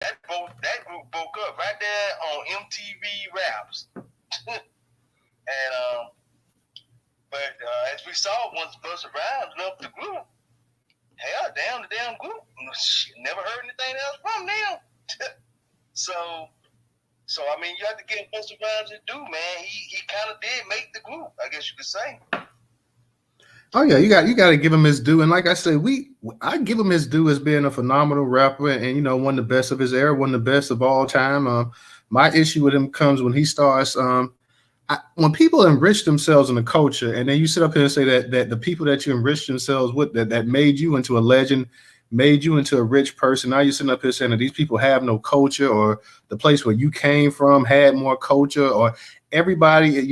that group broke up right there on MTV Raps. And but as we saw, once Busta Rhymes left the group, hell, damn the damn group. Never heard anything else from them. so I mean, you have to give Busta Rhymes his due, man. He kind of did make the group, I guess you could say. Oh yeah, you got to give him his due, and like I said, I give him his due as being a phenomenal rapper, and one of the best of his era, one of the best of all time. My issue with him comes when he starts. When people enrich themselves in the culture, and then you sit up here and say that the people that you enriched themselves with that made you into a legend, made you into a rich person. Now you're sitting up here saying that these people have no culture, or the place where you came from had more culture, or everybody,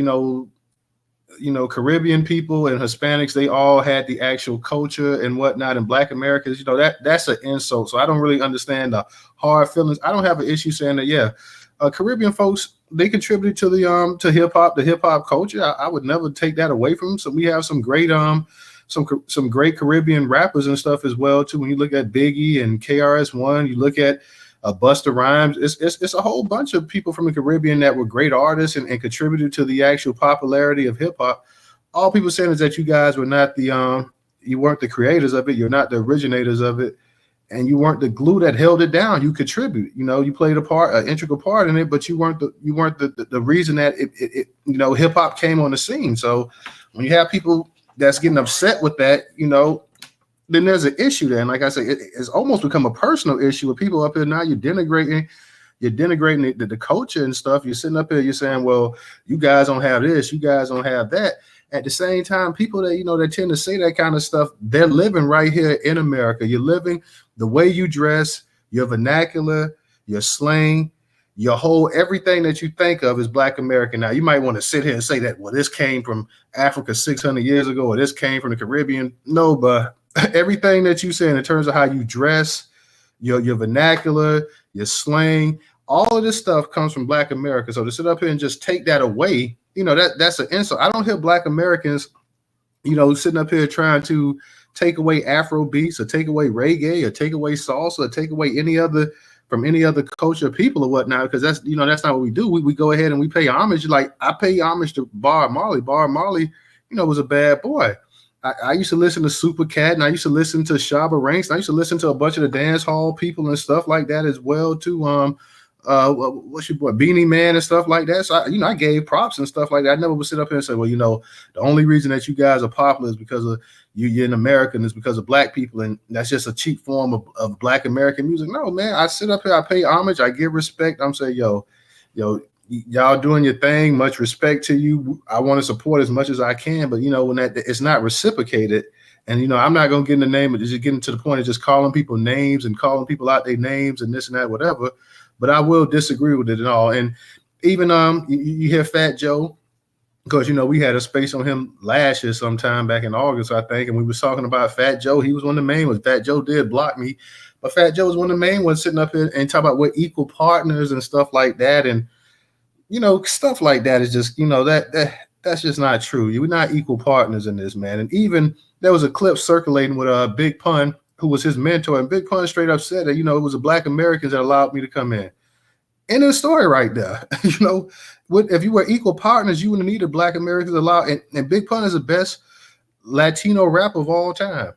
Caribbean people and Hispanics, they all had the actual culture and whatnot. And Black Americans, that's an insult. So I don't really understand the hard feelings. I don't have an issue saying that, yeah, Caribbean folks, they contributed to the hip hop, the hip hop culture. I would never take that away from them. So we have some great some great Caribbean rappers and stuff as well too. When you look at Biggie and KRS-One, you look at Busta Rhymes. It's a whole bunch of people from the Caribbean that were great artists and contributed to the actual popularity of hip hop. All people saying is that you guys were not you weren't the creators of it. You're not the originators of it, and you weren't the glue that held it down. You contribute. You played an integral part in it, but you weren't the reason that it hip hop came on the scene. So when you have people that's getting upset with that, then there's an issue there. And like I say, it's almost become a personal issue with people up here now. You're denigrating the culture and stuff. You're sitting up here, you're saying, well, you guys don't have this, you guys don't have that. At the same time, people that that tend to say that kind of stuff, they're living right here in America. You're living the way you dress, your vernacular, your slang, your whole everything that you think of is Black American. Now, you might want to sit here and say that, well, this came from Africa 600 years ago, or this came from the Caribbean. No, but everything that you say in terms of how you dress, your vernacular, your slang, all of this stuff comes from Black America. So to sit up here and just take that away, that's an insult. I don't hear Black Americans, sitting up here trying to take away Afro beats or take away reggae or take away salsa or take away any other culture, people or whatnot, because that's not what we do. We go ahead and we pay homage. Like I pay homage to Bob Marley. Bob Marley, was a bad boy. I used to listen to Super Cat, and I used to listen to Shabba Ranks, and I used to listen to a bunch of the dance hall people and stuff like that as well too. What's your boy Beanie Man and stuff like that. So I gave props and stuff like that. I never would sit up here and say, well, the only reason that you guys are popular is because of you're an American, is because of Black people, and that's just a cheap form of Black American music. No, man, I sit up here, I pay homage, I give respect. I'm saying, yo, y'all doing your thing, much respect to you. I want to support as much as I can, but when that it's not reciprocated, and I'm not gonna get in the name of just getting to the point of just calling people names and calling people out their names and this and that, whatever. But I will disagree with it and all. And even you hear Fat Joe, because we had a space on him last year sometime back in August, I think, and we was talking about Fat Joe. He was one of the main ones. Fat Joe did block me, but Fat Joe was one of the main ones sitting up here and talk about we're equal partners and stuff like that. And stuff like that is just, that's just not true. We're not equal partners in this, man. And even there was a clip circulating with Big Pun, who was his mentor, and Big Pun straight up said that, it was the Black Americans that allowed me to come in. End of the story right there. If you were equal partners, you wouldn't need the Black Americans allowed. And Big Pun is the best Latino rapper of all time.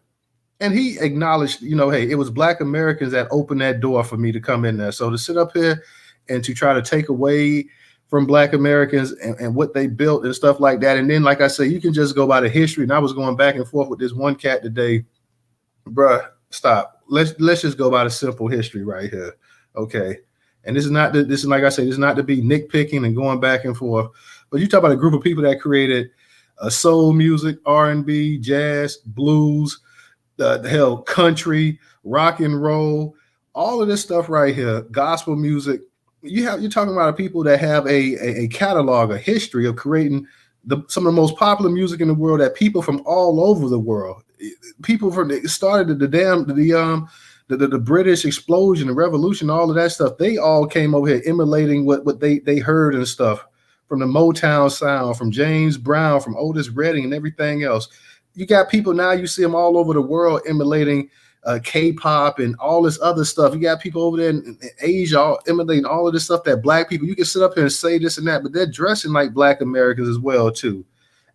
And he acknowledged, hey, it was Black Americans that opened that door for me to come in there. So to sit up here and to try to take away from Black Americans and what they built and stuff like that. And then, like I say, you can just go by the history. And I was going back and forth with this one cat today. Bruh, stop. Let's just go by the simple history right here. Okay. And this is like I say, this is not to be nitpicking and going back and forth. But you talk about a group of people that created soul music, R&B, jazz, blues, the hell, country, rock and roll, all of this stuff right here, gospel music. You're talking about people that have a catalog, a history of creating some of the most popular music in the world that people from all over the world, people from started the British explosion, the revolution, all of that stuff. They all came over here emulating what they heard and stuff from the Motown sound, from James Brown, from Otis Redding, and everything else. You got people now, you see them all over the world emulating K-pop and all this other stuff. You got people over there in Asia all imitating all of this stuff that black people, you can sit up here and say this and that, but they're dressing like black Americans as well too.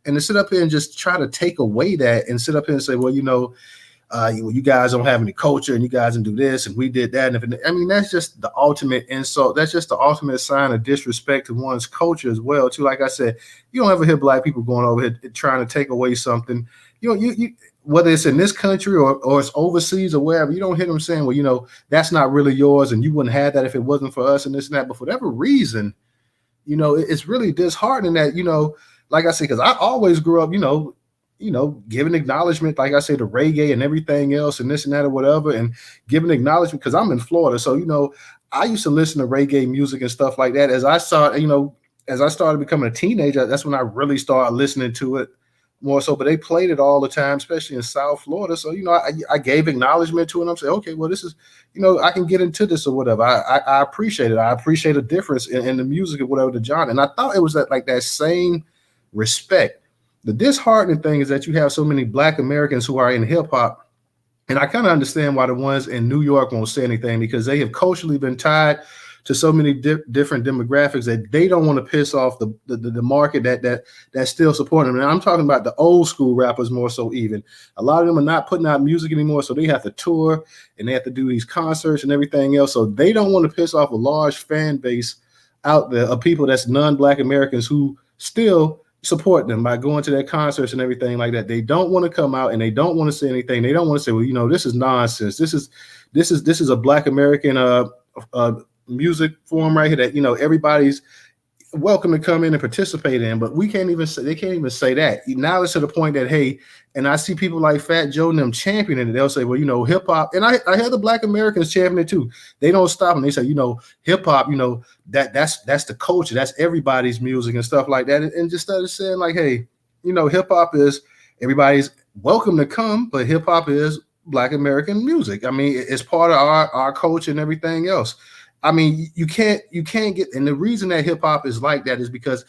And to sit up here and just try to take away that and sit up here and say, well, you guys don't have any culture and you guys didn't do this and we did that. And I mean, that's just the ultimate insult. That's just the ultimate sign of disrespect to one's culture as well too. Like I said, you don't ever hear black people going over here trying to take away something. You whether it's in this country or it's overseas or wherever, you don't hear them saying, well, that's not really yours and you wouldn't have that if it wasn't for us and this and that. But for whatever reason, it's really disheartening that, like I said, because I always grew up, giving acknowledgement, like I say, to reggae and everything else and this and that or whatever, and giving acknowledgement because I'm in Florida. So, I used to listen to reggae music and stuff like that. As I started becoming a teenager, that's when I really started listening to it more so. But they played it all the time, especially in South Florida. So, I gave acknowledgement to it. And I'm saying, okay, well, this is, I can get into this or whatever. I appreciate it. I appreciate a difference in the music or whatever, the genre. And I thought it was that same respect. The disheartening thing is that you have so many black Americans who are in hip hop. And I kind of understand why the ones in New York won't say anything, because they have culturally been tied to so many different demographics that they don't want to piss off the market that's still supporting them. And I'm talking about the old school rappers more so even. A lot of them are not putting out music anymore, so they have to tour and they have to do these concerts and everything else. So they don't want to piss off a large fan base out there of people that's non-black Americans who still support them by going to their concerts and everything like that. They don't want to come out and they don't want to say anything. They don't want to say, well, this is nonsense. This is a black American music form right here that everybody's welcome to come in and participate in, but they can't even say that. Now it's to the point that, hey, and I see people like Fat Joe and them championing it. They'll say, well, hip hop, and I hear the black Americans champion it too. They don't stop and they say, hip hop, that's the culture, that's everybody's music and stuff like that. And just started saying like, hey, hip hop is everybody's welcome to come, but hip hop is black American music. I mean, it's part of our culture and everything else. I mean, you can't get, and the reason that hip hop is like that is because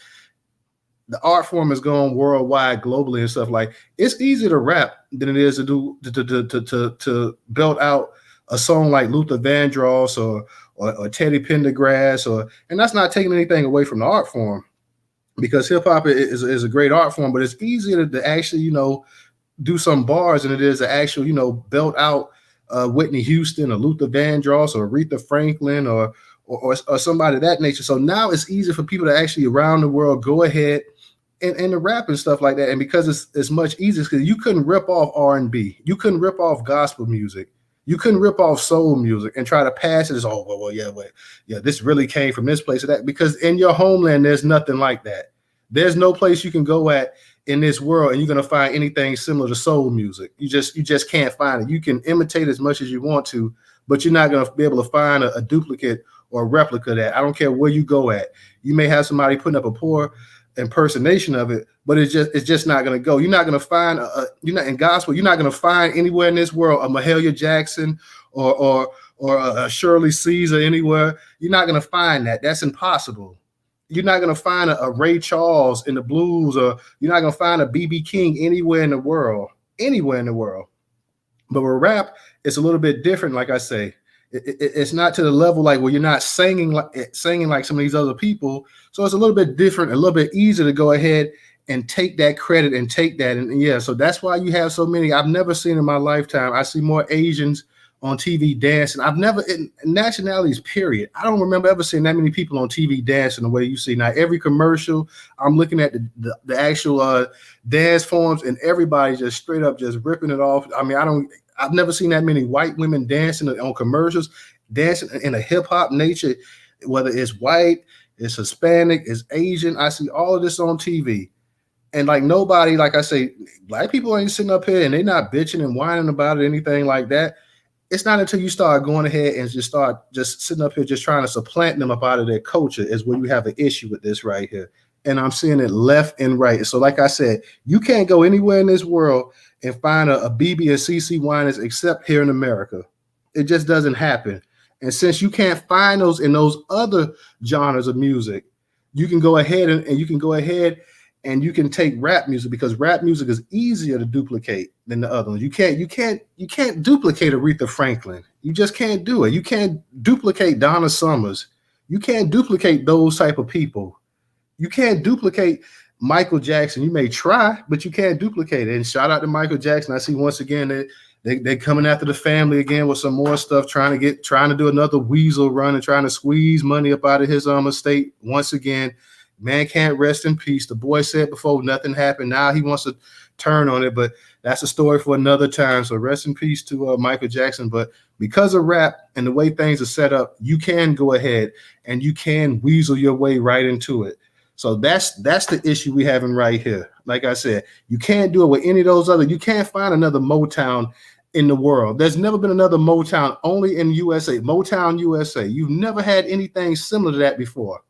the art form is going worldwide, globally and stuff. Like, it's easier to rap than it is to do to build out a song like Luther Vandross or Teddy Pendergrass, and that's not taking anything away from the art form, because hip hop is a great art form, but it's easier to actually do some bars than it is to actually build out Whitney Houston or Luther Vandross or Aretha Franklin or somebody of that nature. So now it's easier for people to actually around the world go ahead and to rap and stuff like that. And because it's much easier, because you couldn't rip off R&B, you couldn't rip off gospel music, you couldn't rip off soul music and try to pass it as, this really came from this place or that, because in your homeland there's nothing like that. There's no place you can go at in this world and you're going to find anything similar to soul music. You just can't find it. You can imitate as much as you want to, but you're not going to be able to find a duplicate or a replica of that. I don't care where you go at. You may have somebody putting up a poor impersonation of it, but it's just not going to go. You're not going to find you're not in gospel. You're not going to find anywhere in this world a Mahalia Jackson or a Shirley Caesar anywhere. You're not going to find that. That's impossible. You're not going to find a Ray Charles in the blues, or you're not going to find a B.B. King anywhere in the world. But with rap, it's a little bit different. Like I say, it's not to the level like where you're not singing like some of these other people. So it's a little bit different, a little bit easier to go ahead and take that credit and take that. And yeah, so that's why you have so many. I've never seen in my lifetime. I see more Asians on TV dancing. I've never, in nationalities, period. I don't remember ever seeing that many people on TV dancing the way you see now. Every commercial, I'm looking at the actual dance forms, and everybody just straight up just ripping it off. I mean, I've never seen that many white women dancing on commercials, dancing in a hip hop nature, whether it's white, it's Hispanic, it's Asian. I see all of this on TV. And like nobody, like I say, black people ain't sitting up here and they're not bitching and whining about it, anything like that. It's not until you start going ahead and just start just sitting up here just trying to supplant them up out of their culture is when you have an issue with this right here. And I'm seeing it left and right. So like I said, you can't go anywhere in this world and find a BB and CC Winans except here in America. It just doesn't happen. And since you can't find those in those other genres of music, you can go ahead and you can go ahead and you can take rap music, because rap music is easier to duplicate than the other ones. You can't duplicate Aretha Franklin. You just can't do it. You can't duplicate Donna Summers. You can't duplicate those type of people. You can't duplicate Michael Jackson. You may try, but you can't duplicate it. And shout out to Michael Jackson. I see once again that they're coming after the family again with some more stuff, trying to do another weasel run and trying to squeeze money up out of his estate once again. Man can't rest in peace. The boy said before nothing happened. Now he wants to turn on it, but that's a story for another time. So rest in peace to Michael Jackson. But because of rap and the way things are set up, you can go ahead and you can weasel your way right into it. So that's the issue we having right here. Like I said, you can't do it with any of those other. You can't find another Motown in the world. There's never been another Motown, only in USA. Motown USA. You've never had anything similar to that before.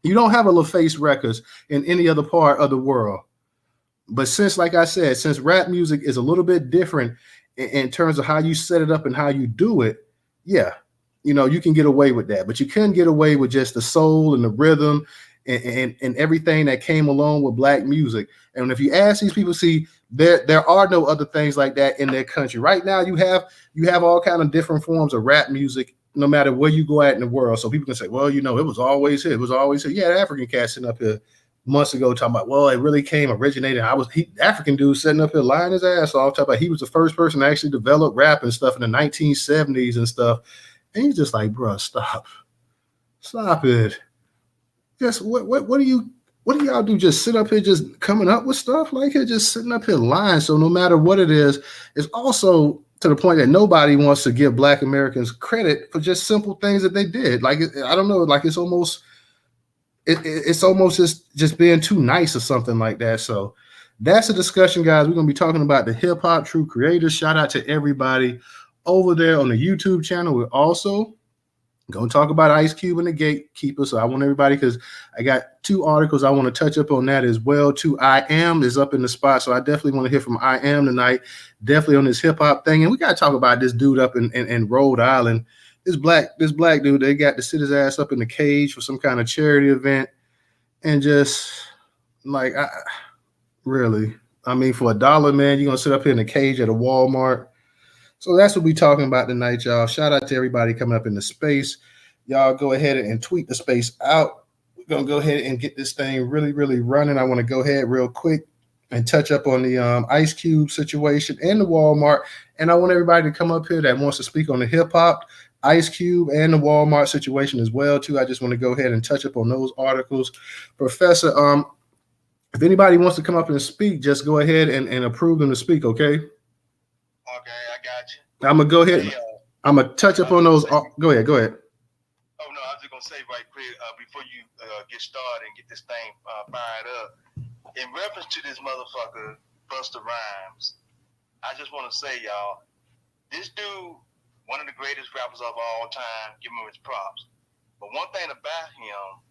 You don't have a LaFace Records in any other part of the world. But since, like I said, since rap music is a little bit different in terms of how you set it up and how you do it, yeah, you can get away with that. But you couldn't get away with just the soul and the rhythm and everything that came along with black music. And if you ask these people, see, there are no other things like that in their country. Right now, you have all kind of different forms of rap music, no matter where you go at in the world. So people can say, well, it was always here. It was always here. Yeah, the African cat sitting up here months ago talking about, well, it really originated. African dude sitting up here lying his ass off, talking about he was the first person to actually develop rap and stuff in the 1970s and stuff. And he's just like, bro, stop it. Just what do y'all do? Just sit up here just coming up with stuff like it, just sitting up here lying. So no matter what it is, it's also to the point that nobody wants to give Black Americans credit for just simple things that they did. Like, I don't know, like it's almost just being too nice or something like that. So that's a discussion, guys. We're going to be talking about the hip hop true creators. Shout out to everybody over there on the YouTube channel. We're also going to talk about Ice Cube and the Gatekeepers. So I want everybody, because I got 2 articles I want to touch up on that as well too. I Am is up in the spot, so I definitely want to hear from I Am tonight, definitely on this hip hop thing. And we got to talk about this dude up in Rhode Island, this black dude. They got to sit his ass up in the cage for some kind of charity event, and just like, really, I mean, for $1, man, you're gonna sit up here in the cage at a Walmart. So that's what we're talking about tonight, y'all. Shout out to everybody coming up in the space. Y'all go ahead and tweet the space out. We're going to go ahead and get this thing really, really running. I want to go ahead real quick and touch up on the Ice Cube situation and the Walmart. And I want everybody to come up here that wants to speak on the hip-hop, Ice Cube, and the Walmart situation as well, too. I just want to go ahead and touch up on those articles. Professor, if anybody wants to come up and speak, just go ahead and approve them to speak, okay? Okay, I got you. I'm gonna go ahead. I'm gonna touch up on those. Go ahead. Oh no, I was just gonna say right quick before you get started and get this thing fired up. In reference to this motherfucker Busta Rhymes, I just want to say, y'all, this dude, one of the greatest rappers of all time. Give him his props. But one thing about him,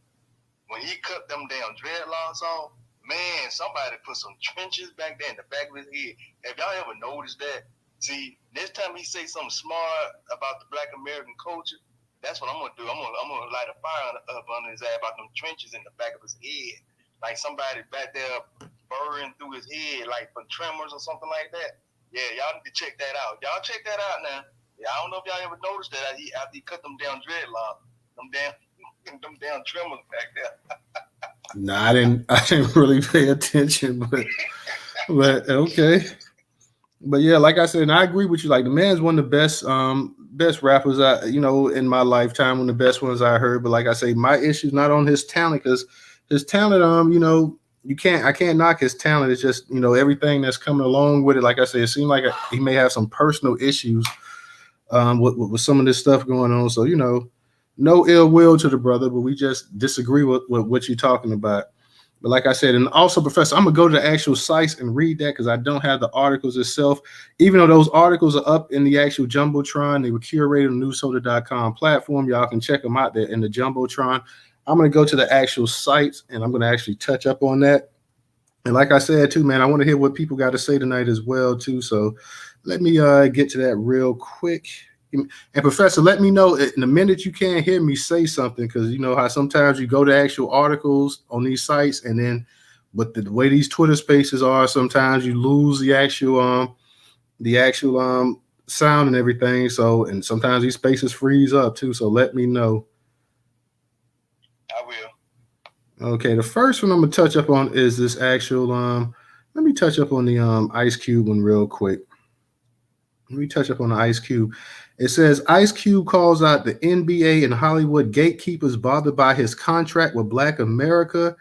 when he cut them damn dreadlocks off, man, somebody put some trenches back there in the back of his head. Have y'all ever noticed that? See, next time he say something smart about the Black American culture, that's what I'm gonna do. I'm gonna light a fire up under his ass about them trenches in the back of his head, like somebody back there burrowing through his head, like for tremors or something like that. Yeah, y'all need to check that out. Y'all check that out now. Yeah, I don't know if y'all ever noticed that after he cut them down dreadlocks, them damn tremors back there. No, I didn't really pay attention, but okay. But yeah, like I said, and I agree with you. Like, the man's one of the best rappers in my lifetime, one of the best ones I heard. But like I say, my issue's not on his talent, because his talent, I can't knock his talent. It's just, everything that's coming along with it. Like I say, it seemed like he may have some personal issues with some of this stuff going on. So, no ill will to the brother, but we just disagree with what you're talking about. But like I said, and also, Professor, I'm going to go to the actual sites and read that, because I don't have the articles itself. Even though those articles are up in the actual Jumbotron, they were curated on the Newstoter.com platform. Y'all can check them out there in the Jumbotron. I'm going to go to the actual sites, and I'm going to actually touch up on that. And like I said, too, man, I want to hear what people got to say tonight as well, too. So let me get to that real quick. And Professor, let me know in a minute you can't hear me say something, because you know how sometimes you go to actual articles on these sites, and then But the way these Twitter spaces are, sometimes you lose the actual sound and everything. So, and sometimes these spaces freeze up too. So let me know. I will. Okay, the first one I'm gonna touch up on is this actual let me touch up on the Ice Cube one real quick. Let me touch up on the Ice Cube. It says Ice Cube calls out the NBA and Hollywood gatekeepers bothered by his contract with Black America.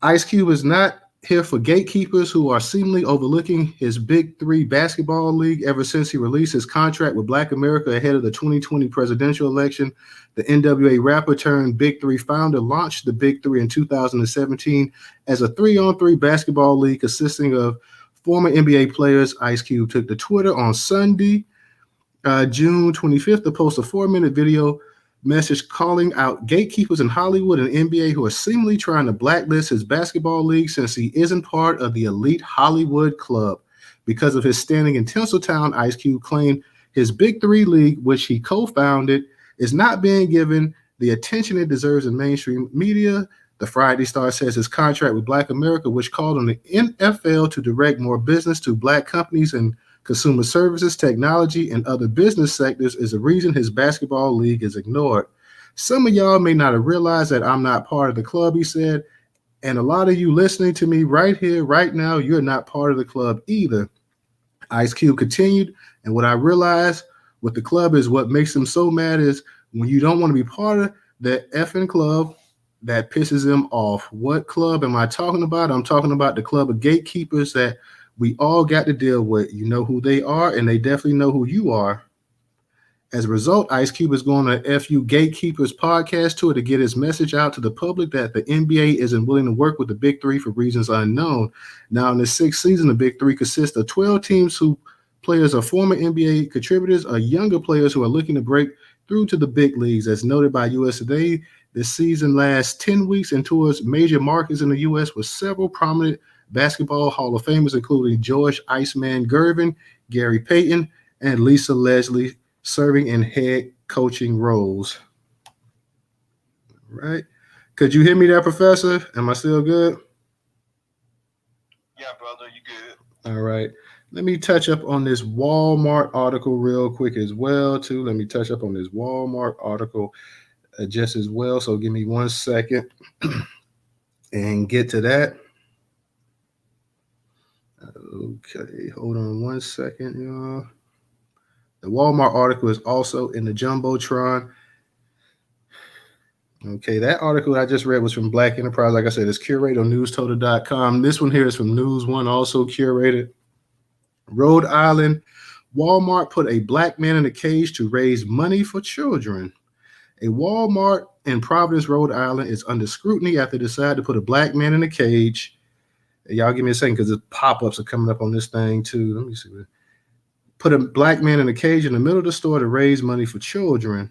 Ice Cube is not here for gatekeepers who are seemingly overlooking his Big Three basketball league ever since he released his contract with Black America ahead of the 2020 presidential election. The NWA rapper turned Big Three founder launched the Big Three in 2017 as a 3-on-3 basketball league consisting of former NBA players. Ice Cube took to Twitter on Sunday, June 25th, to post a 4-minute video message calling out gatekeepers in Hollywood and NBA who are seemingly trying to blacklist his basketball league since he isn't part of the elite Hollywood club. Because of his standing in Tinseltown, Ice Cube claimed his Big Three league, which he co-founded, is not being given the attention it deserves in mainstream media. The Friday Star says his contract with Black America, which called on the NFL to direct more business to Black companies and consumer services, technology, and other business sectors, is the reason his basketball league is ignored. Some of y'all may not have realized that I'm not part of the club, he said, and a lot of you listening to me right here, right now, you're not part of the club either. Ice Cube continued, and what I realized with the club is what makes him so mad is when you don't want to be part of that effing club, that pisses him off. What club am I talking about? I'm talking about the club of gatekeepers that we all got to deal with. You know who they are, and they definitely know who you are. As a result, Ice Cube is going to FU Gatekeepers podcast tour to get his message out to the public that the NBA isn't willing to work with the Big Three for reasons unknown. Now, in the 6th season, the Big Three consists of 12 teams who players are former NBA contributors or younger players who are looking to break through to the big leagues. As noted by USA Today, this season lasts 10 weeks and tours major markets in the U.S. with several prominent basketball Hall of Famers, including George Iceman Gervin, Gary Payton, and Lisa Leslie, serving in head coaching roles. Right? Could you hear me there, Professor? Am I still good? Yeah, brother, you good. All right. Let me touch up on this Walmart article real quick as well, too. Let me touch up on this Walmart article just as well. So give me 1 second and get to that. Okay, hold on 1 second, y'all. The Walmart article is also in the Jumbotron. Okay, that article I just read was from Black Enterprise. Like I said, it's curated on Newstoter.com. This one here is from News One, also curated. Rhode Island, Walmart put a Black man in a cage to raise money for children. A Walmart in Providence, Rhode Island is under scrutiny after they decided to put a Black man in a cage. Y'all give me a second because the pop-ups are coming up on this thing too. Let me see. Put a Black man in a cage in the middle of the store to raise money for children.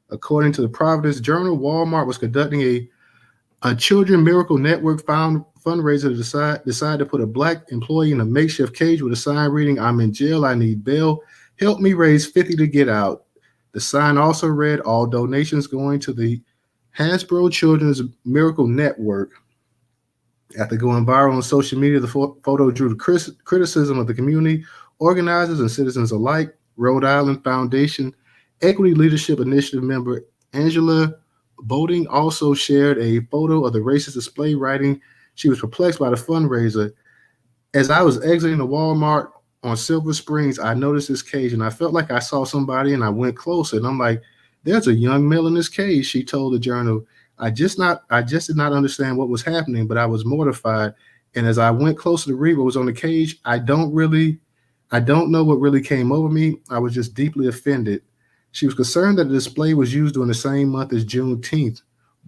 According to the Providence Journal, Walmart was conducting a Children Miracle Network fundraiser to decide to put a Black employee in a makeshift cage with a sign reading, "I'm in jail, I need bail. Help me raise 50 to get out." The sign also read, "All donations going to the Hasbro Children's Miracle Network." After going viral on social media, the photo drew the criticism of the community, organizers, and citizens alike. Rhode Island Foundation Equity Leadership Initiative member Angela Boating also shared a photo of the racist display, writing she was perplexed by the fundraiser. "As I was exiting the Walmart on Silver Springs, I noticed this cage and I felt like I saw somebody and I went closer and I'm like, there's a young male in this cage," she told the Journal. I just did not understand what was happening, but I was mortified. And as I went closer to read what was on the cage, I don't know what really came over me. I was just deeply offended. She was concerned that the display was used during the same month as Juneteenth.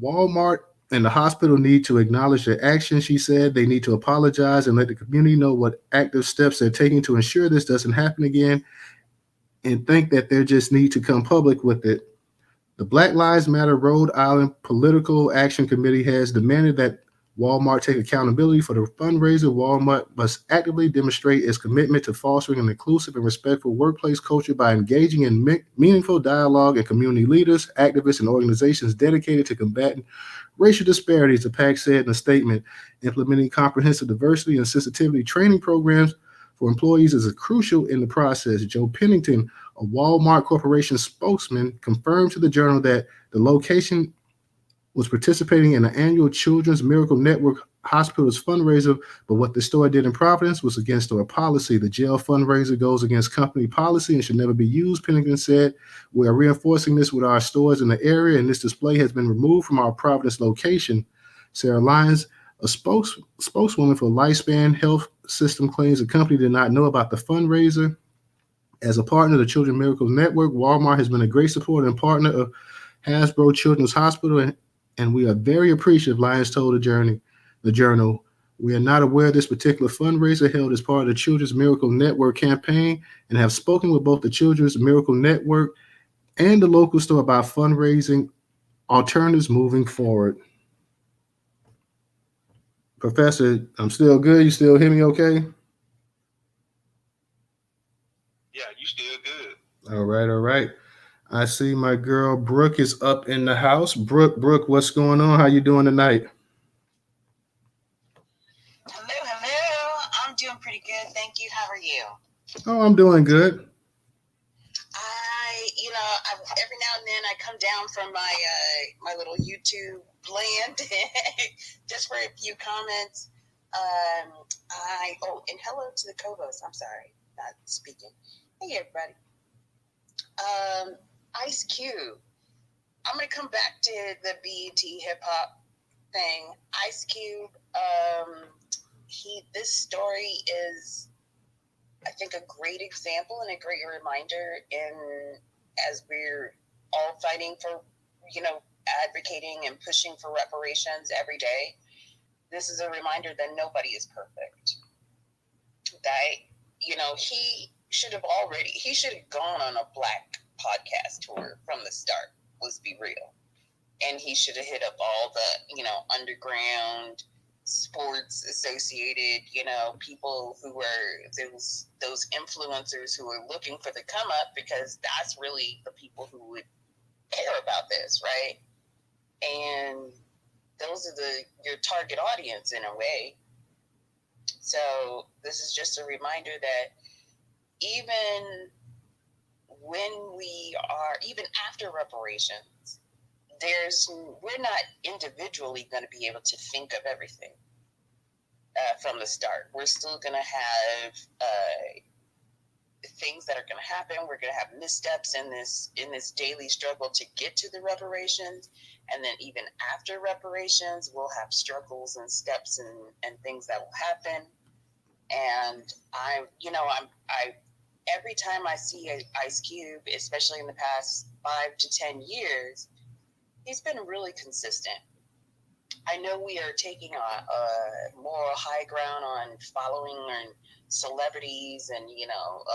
Walmart and the hospital need to acknowledge their actions, she said. They need to apologize and let the community know what active steps they're taking to ensure this doesn't happen again, and think that they just need to come public with it. The Black Lives Matter Rhode Island Political Action Committee has demanded that Walmart take accountability for the fundraiser. Walmart must actively demonstrate its commitment to fostering an inclusive and respectful workplace culture by engaging in meaningful dialogue and community leaders, activists, and organizations dedicated to combating racial disparities, the PAC said in a statement. Implementing comprehensive diversity and sensitivity training programs for employees is crucial in the process. Joe Pennington, a Walmart Corporation spokesman, confirmed to the Journal that the location was participating in the annual Children's Miracle Network Hospitals fundraiser, but what the store did in Providence was against store policy. The jail fundraiser goes against company policy and should never be used, Pennington said. We are reinforcing this with our stores in the area, and this display has been removed from our Providence location. Sarah Lyons, a spokeswoman for Lifespan Health System, claims the company did not know about the fundraiser. As a partner of the Children's Miracle Network, Walmart has been a great supporter and partner of Hasbro Children's Hospital, and we are very appreciative, Lyons told the Journal. We are not aware of this particular fundraiser held as part of the Children's Miracle Network campaign and have spoken with both the Children's Miracle Network and the local store about fundraising alternatives moving forward. Professor, I'm still good. You still hear me okay? Yeah, you still good. All right, all right. I see my girl Brooke is up in the house. Brooke, what's going on? How you doing tonight? Hello. I'm doing pretty good. Thank you. How are you? Oh, I'm doing good. Every now and then I come down from my little YouTube land just for a few comments. And hello to the co-host. I'm sorry, not speaking. Hey, everybody. Ice Cube. I'm gonna come back to the BET hip hop thing. Ice Cube. This story is, I think, a great example and a great reminder as we're all fighting for, advocating and pushing for reparations every day. This is a reminder that nobody is perfect. That, he should have gone on a Black podcast tour from the start. Let's be real. And he should have hit up all the, underground sports associated, people who were those influencers who are looking for the come up, because that's really the people who would care about this, right? And those are your target audience in a way. So this is just a reminder that even after reparations, we're not individually going to be able to think of everything from the start. We're still going to have things that are going to happen. We're going to have missteps in this daily struggle to get to the reparations, and then even after reparations, we'll have struggles and steps and things that will happen. And I every time I see Ice Cube, especially in the past 5 to 10 years, he's been really consistent. I know we are taking a moral high ground on following celebrities and,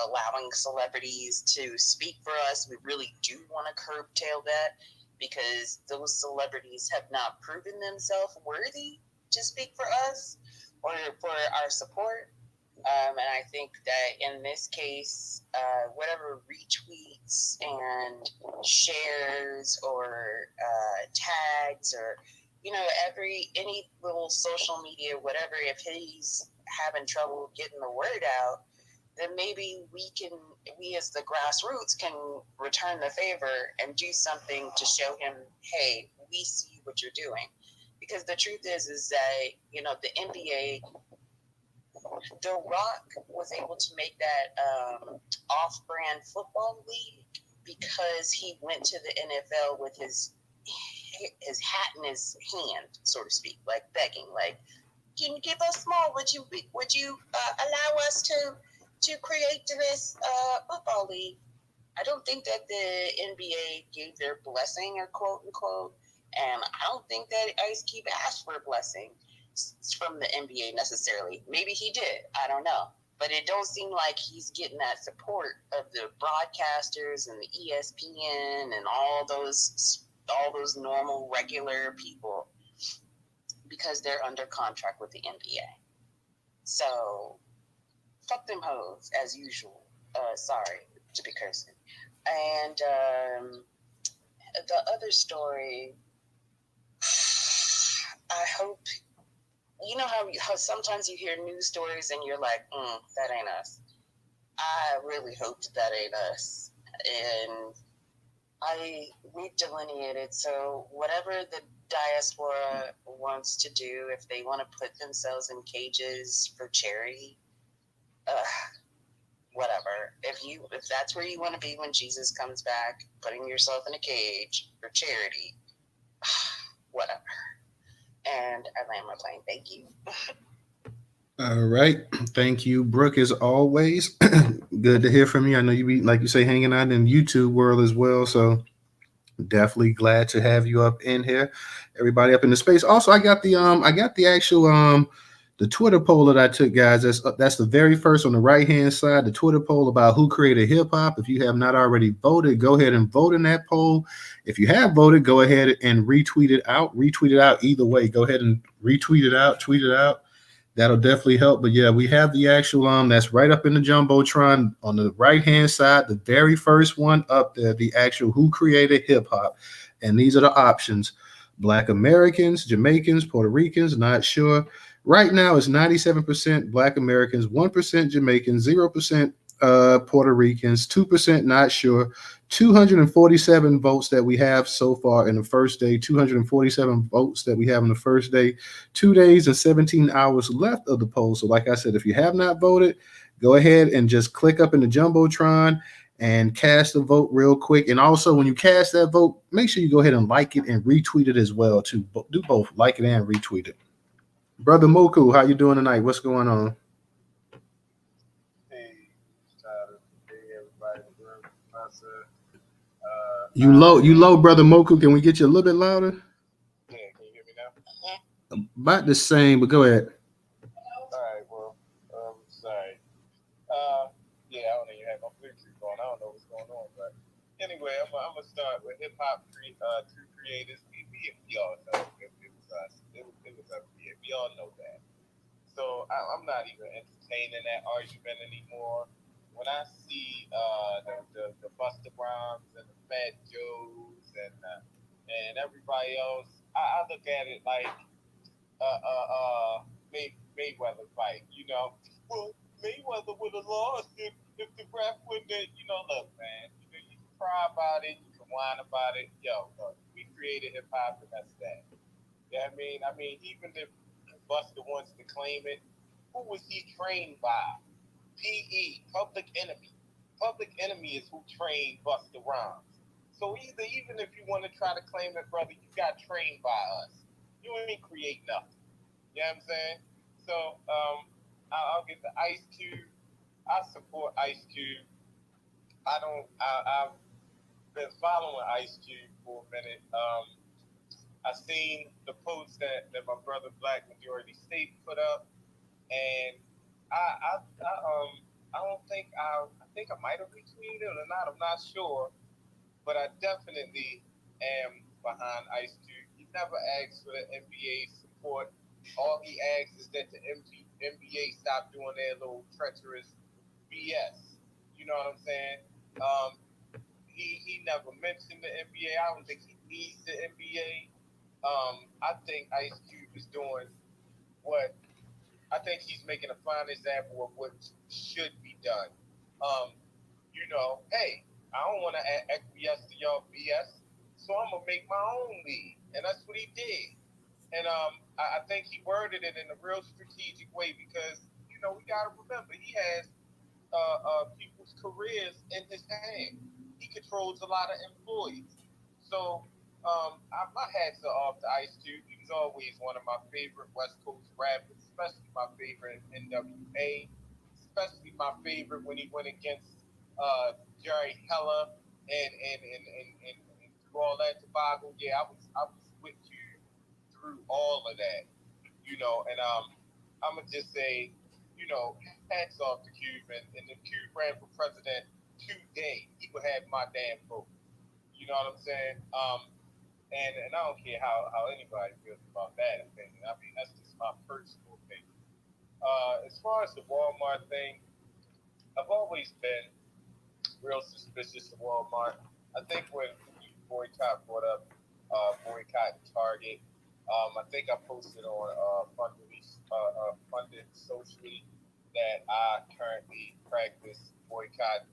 allowing celebrities to speak for us. We really do want to curtail that, because those celebrities have not proven themselves worthy to speak for us or for our support. And I think that in this case, whatever retweets and shares or tags or, any little social media, whatever, if he's having trouble getting the word out, then maybe we as the grassroots can return the favor and do something to show him, hey, we see what you're doing. Because the truth is that, the NBA, The Rock was able to make that off-brand football league because he went to the NFL with his hat in his hand, so to speak, like begging, like, can you give us more? Would you allow us to create this football league? I don't think that the NBA gave their blessing, or quote unquote, and I don't think that Ice Cube asked for a blessing from the NBA necessarily. Maybe he did. I don't know. But it don't seem like he's getting that support of the broadcasters and the ESPN and all those normal, regular people because they're under contract with the NBA. So fuck them hoes as usual. Sorry to be cursing. And the other story, I hope you know how sometimes you hear news stories and you're like, that ain't us. I really hoped that ain't us. And we've delineated. So whatever the diaspora wants to do, if they want to put themselves in cages for charity, whatever. If that's where you want to be when Jesus comes back, putting yourself in a cage for charity, whatever. And I land my plane. Thank you. All right. Thank you, Brooke, as always. Good to hear from you. I know you be, like you say, hanging out in YouTube world as well. So definitely glad to have you up in here. Everybody up in the space. Also, I got the actual the Twitter poll that I took, guys. That's the very first on the right hand side. The Twitter poll about who created hip hop. If you have not already voted, go ahead and vote in that poll. If you have voted, go ahead and retweet it out. Retweet it out either way. Go ahead and retweet it out. Tweet it out. That'll definitely help. But yeah, we have the actual that's right up in the Jumbotron on the right hand side, the very first one up there, the actual who created hip hop. And these are the options: Black Americans, Jamaicans, Puerto Ricans, not sure. Right now it's 97% Black Americans, 1% Jamaicans, 0% Puerto Ricans, 2% not sure. 247 votes that we have so far in the first day, 247 votes that we have in the first day, 2 days and 17 hours left of the poll. So like I said, if you have not voted, go ahead and just click up in the Jumbotron and cast a vote real quick. And also when you cast that vote, make sure you go ahead and like it and retweet it as well too. Do both, like it and retweet it. Brother Moku, how you doing tonight? What's going on? Hey, everybody. You low, brother Moku. Can we get you a little bit louder? Yeah, can you hear me now? About the same, but go ahead. All right, well, sorry. Yeah, I don't even have my Bluetooth on. I don't know what's going on, but anyway, I'm gonna start with hip hop true creators. We all know it was us. It was us. We all know that. So I'm not even entertaining that argument anymore. When I see the Busta Rhymes and the Fat Joes and everybody else, I look at it like Mayweather fight. Well, Mayweather would have lost if the ref wouldn't. Look, man. You can cry about it, you can whine about it. Yo, look, we created hip hop, and that's that. Yeah, I mean, even if Buster wants to claim it, who was he trained by? PE, Public Enemy. Public Enemy is who trained Buster Rhymes. So even if you want to try to claim it, brother, you got trained by us. You ain't create nothing. You know what I'm saying? So I'll get the Ice Cube. I support Ice Cube. I've been following Ice Cube for a minute. I seen the post that my brother Black Majority State put up, and I don't think I think I might have retweeted it or not. I'm not sure, but I definitely am behind Ice Cube. He never asked for the NBA support. All he asks is that the NBA stop doing their little treacherous BS. You know what I'm saying? He never mentioned the NBA. I don't think he needs the NBA. I think Ice Cube is doing what I think he's making a fine example of what should be done. Um, hey, I don't want to acquiesce to y'all BS, so I'm gonna make my own league, and that's what he did. And I think he worded it in a real strategic way because we gotta remember he has people's careers in his hand. He controls a lot of employees. So my hats are off to Ice Cube. He was always one of my favorite West Coast rappers, especially my favorite NWA, especially my favorite when he went against Jerry Heller and through all that tobacco. Yeah, I was with you through all of that, and I'm gonna just say, hats off to Cube, and if Cube ran for president today, he would have my damn vote. You know what I'm saying? And I don't care how anybody feels about that opinion. I mean, that's just my personal opinion. As far as the Walmart thing, I've always been real suspicious of Walmart. I think when Boycott brought up boycott Target, I think I posted on Funded Socially that I currently practice boycott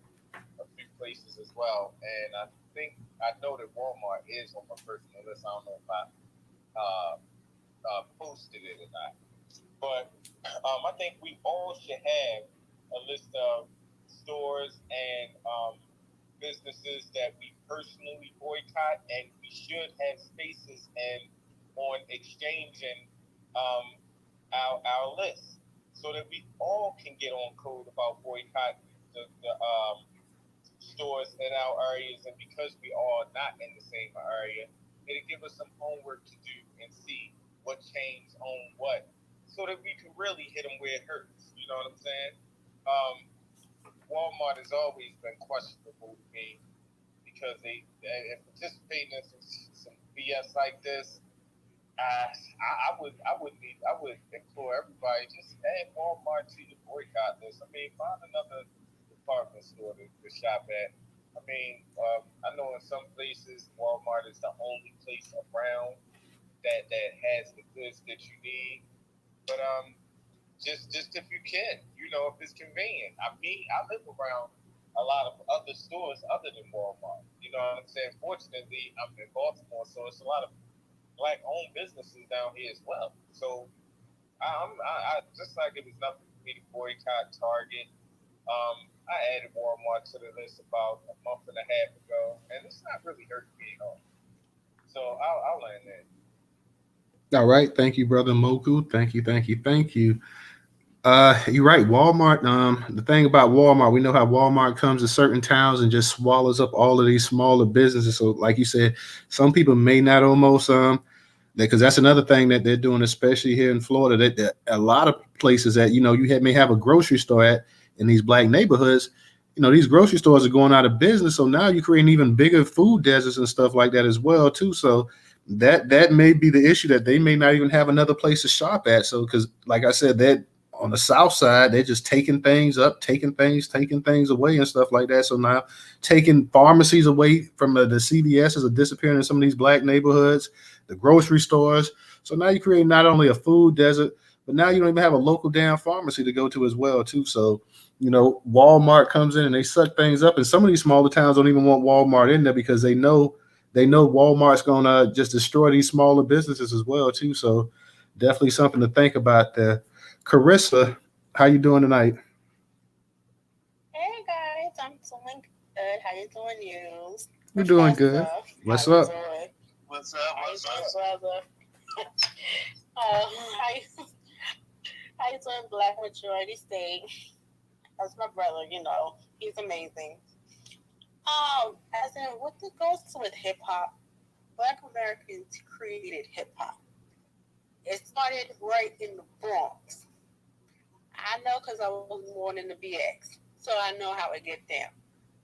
a few places as well. And I think I know that Walmart is on my personal list. I don't know if I uh, posted it or not. But I think we all should have a list of stores and businesses that we personally boycott, and we should have spaces and on exchanging um, our list so that we all can get on code about boycotting the stores in our areas. And because we are not in the same area, it'll give us some homework to do and see what changed on what so that we can really hit them where it hurts. You know what I'm saying? Um, Walmart has always been questionable to me because they participating in some BS like this. I would implore everybody just add Walmart to your boycott list. I mean, find another department store to shop at. I mean, I know in some places Walmart is the only place around that has the goods that you need. But just if you can, if it's convenient. I live around a lot of other stores other than Walmart. You know what I'm saying? Fortunately, I'm in Baltimore, so it's a lot of black-owned businesses down here as well. So I just like it was nothing for me to boycott Target. I added Walmart to the list about a month and a half ago, and it's not really hurting me at all. So I'll land there. All right, thank you, brother Moku. Thank you, thank you, thank you. You're right. Walmart. The thing about Walmart, we know how Walmart comes to certain towns and just swallows up all of these smaller businesses. So, like you said, some people may not almost because that's another thing that they're doing, especially here in Florida. That a lot of places that may have a grocery store at in these black neighborhoods. These grocery stores are going out of business. So now you're creating even bigger food deserts and stuff like that as well too. So that may be the issue, that they may not even have another place to shop at. So because like I said, that on the south side, they're just taking things up, taking things away and stuff like that. So now taking pharmacies away from the CVSs are disappearing in some of these black neighborhoods, the grocery stores. So now you create not only a food desert, but now you don't even have a local damn pharmacy to go to as well too. So Walmart comes in and they suck things up, and some of these smaller towns don't even want Walmart in there because they know Walmart's gonna just destroy these smaller businesses as well too. So definitely something to think about there. Carissa, how you doing tonight? Hey guys, I'm doing good. How you doing, news? We're doing good. Professor, What's how you up? doing? What's up? How you What's up? doing, brother? How you doing, Black Majority State? That's my brother. He's amazing. As in, what it goes to with hip hop, Black Americans created hip hop. It started right in the Bronx. I know because I was born in the BX, so I know how it get down.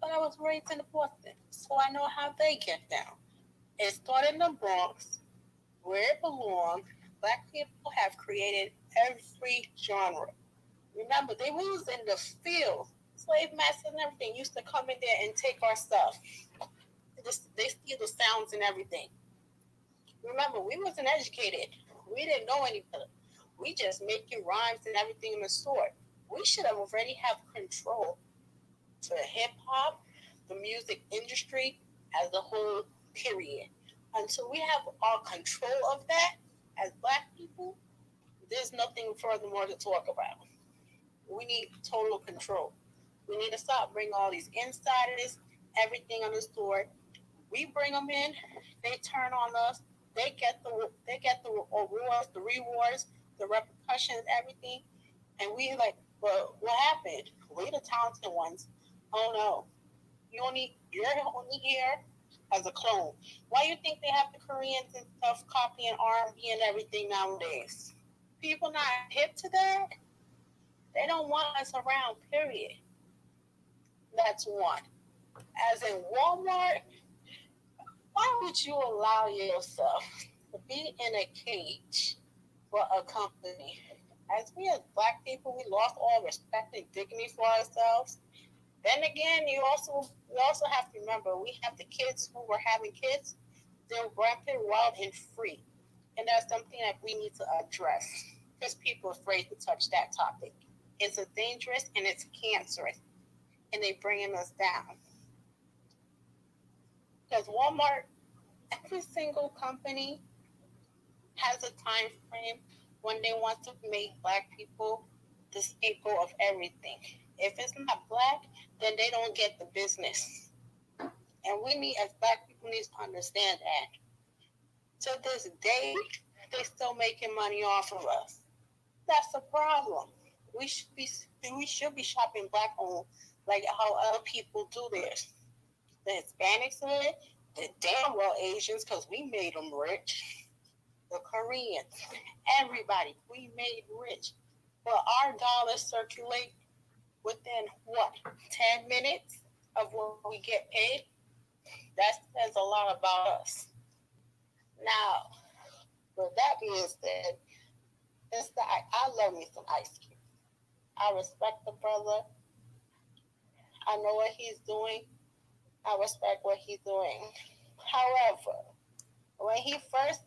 But I was raised in Boston, so I know how they get down. It started in the Bronx, where it belonged. Black people have created every genre. Remember, they was in the field. Slave masters and everything used to come in there and take our stuff. They steal the sounds and everything. Remember, we wasn't educated. We didn't know any better. We just making rhymes and everything in the store. We should have already have control to hip hop, the music industry as a whole, period. Until we have all control of that as black people, there's nothing furthermore to talk about. We need total control. We need to stop bringing all these insiders, everything on the store. We bring them in, they turn on us, they get the awards, the rewards, the repercussions, everything, and we like, well, what happened? We the talented ones. Oh no, you're only here as a clone. Why you think they have the Koreans and stuff copying R&B and everything nowadays? People not hip to that. They don't want us around. Period. That's one. As in Walmart, Why would you allow yourself to be in a cage for a company? As we as black people, we lost all respect and dignity for ourselves. Then again, you also have to remember we have the kids who were having kids. They're rampant, wild, and free, and that's something that we need to address because people are afraid to touch that topic. It's a dangerous and it's cancerous, and they bringing us down. Because Walmart, every single company has a time frame when they want to make black people the scapegoat of everything. If it's not black, then they don't get the business. And we need, as black people, need to understand that. To this day, they still making money off of us. That's a problem. We should be we should be shopping black owned like how other people do theirs. The Hispanics did it, the damn well Asians, because we made them rich. The Koreans, everybody, we made rich. But our dollars circulate within what, 10 minutes of when we get paid? That says a lot about us. Now, with that being said, I love me some ice cream. I respect the brother. I know what he's doing. I respect what he's doing. However, when he first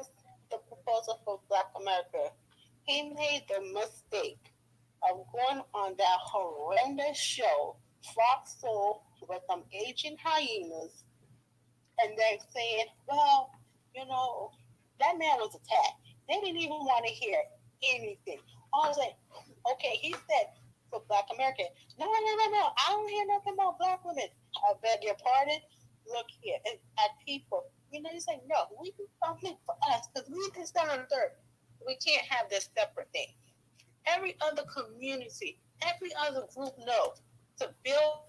is the proposal for Black America, he made the mistake of going on that horrendous show, Fox Soul, with some Asian hyenas, and then saying, well, you know, that man was attacked. They didn't even want to hear anything. I was like, okay, he said for Black America, no, no, no, no, I don't hear nothing about black women. I beg your pardon. Look here, at people, you know, you say, no, we do something for us because we can stand on the third. We can't have this separate thing. Every other community, every other group knows to build,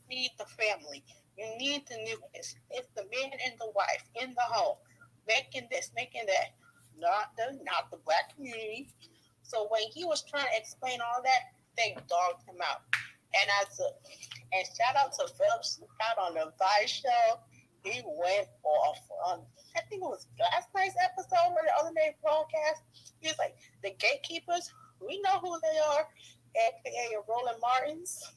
you need the family. You need the nucleus. It's the man and the wife in the home, making this, making that. Not the black community. So when he was trying to explain all that, they dogged him out. And and shout out to Phillips out on the Vice show. He went off on, I think it was last night's episode or the other day broadcast. He was like, the gatekeepers, we know who they are, aka Roland Martins,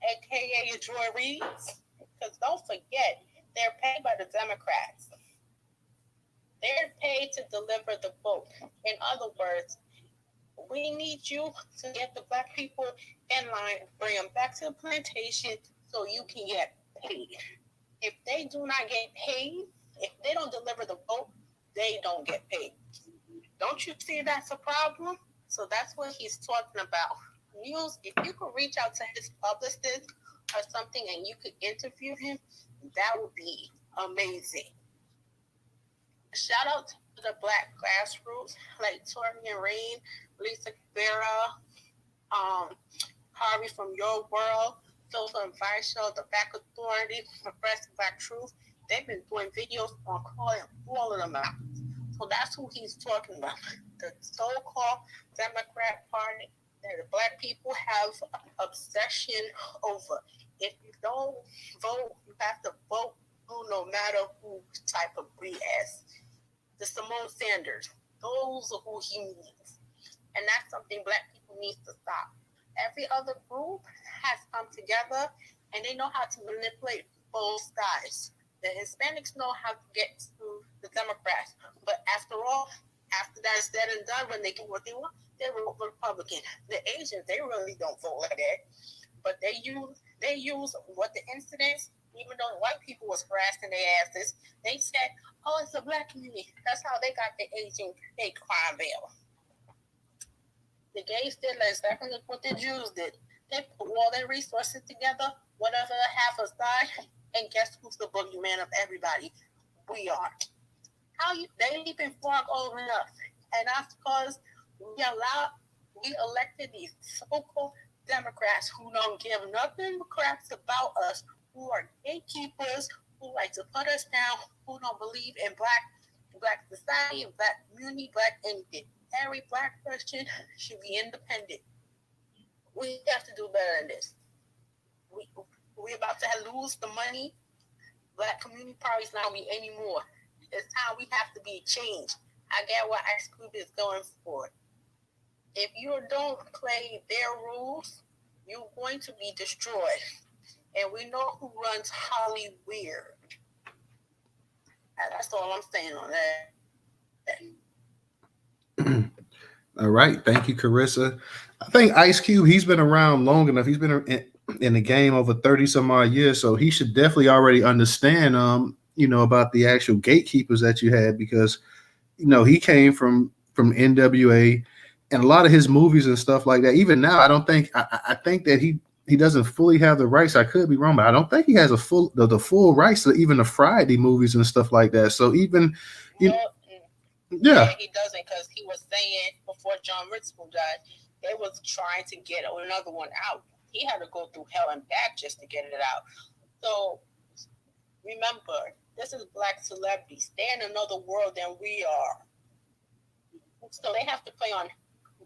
aka Joy Reeds. Because don't forget, they're paid by the Democrats. They're paid to deliver the vote. In other words, we need you to get the black people in line, bring them back to the plantation so you can get paid. If they do not get paid, if they don't deliver the vote, they don't get paid. Don't you see that's a problem? So that's what he's talking about. News, if you could reach out to his publicist or something and you could interview him, that would be amazing. Shout out to the black grassroots like Tori and Rain, Lisa Vera, Harvey from Your World, Phil from Vice Show, The Black Authority, Progressive Black Truth. They've been doing videos on calling all of them out. So that's who he's talking about. The so-called Democrat Party that the black people have obsession over. If you don't vote, you have to vote no matter who type of BS. The Simone Sanders, those are who he needs. And that's something black people need to stop. Every other group has come together and they know how to manipulate both sides. The Hispanics know how to get to the Democrats. But after all, after that is said and done, when they get what they want, they vote Republican. The Asians, they really don't vote like that. But they use what the incidents, even though white people was harassing their asses, they said, oh, it's a black community. That's how they got the Asian hate crime bill. The gays did exactly what the Jews did. They put all their resources together, whatever half aside, and guess who's the boogeyman of everybody? We are. They been far over enough. And that's because we elected these so-called Democrats who don't give nothing but craps about us, who are gatekeepers, who like to put us down, who don't believe in black society, black community, black anything. Every black person should be independent. We have to do better than this. We about to lose the money Black community parties not be anymore. It's time we have to be changed. I get what Ice Cube is going for. If you don't play their rules, you're going to be destroyed. And we know who runs Hollywood. And that's all I'm saying on that. All right. Thank you, Carissa. I think Ice Cube, he's been around long enough. He's been in the game over 30 some odd years. So he should definitely already understand, about the actual gatekeepers that you had, because, he came from NWA, and a lot of his movies and stuff like that. Even now, I think that he doesn't fully have the rights. I could be wrong, but I don't think he has the full rights to even the Friday movies and stuff like that. So even, yeah, he doesn't, because he was saying before John Ritzville died, they was trying to get another one out. He had to go through hell and back just to get it out. So remember, this is Black celebrities. They're in another world than we are. So they have to play on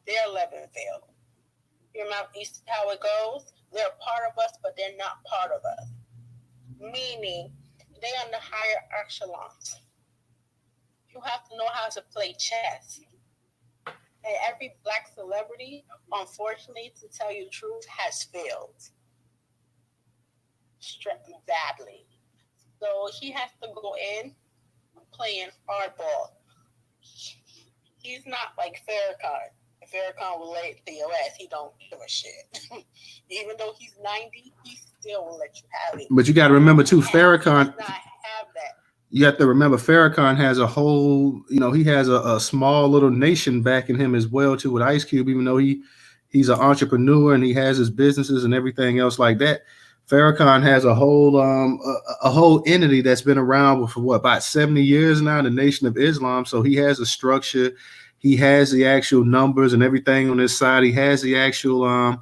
their level field. You remember how it goes? They're part of us, but they're not part of us. Meaning, they're on the higher echelons. You have to know how to play chess. And every Black celebrity, unfortunately, to tell you the truth, has failed. Badly. So he has to go in playing hardball. He's not like Farrakhan. If Farrakhan will let TOS, he don't give a shit. Even though he's 90, he still will let you have it. But you got to remember too, Farrakhan. Does not have that. You have to remember, Farrakhan has a whole, he has a small little nation backing him as well too with Ice Cube. Even though he's an entrepreneur and he has his businesses and everything else like that, Farrakhan has a whole entity that's been around for about 70 years now, the Nation of Islam. So he has a structure, he has the actual numbers and everything on his side. He has the actual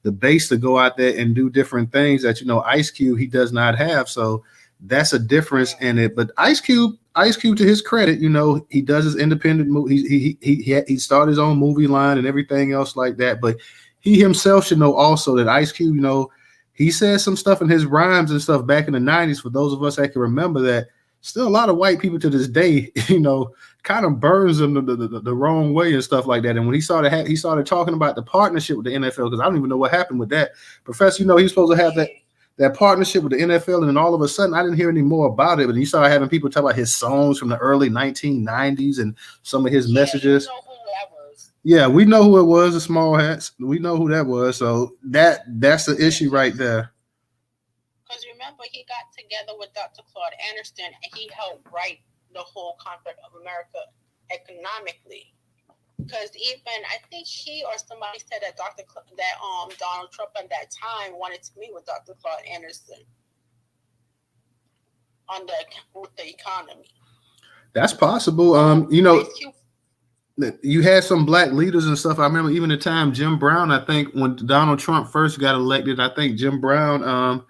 the base to go out there and do different things that Ice Cube he does not have. So that's a difference in it. But Ice Cube, to his credit, he does his independent movie. He started his own movie line and everything else like that. But he himself should know also that Ice Cube, he said some stuff in his rhymes and stuff back in the 90s. For those of us that can remember that, still a lot of white people to this day, kind of burns them the wrong way and stuff like that. And when he started talking about the partnership with the NFL, because I don't even know what happened with that. Professor, he was supposed to have that partnership with the NFL, and then all of a sudden I didn't hear any more about it. But he started having people talk about his songs from the early 1990s and some of his messages. Yeah, we know who it was, the Small Hats. We know who that was. So that's the issue right there. Because remember, he got together with Dr. Claude Anderson, and he helped write the whole concept of America economically. Because even I think he or somebody said that Donald Trump at that time wanted to meet with Dr. Claude Anderson with the economy. That's possible. You had some Black leaders and stuff. I remember even the time Jim Brown, I think when Donald Trump first got elected, I think Jim Brown,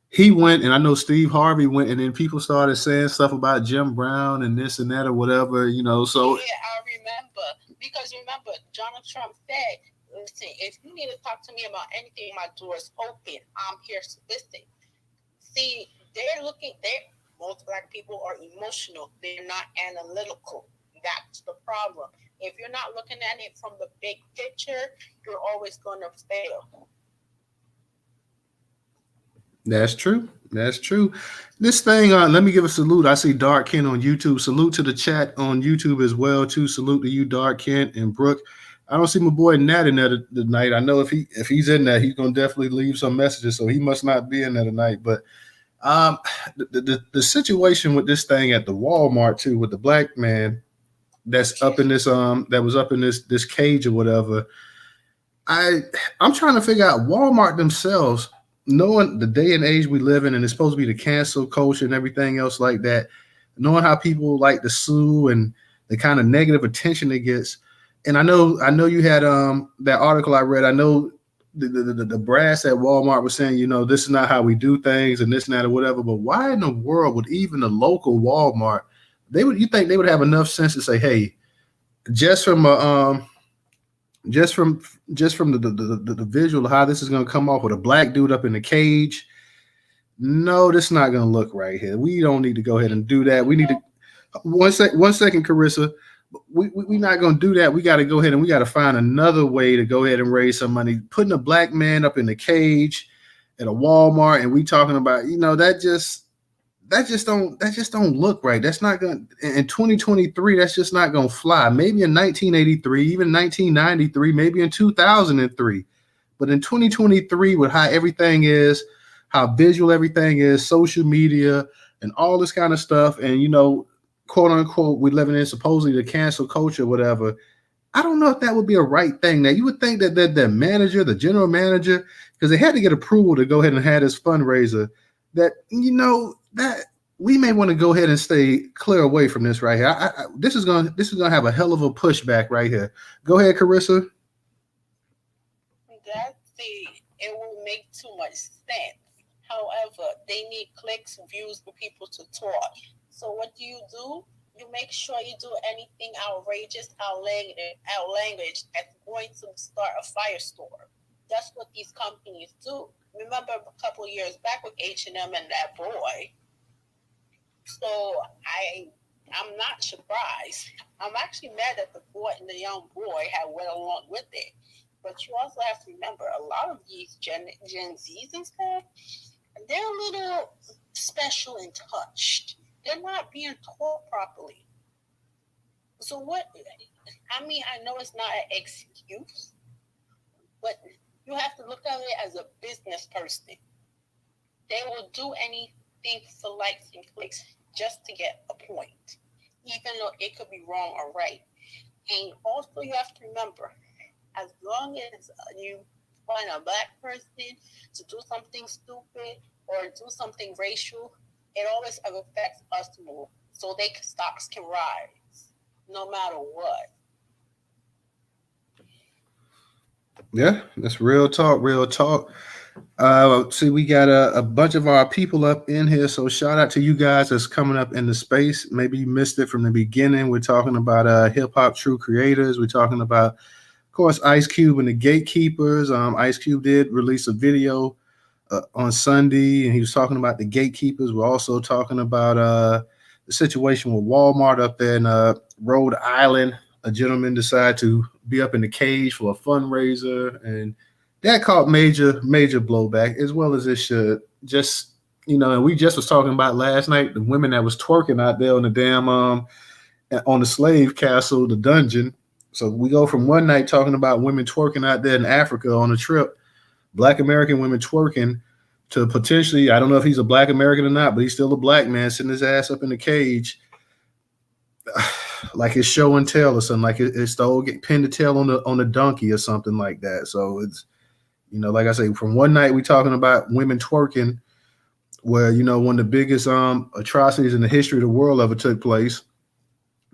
he went, and I know Steve Harvey went, and then people started saying stuff about Jim Brown and this and that or whatever, so. Yeah, I remember. Because remember, Donald Trump said, listen, if you need to talk to me about anything, my door is open. I'm here to listen. See, most Black people are emotional. They're not analytical. That's the problem. If you're not looking at it from the big picture, you're always going to fail. That's true. This thing, let me give a salute. I see Dark Kent on YouTube. Salute to the chat on YouTube as well, too. Salute to you, Dark Kent and Brooke. I don't see my boy Nat in there tonight. I know if he's in there, he's gonna definitely leave some messages, so he must not be in there tonight. But the situation with this thing at the Walmart too, with the Black man that's up in this that was up in this cage or whatever. I'm trying to figure out Walmart themselves, knowing the day and age we live in, and it's supposed to be the cancel culture and everything else like that, knowing how people like to sue and the kind of negative attention it gets. And I know you had that article I read. I know the brass at Walmart was saying, this is not how we do things and this and that or whatever. But why in the world would even the local Walmart, you think they would have enough sense to say, hey, just from the visual of how this is going to come off with a Black dude up in the cage, No, this is not gonna look right here. We don't need to go ahead and do that. We need to 1 second, Carissa. We not gonna do that. We got to go ahead and we got to find another way to go ahead and raise some money. Putting a black man up in the cage at a Walmart, and we talking about, that just don't look right. That's not gonna in 2023. That's just not gonna fly. Maybe in 1983, even 1993, maybe in 2003, but in 2023, with how everything is, how visual everything is, social media, and all this kind of stuff, and quote unquote, we living in supposedly the cancel culture, whatever. I don't know if that would be a right thing. Now, you would think that the manager, the general manager, because they had to get approval to go ahead and have this fundraiser, that that we may want to go ahead and stay clear away from this right here. This is gonna have a hell of a pushback right here. Go ahead, Carissa. It will make too much sense. However, they need clicks, views for people to talk. So what do? You make sure you do anything outrageous, outlanguage that's going to start a firestorm. That's what these companies do. Remember a couple of years back with H&M and that boy. So I'm not surprised. I'm actually mad that the boy and the young boy had went along with it. But you also have to remember, a lot of these Gen Zs and stuff, they're a little special and touched. They're not being taught properly. So what? I mean, I know it's not an excuse, but you have to look at it as a business person. They will do anything for likes and clicks just to get a point, even though it could be wrong or right. And also, you have to remember, as long as you find a black person to do something stupid or do something racial, it always affects us more. So stocks can rise no matter what. Yeah, that's real talk, real talk. See, we got a bunch of our people up in here, so shout out to you guys that's coming up in the space. Maybe you missed it from the beginning. We're talking about hip hop true creators. We're talking about, of course, Ice Cube and the Gatekeepers. Ice Cube did release a video on Sunday, and he was talking about the Gatekeepers. We're also talking about the situation with Walmart up there in Rhode Island. A gentleman decided to be up in the cage for a fundraiser, and that caught major blowback, as well as it should. Just and we just was talking about last night the women that was twerking out there on the damn on the slave castle, the dungeon. So we go from one night talking about women twerking out there in Africa on a trip, Black American women twerking, to potentially, I don't know if he's a Black American or not, but he's still a black man sitting his ass up in the cage. Like it's show and tell or something, like it's the old pin the tail on the donkey or something like that. So it's, like I say, from one night we talking about women twerking, where one of the biggest atrocities in the history of the world ever took place,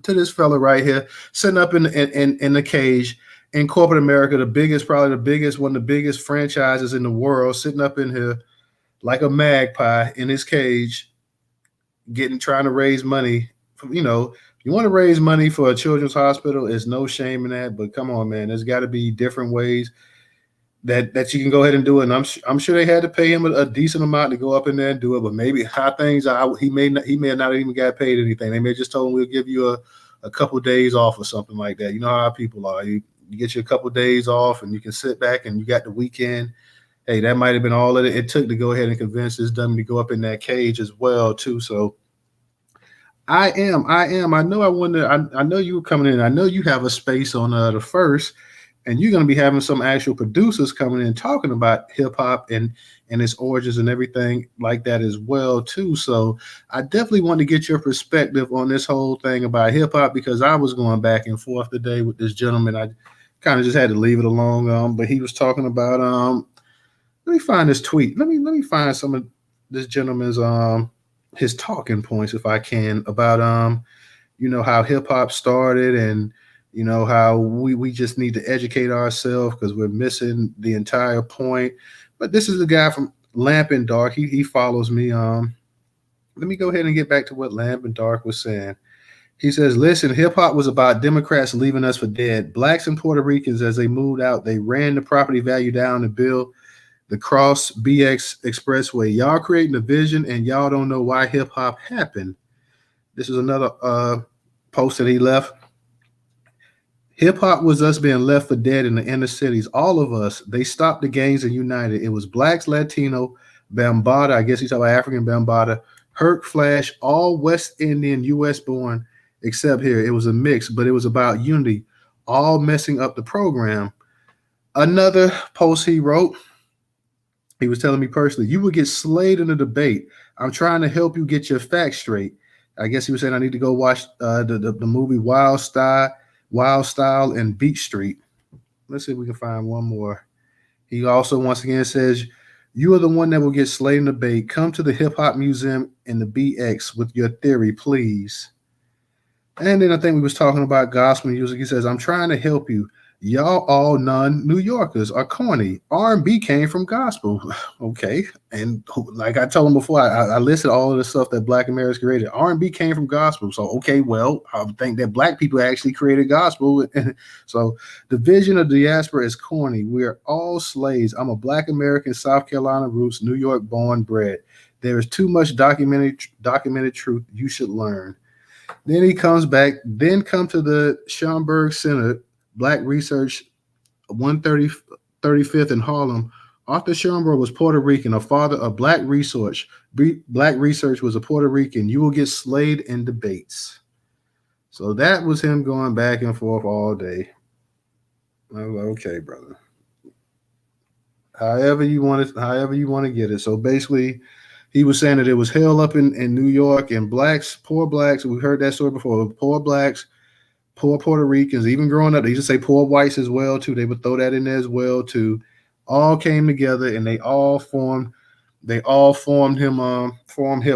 to this fella right here sitting up in the cage in corporate America, one of the biggest franchises in the world, sitting up in here like a magpie in his cage, trying to raise money. You want to raise money for a children's hospital, there's no shame in that, but come on, man, there's got to be different ways that you can go ahead and do it. And I'm sure they had to pay him a decent amount to go up in there and do it, but maybe how things are, he may have not even got paid anything. They may just told him, we'll give you a couple of days off or something like that. You know how people are. You get you a couple of days off and you can sit back and you got the weekend. Hey, that might have been all that it took to go ahead and convince this dummy to go up in that cage as well, too. So I am. I know you were coming in. I know you have a space on the first, and you're going to be having some actual producers coming in talking about hip hop and its origins and everything like that as well, too. So I definitely want to get your perspective on this whole thing about hip hop, because I was going back and forth today with this gentleman. I kind of just had to leave it alone. But he was talking about let me find this tweet. Let me find some of this gentleman's his talking points, if I can, about how hip hop started, and how we just need to educate ourselves because we're missing the entire point. But this is a guy from Lamp and Dark. He follows me. Let me go ahead and get back to what Lamp and Dark was saying. He says, listen, hip hop was about Democrats leaving us for dead. Blacks and Puerto Ricans, as they moved out, they ran the property value down to build the Cross BX Expressway. Y'all creating a vision and y'all don't know why hip hop happened. This is another post that he left. Hip hop was us being left for dead in the inner cities. All of us. They stopped the gangs and united. It was blacks, Latino, Bambaataa. I guess he's talking about African Bambaataa, Herc, Flash, all West Indian, U.S. born, except here. It was a mix, but it was about unity, all messing up the program. Another post he wrote. He was telling me personally, you would get slayed in a debate. I'm trying to help you get your facts straight. I guess he was saying I need to go watch the movie Wild Style, and Beach Street. Let's see if we can find one more. He also once again says, you are the one that will get slayed in the debate. Come to the Hip Hop Museum in the BX with your theory, please. And then I think we was talking about gospel music. He says, I'm trying to help you. Y'all all non-New Yorkers are corny. R&B came from gospel. Okay. And like I told him before, I listed all of the stuff that Black Americans created. R&B came from gospel. So, okay, well, I think that Black people actually created gospel. So the vision of diaspora is corny. We're all slaves. I'm a Black American, South Carolina roots, New York born, bred. There is too much documented truth you should learn. Then he comes back, then come to the Schomburg Center, Black Research 135th in Harlem. Arthur Schomburg was Puerto Rican, a father of Black research. Black research was a Puerto Rican. You will get slayed in debates. So that was him going back and forth all day. Okay, brother. However you want to get it. So basically, he was saying that it was hell up in New York, and poor blacks, we heard that story before, poor blacks, poor Puerto Ricans, even growing up, they used to say poor whites as well, too. They would throw that in there as well, too. All came together and they all formed hip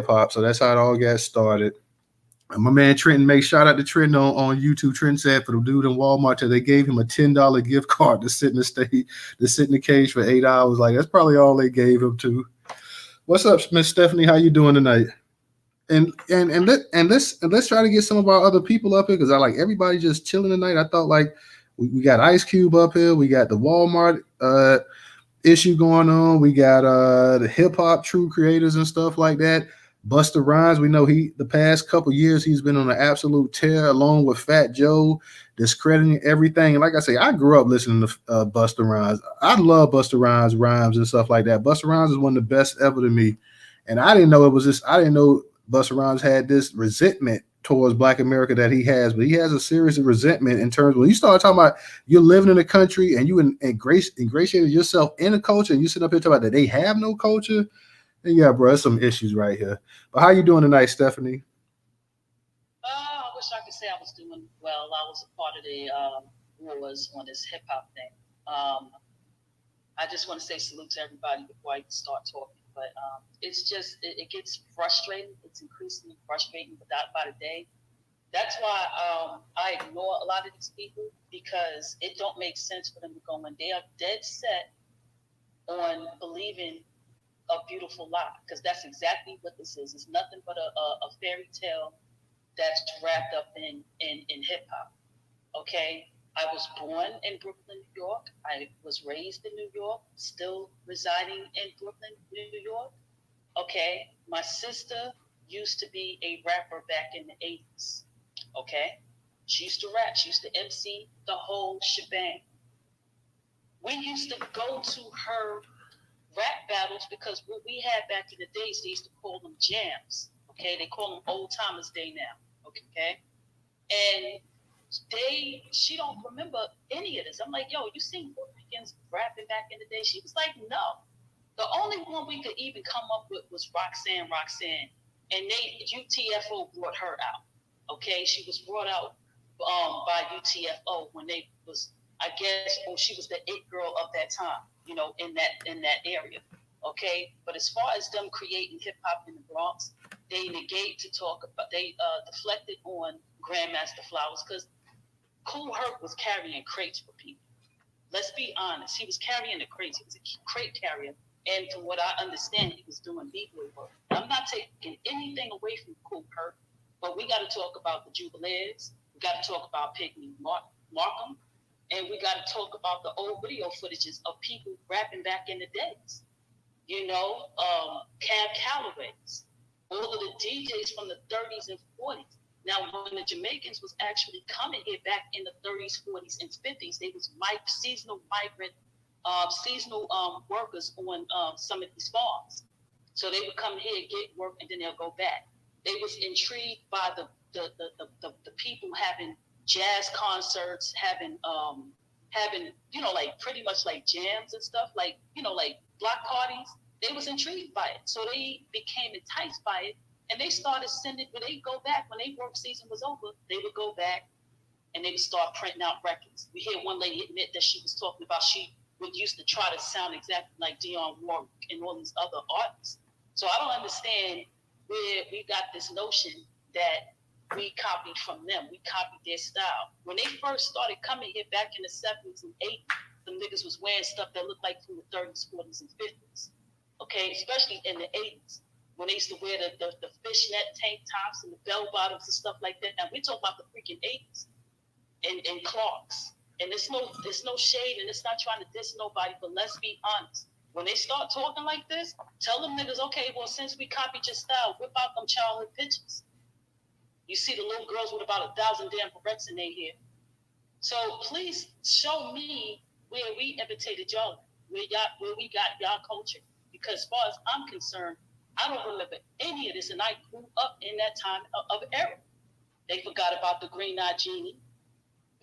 hop. So that's how it all got started. And my man Trenton, shout out to Trenton on YouTube. Trenton said for the dude in Walmart till they gave him a $10 gift card to sit in the cage for 8 hours. Like that's probably all they gave him too. What's up, Miss Stephanie? How you doing tonight? And let's try to get some of our other people up here because I like everybody just chilling tonight. I thought like we got Ice Cube up here, we got the Walmart issue going on, we got the hip hop true creators and stuff like that. Busta Rhymes, we know the past couple years he's been on an absolute tear along with Fat Joe, discrediting everything. And like I say, I grew up listening to Busta Rhymes. I love Busta Rhymes rhymes and stuff like that. Busta Rhymes is one of the best ever to me. And I didn't know I didn't know Busta Rhymes had this resentment towards Black America that he has, but he has a serious resentment in terms when you start talking about you're living in a country and you ingratiated yourself in a culture and you sit up here talking about that they have no culture. And yeah, bro, there's some issues right here. But how you doing tonight, Stephanie? I wish I could say I was doing well. I was a part of the wars on this hip hop thing. I just want to say salute to everybody before I start talking. But it's just, it gets frustrating. It's increasingly frustrating by the day. That's why I ignore a lot of these people because it don't make sense for them to go when they are dead set on believing a beautiful lie. Because that's exactly what this is. It's nothing but a fairy tale that's wrapped up in hip hop. Okay? I was born in Brooklyn, New York. I was raised in New York, still residing in Brooklyn, New York. Okay, my sister used to be a rapper back in the 80s. Okay, she used to rap. She used to MC the whole shebang. We used to go to her rap battles because what we had back in the days, they used to call them jams. Okay, they call them Old Timers Day now. Okay, and she don't remember any of this. I'm like, yo, you seen Puerto Ricans rapping back in the day? She was like, no. The only one we could even come up with was Roxanne, and UTFO brought her out. Okay, she was brought out by UTFO when they was, I guess, she was the it girl of that time, in that area. Okay, but as far as them creating hip hop in the Bronx, they deflected on Grandmaster Flowers because Kool Herc was carrying crates for people. Let's be honest. He was carrying the crates. He was a crate carrier. And from what I understand, he was doing b-boy work. I'm not taking anything away from Kool Herc, but we got to talk about the Jubilees. We got to talk about Pygmy Markham. And we got to talk about the old video footages of people rapping back in the days. Cab Callaways, all of the DJs from the 30s and 40s. Now, when the Jamaicans was actually coming here back in the 30s, 40s, and 50s, they was seasonal migrant, seasonal workers on some of these farms. So they would come here, get work, and then they'll go back. They was intrigued by the people having jazz concerts, having like pretty much like jams and stuff, like block parties. They was intrigued by it, so they became enticed by it, and they started sending. When they go back, when their work season was over, they would go back and they would start printing out records. We hear one lady admit that she was talking about she would used to try to sound exactly like Dionne Warwick and all these other artists. So I don't understand where we got this notion that we copied from them. We copied their style. When they first started coming here back in the 70s and 80s, the niggas was wearing stuff that looked like from the 30s, 40s, and 50s. Okay, especially in the 80s, when they used to wear the fishnet tank tops and the bell bottoms and stuff like that. Now we're talking about the freaking 80s and Clarks. And there's no shade, and it's not trying to diss nobody, but let's be honest. When they start talking like this, tell them niggas, okay, well, since we copied your style, whip out them childhood pictures. You see the little girls with about 1,000 damn barrettes in their hair. So please show me where we imitated y'all, where we got y'all culture. Because as far as I'm concerned, I don't remember any of this, and I grew up in that time of era. They forgot about the Green Eyed Genie,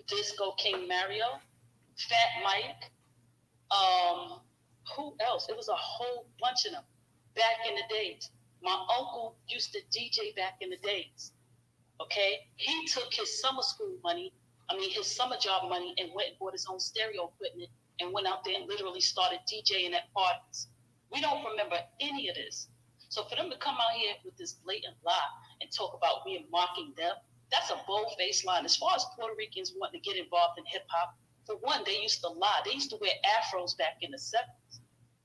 Disco King Mario, Fat Mike, who else? It was a whole bunch of them back in the days. My uncle used to DJ back in the days. Okay? He took his summer job money, and went and bought his own stereo equipment and went out there and literally started DJing at parties. We don't remember any of this. So for them to come out here with this blatant lie and talk about we are mocking them, that's a bold-faced line. As far as Puerto Ricans wanting to get involved in hip-hop, for one, they used to lie. They used to wear afros back in the 70s.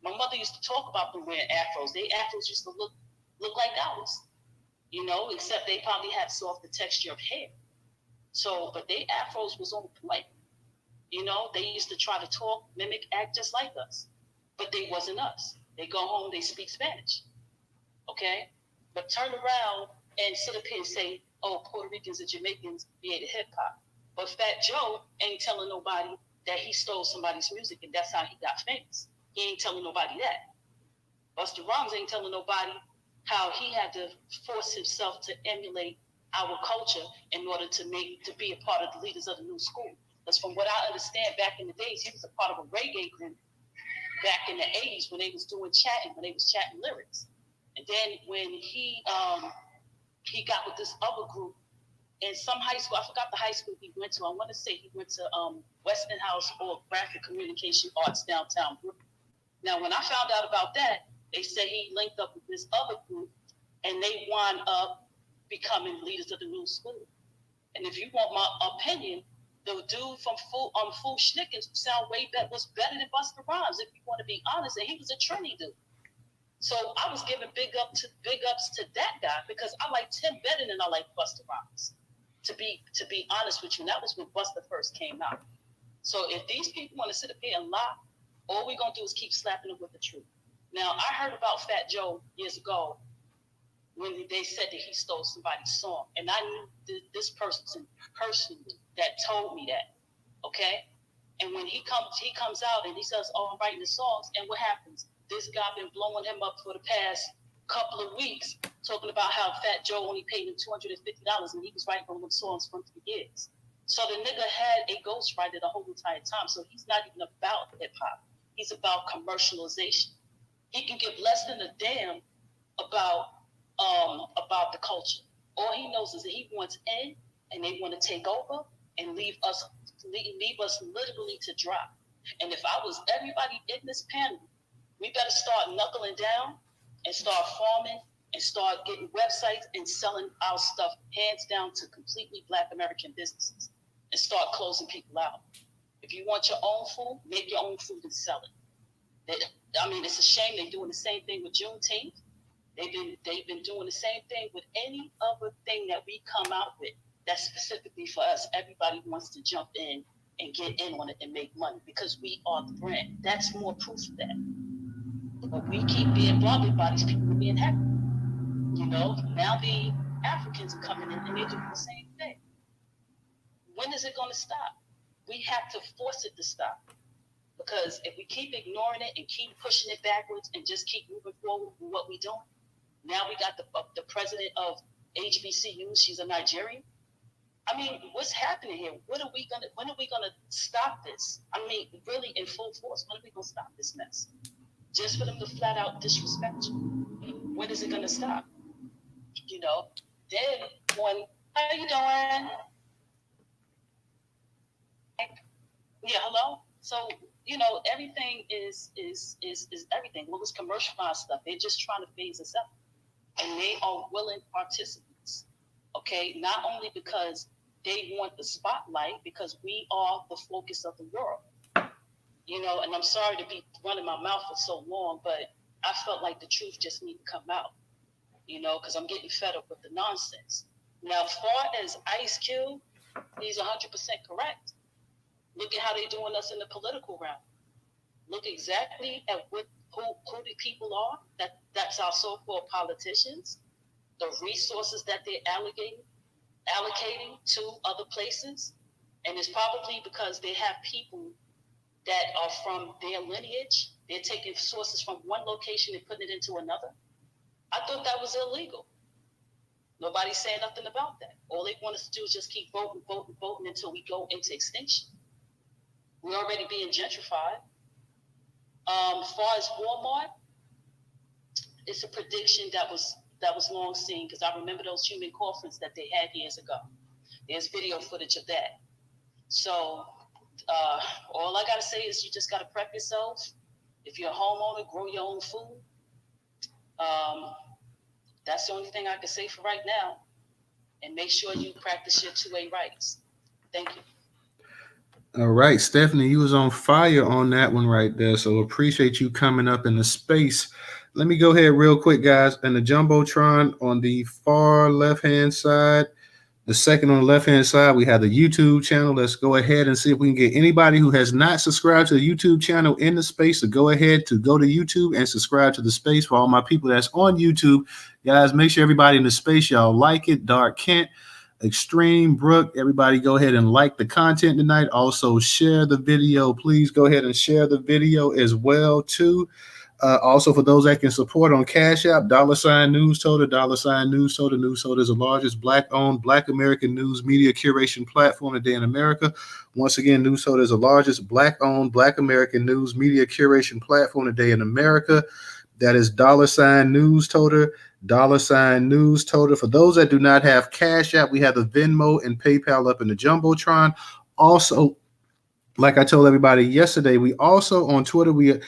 My mother used to talk about them wearing afros. Their afros used to look like ours, except they probably had softer texture of hair. So, but their afros was on point. They used to try to talk, mimic, act just like us. But they wasn't us. They go home, they speak Spanish. Okay? But turn around and sit up here and say, oh, Puerto Ricans and Jamaicans created hip-hop. But Fat Joe ain't telling nobody that he stole somebody's music and that's how he got famous. He ain't telling nobody that. Busta Rhymes ain't telling nobody how he had to force himself to emulate our culture in order to be a part of the leaders of the new school. Because from what I understand, back in the days, he was a part of a reggae group back in the 80s when they was chatting lyrics. And then when he got with this other group in some high school, I forgot the high school he went to. I want to say he went to Westinghouse or Graphic Communication Arts downtown Brooklyn. Now, when I found out about that, they said he linked up with this other group, and they wound up becoming leaders of the new school. And if you want my opinion, the dude from Full Schnickens was better than Busta Rhymes, if you want to be honest, and he was a Trini dude. So I was giving big ups to that guy because I liked him better than I liked Busta Rhymes. To be honest with you, and that was when Busta first came out. So if these people want to sit up here and lie, all we're gonna do is keep slapping them with the truth. Now I heard about Fat Joe years ago when they said that he stole somebody's song, and I knew this person personally that told me that. Okay, and when he comes out and he says, "Oh, I'm writing the songs," and what happens? This guy been blowing him up for the past couple of weeks, talking about how Fat Joe only paid him $250 and he was writing all them songs for 3 years. So the nigga had a ghostwriter the whole entire time. So he's not even about hip hop. He's about commercialization. He can give less than a damn about the culture. All he knows is that he wants in, and they want to take over and leave us literally to dry. And if I was everybody in this panel, we better start knuckling down and start farming and start getting websites and selling our stuff hands down to completely Black American businesses and start closing people out. If you want your own food, make your own food and sell it. It's a shame they're doing the same thing with Juneteenth. They've been doing the same thing with any other thing that we come out with that's specifically for us. Everybody wants to jump in and get in on it and make money because we are the brand. That's more proof of that. But we keep being blinded by these people being happy. You know, now the Africans are coming in and they're doing the same thing. When is it going to stop? We have to force it to stop. Because if we keep ignoring it and keep pushing it backwards and just keep moving forward with what we're doing, now we got the president of HBCU. She's a Nigerian. I mean, what's happening here? When are we gonna stop this? I mean, really in full force. When are we gonna stop this mess? Just for them to flat out disrespect you. When is it gonna stop? You know. Then when how you doing? Yeah, hello. So you know, everything is everything. Well, it's commercialized stuff. They're just trying to phase us out, and they are willing participants. Okay, not only because they want the spotlight, because we are the focus of the world. You know, and I'm sorry to be running my mouth for so long, but I felt like the truth just needed to come out. You know, because I'm getting fed up with the nonsense. Now, as far as Ice Cube, he's 100% correct. Look at how they're doing us in the political realm. Look exactly at who the people are. That's our so-called politicians. The resources that they're allocating to other places. And it's probably because they have people that are from their lineage. They're taking sources from one location and putting it into another. I thought that was illegal. Nobody's saying nothing about that. All they want us to do is just keep voting until we go into extinction. We're already being gentrified. As far as Walmart, it's a prediction that was long seen, because I remember those human coffins that they had years ago. There's video footage of that. So all I gotta say is you just gotta prep yourself. If you're a homeowner, grow your own food. That's the only thing I can say for right now. And make sure you practice your 2A rights. Thank you. All right, Stephanie, you was on fire on that one right there. So appreciate you coming up in the space. Let me go ahead real quick, guys. And the Jumbotron on the far left-hand side, the second on the left-hand side, we have the YouTube channel. Let's go ahead and see if we can get anybody who has not subscribed to the YouTube channel in the space to go ahead to go to YouTube and subscribe to the space. For all my people that's on YouTube, guys, make sure everybody in the space, y'all like it. Dark Kent, Extreme, Brooke, everybody go ahead and like the content tonight. Also share the video. Please go ahead and share the video as well too. Also, for those that can support on Cash App, $Newstoter, Newstoter. Newstoter is the largest Black-owned, Black American news media curation platform today in America. Once again, Newstoter is the largest Black-owned, Black American news media curation platform today in America. That is $Newstoter, $Newstoter. For those that do not have Cash App, we have the Venmo and PayPal up in the Jumbotron. Also, like I told everybody yesterday, we also on Twitter, we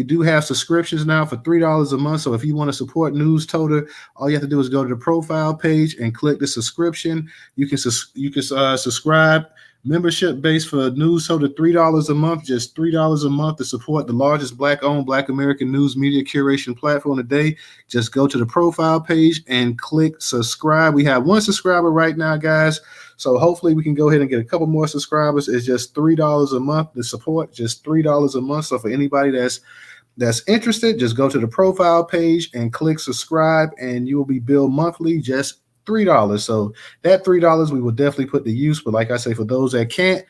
do have subscriptions now for $3 a month. So if you want to support Newstoter, all you have to do is go to the profile page and click the subscription. You can subscribe. Membership base for Newstoter, $3 a month, just $3 a month to support the largest Black-owned, Black American news media curation platform today. Just go to the profile page and click subscribe. We have one subscriber right now, guys. So hopefully we can go ahead and get a couple more subscribers. It's just $3 a month to support, just $3 a month. So for anybody that's interested, just go to the profile page and click subscribe, and you will be billed monthly, just $3. So that $3 we will definitely put to use. But like I say, for those that can't,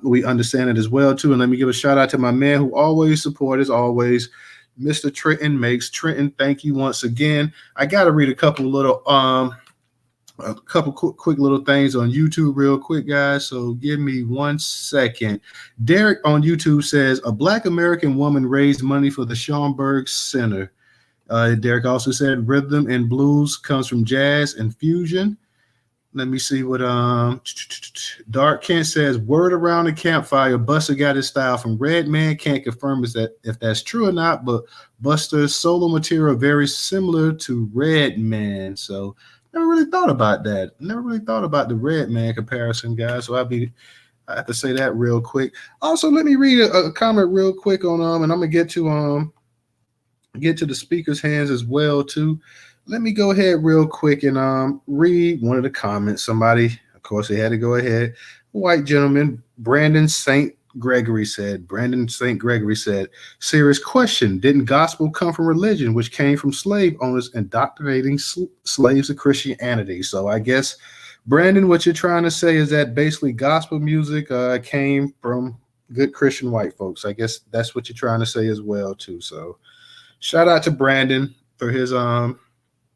we understand it as well too. And let me give a shout out to my man who always support, as always, Mr. Trenton Makes. Trenton, thank you once again. I got to read a couple quick little things on YouTube real quick, guys. So give me 1 second. Derek on YouTube says a Black American woman raised money for the Schomburg Center. Derek also said rhythm and blues comes from jazz and fusion. Let me see what Dark Kent says. Word around the campfire, Buster got his style from Redman. Can't confirm if that's true or not, but Buster's solo material very similar to Redman. So never really thought about that. Never really thought about the Redman comparison, guys. So I have to say that real quick. Also, let me read a comment real quick on and I'm gonna get to the speaker's hands as well too. Let me go ahead real quick and read one of the comments. Somebody, of course, they had to go ahead. White gentleman, Brandon St. Gregory said, Brandon St. Gregory said, serious question. Didn't gospel come from religion, which came from slave owners indoctrinating slaves to Christianity? So I guess, Brandon, what you're trying to say is that basically gospel music came from good Christian white folks. I guess that's what you're trying to say as well, too. So shout out to Brandon for his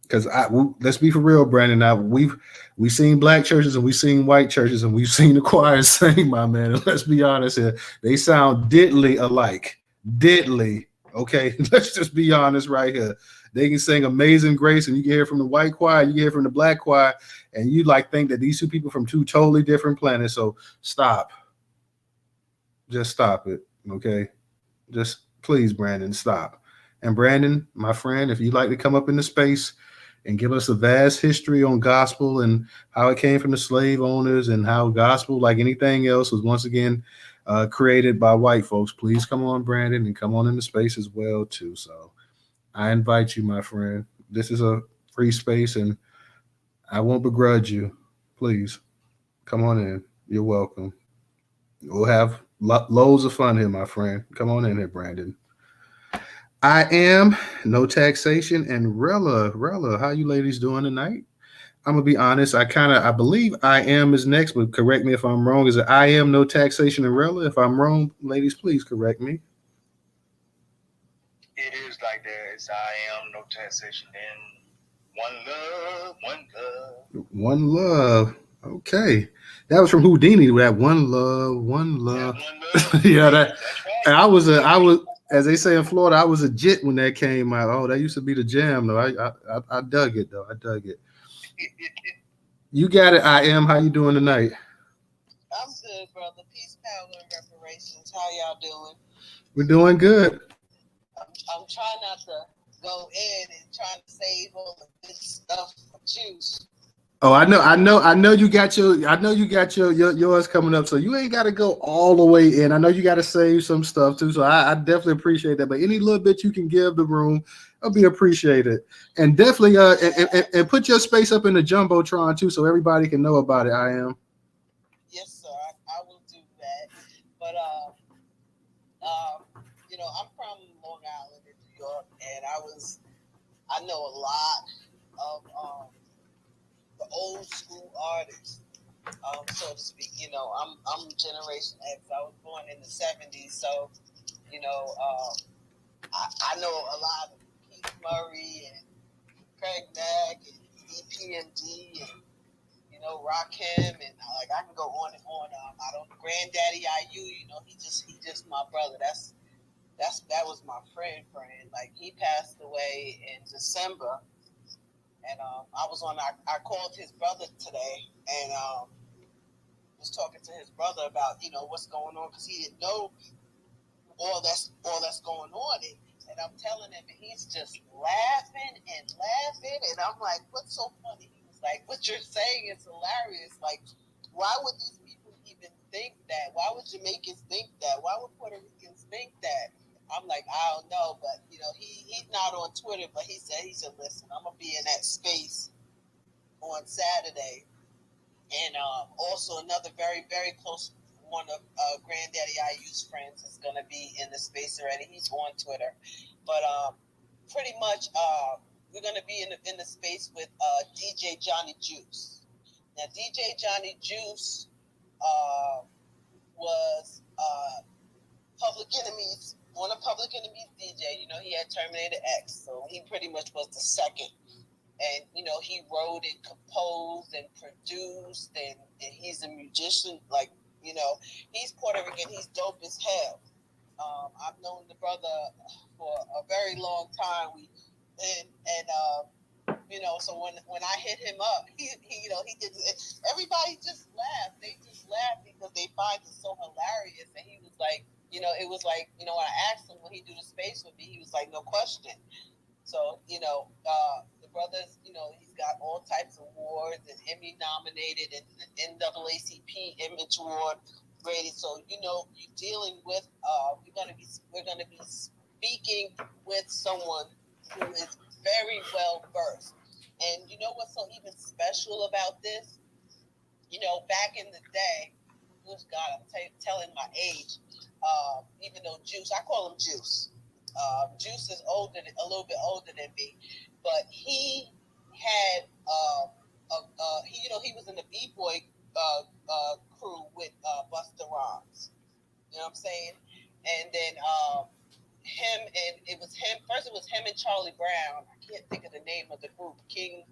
because let's be for real, Brandon. Now we've seen black churches and we've seen white churches and we've seen the choirs sing, my man. And let's be honest here, they sound diddly alike. Diddly. Okay, let's just be honest right here. They can sing Amazing Grace, and you can hear from the white choir, you can hear from the black choir, and you like think that these two people from two totally different planets. So stop. Just stop it. Okay. Just please, Brandon, stop. And Brandon, my friend, if you'd like to come up in the space and give us a vast history on gospel and how it came from the slave owners and how gospel, like anything else, was once again created by white folks, please come on, Brandon, and come on in the space as well, too. So I invite you, my friend. This is a free space, and I won't begrudge you. Please come on in. You're welcome. We'll have loads of fun here, my friend. Come on in here, Brandon. I am no taxation and Rella. How you ladies doing tonight? I'm gonna be honest. I believe I am is next, but correct me if I'm wrong. Is it I am no taxation and Rella? If I'm wrong, ladies, please correct me. It is like that. It's I am no taxation and one love, one love. One love. Okay, that was from Houdini. That one love, one love. Yeah, one love. Yeah, That's right. I was, as they say in Florida, I was a jit when that came out. Oh, that used to be the jam, though. I dug it, though. I dug it. You got it. I am. How you doing tonight? I'm good, brother. Peace, power, and reparations. How y'all doing? We're doing good. I'm trying not to go in and trying to save all the good stuff for juice. Oh, I know you got yours coming up, so you ain't got to go all the way in. I know you got to save some stuff too, so I definitely appreciate that. But any little bit you can give the room, I'll be appreciated. And definitely and put your space up in the jumbotron too, so everybody can know about it. I am. Yes, sir. I will do that. But I'm from Long Island in New York, and I know a lot of the old school artists, so to speak. I'm Generation X. I was born in the '70s, so I know a lot of Keith Murray and Craig Mack and EPMD and Rakim, and like I can go on and on. I don't Granddaddy IU. He just my brother. That was my friend. Like he passed away in December. And I called his brother today and was talking to his brother about, what's going on, because he didn't know all that's going on. And I'm telling him, and he's just laughing. And I'm like, what's so funny? He was like, what you're saying is hilarious. Like, why would these people even think that? Why would Jamaicans think that? Why would Puerto Ricans think that? I'm like, I don't know, but he's not on Twitter, but he said, listen, I'm gonna be in that space on Saturday, and also another very, very close one of Granddaddy IU's friends is gonna be in the space already. He's on Twitter, but pretty much we're gonna be in the space with DJ Johnny Juice. Now, DJ Johnny Juice was Public Enemy's. On a Public Enemy's DJ, he had Terminator X, so he pretty much was the second. And, he wrote and composed and produced, and he's a musician. Like, he's Puerto Rican. He's dope as hell. I've known the brother for a very long time. So when I hit him up, he did. Everybody just laughed. They just laughed because they find it so hilarious. And he was like, it was like, when I asked him when he do the space with me, he was like, no question. So, the brother's, he's got all types of awards and Emmy nominated and NAACP Image Award rated. So, you're dealing with, we're going to be speaking with someone who is very well versed. And you know what's so even special about this? Back in the day, good God, I'm telling my age. Even though Juice, I call him Juice. Juice is a little bit older than me, but he had, he was in the B-boy crew with Busta Rhymes. You know what I'm saying? And then him and it was him. First, it was him and Charlie Brown. I can't think of the name of the group. King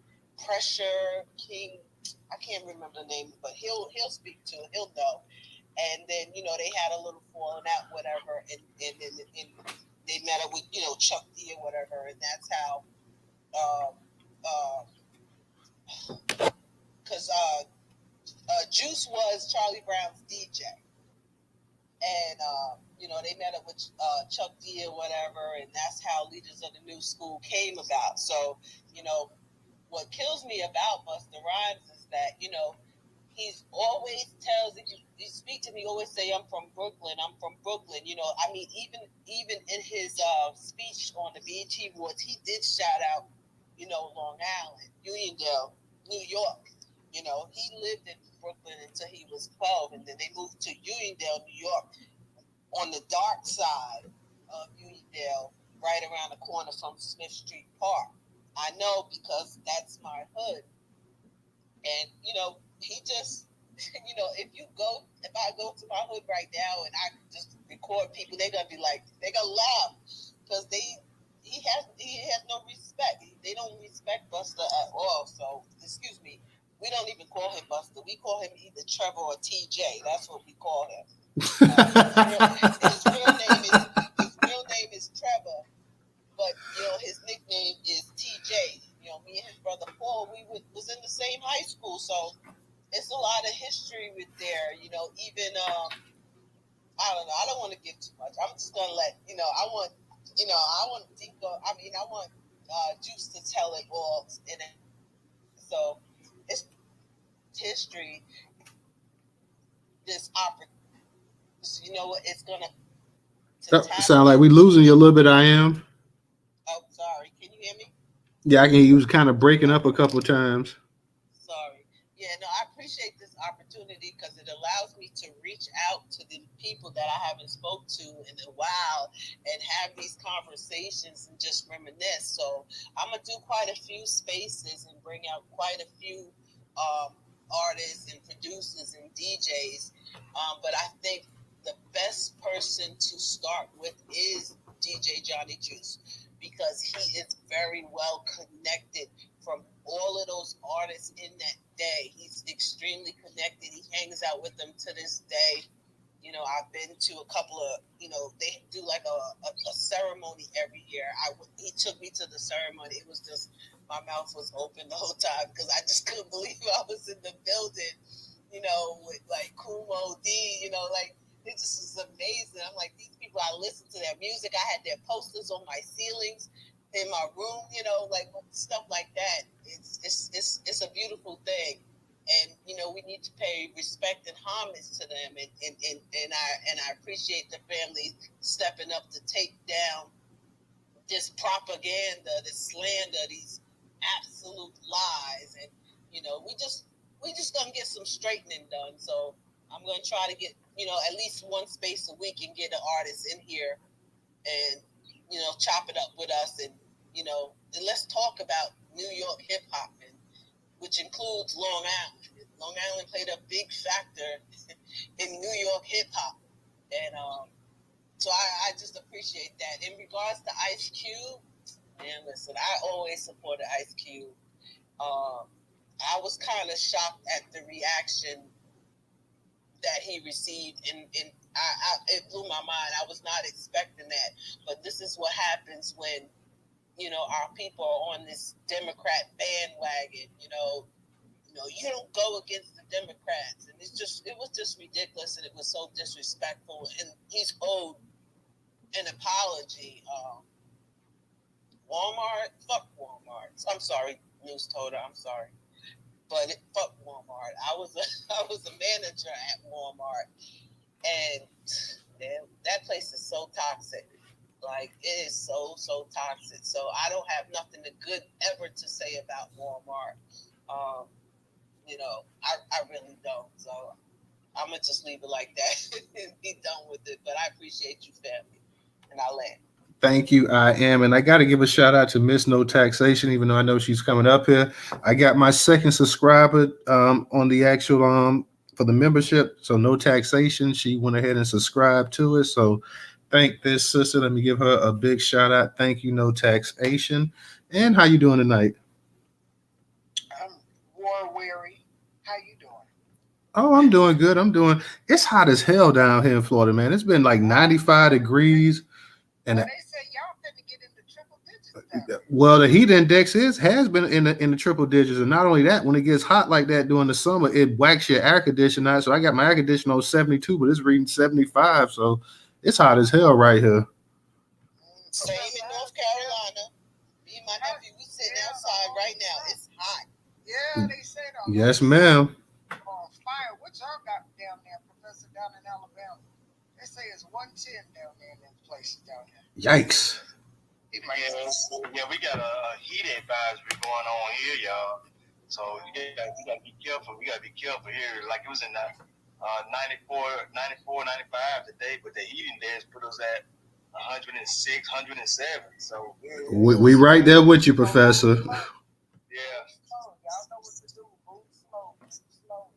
Pressure, King. I can't remember the name, but he'll speak to it. He'll know. And then they had a little falling out, whatever, and they met up with Chuck D or whatever, and that's how. Because Juice was Charlie Brown's DJ, and they met up with Chuck D or whatever, and that's how Leaders of the New School came about. So what kills me about Busta Rhymes is that he's always tells, if you speak to me, he always say, I'm from Brooklyn. I mean, even in his speech on the BET Awards, he did shout out, Long Island, Uniondale, New York. He lived in Brooklyn until he was 12, and then they moved to Uniondale, New York, on the dark side of Uniondale, right around the corner from Smith Street Park. I know because that's my hood. And, he just, if I go to my hood right now and I just record people, they're going to laugh because he has no respect. They don't respect Busta at all. So, excuse me, we don't even call him Busta. We call him either Trevor or TJ. That's what we call him. His real name is Trevor, but his nickname is TJ. Me and his brother Paul, we was in the same high school, so it's a lot of history with there. Even I don't know. I don't want to give too much. I'm just gonna let I want Dinko. I want Juice to tell it all, and so it's history. This opportunity. It's gonna. Sound like we losing you a little bit. I am. Oh, sorry. Can you hear me? Yeah, I can hear you kind of breaking up a couple of times. Sorry. Yeah, no, I appreciate this opportunity because it allows me to reach out to the people that I haven't spoke to in a while and have these conversations and just reminisce. So I'm gonna do quite a few spaces and bring out quite a few artists and producers and DJs. But I think the best person to start with is DJ Johnny Juice because he is very well connected from all of those artists in that day. He's extremely connected. He hangs out with them to this day. I've been to a couple of, they do like a ceremony every year. He took me to the ceremony. It was just, my mouth was open the whole time because I just couldn't believe I was in the building, with like Kumo D, it just was amazing. I'm like, these people, I listen to their music. I had their posters on my ceilings in my room, stuff like that. It's a beautiful thing. And we need to pay respect and homage to them, and I appreciate the family stepping up to take down this propaganda, this slander, these absolute lies, and we just gonna get some straightening done. So I'm gonna try to get at least one space a week and get an artist in here and chop it up with us, and and let's talk about New York hip hop, which includes Long Island. Long Island played a big factor in New York hip hop, and so I just appreciate that. In regards to Ice Cube, man, listen, I always supported Ice Cube. I was kind of shocked at the reaction that he received, and it blew my mind. I was not expecting that, but this is what happens when our people are on this Democrat bandwagon. You don't go against the Democrats, and it was just ridiculous, and it was so disrespectful. And he's owed an apology. Walmart, fuck Walmart. I'm sorry, Newstoter. I'm sorry, but fuck Walmart. I was a manager at Walmart, and man, that place is so toxic. Like, it is so toxic. So I don't have nothing good ever to say about Walmart. I really don't. So I'm gonna just leave it like that and be done with it. But I appreciate you, family, and I'll land. Thank you, I am. And I got to give a shout out to Miss No Taxation, even though I know she's coming up here. I got my second subscriber on the actual for the membership. So No Taxation. She went ahead and subscribed to it. So thank this sister. Let me give her a big shout out. Thank you, No Taxation. And how you doing tonight? I'm war weary. How you doing? Oh, I'm doing good. It's hot as hell down here in Florida, man. It's been like 95 degrees. And Well, they say y'all finna get into triple digits down there. well, the heat index has been in the triple digits, and not only that, when it gets hot like that during the summer, it whacks your air conditioner out. So I got my air conditioner on 72, but it's reading 75. So it's hot as hell right here. Same in North Carolina. Me and my nephew, we sitting outside right now. It's hot. Yeah, they say the Yes, ma'am. fire. What y'all got down there, Professor, down in Alabama? They say it's 110 down there in them places down there. Yikes. Yeah, we got a heat advisory going on here, y'all. So we gotta be careful. We gotta be careful here. Like it was in 94, 95 today, but the heat index put us at 106, 107. So We right there with you, Professor. yeah. Y'all know what to do. Move slow.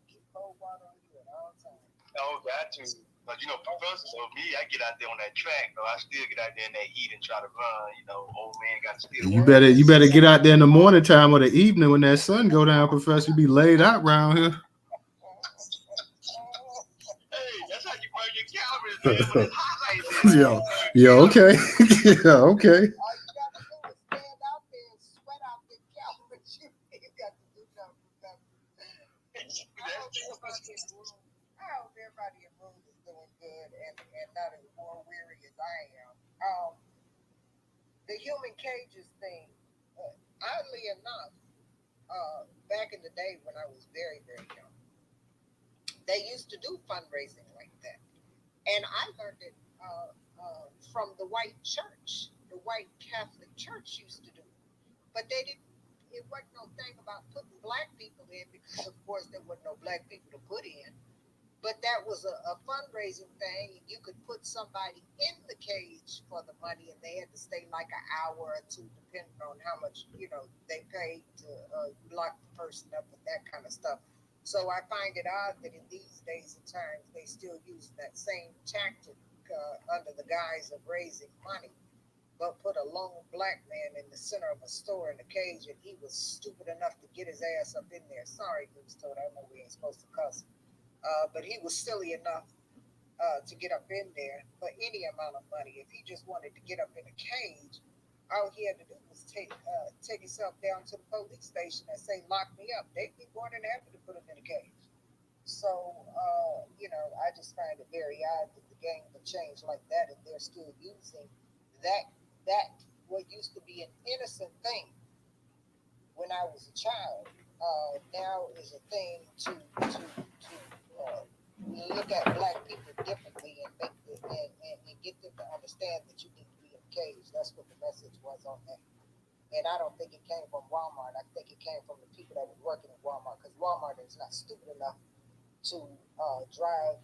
Keep cold water on you at all times. Oh, got to. But Professor told me I get out there on that track, though. I still get out there in that heat and try to run. Old man got to still. You better get out there in the morning time or the evening when that sun go down, Professor. You be laid out around here. Hey, that's how you burn your calories, man. When it's hot like this. Yeah, okay. Yeah, okay. All you got to do is stand out there and sweat out the calories. You got to do something. I hope everybody in the room is doing good and not as war weary as I am. The human cages thing, oddly enough, back in the day when I was very, very young, they used to do fundraising like that. And I learned it from the white church. The white Catholic Church used to do it. But it wasn't no thing about putting black people in because, of course, there wasn't no black people to put in. But that was a fundraising thing. You could put somebody in the cage for the money, and they had to stay like an hour or two, depending on how much they paid to lock the person up and that kind of stuff. So I find it odd that in these days and times they still use that same tactic under the guise of raising money, but put a lone black man in the center of a store in a cage, and he was stupid enough to get his ass up in there. Sorry, Newstoter, I know we ain't supposed to cuss. But he was silly enough to get up in there for any amount of money. If he just wanted to get up in a cage, all he had to do was take himself down to the police station and say, "Lock me up." They'd be more than happy to put him in a cage. So, I just find it very odd that the game would change like that, and they're still using that what used to be an innocent thing when I was a child. Now is a thing to look at black people differently and get them to understand that you need to be in a cage. That's what the message was on that. And I don't think it came from Walmart. I think it came from the people that were working at Walmart, because Walmart is not stupid enough to drive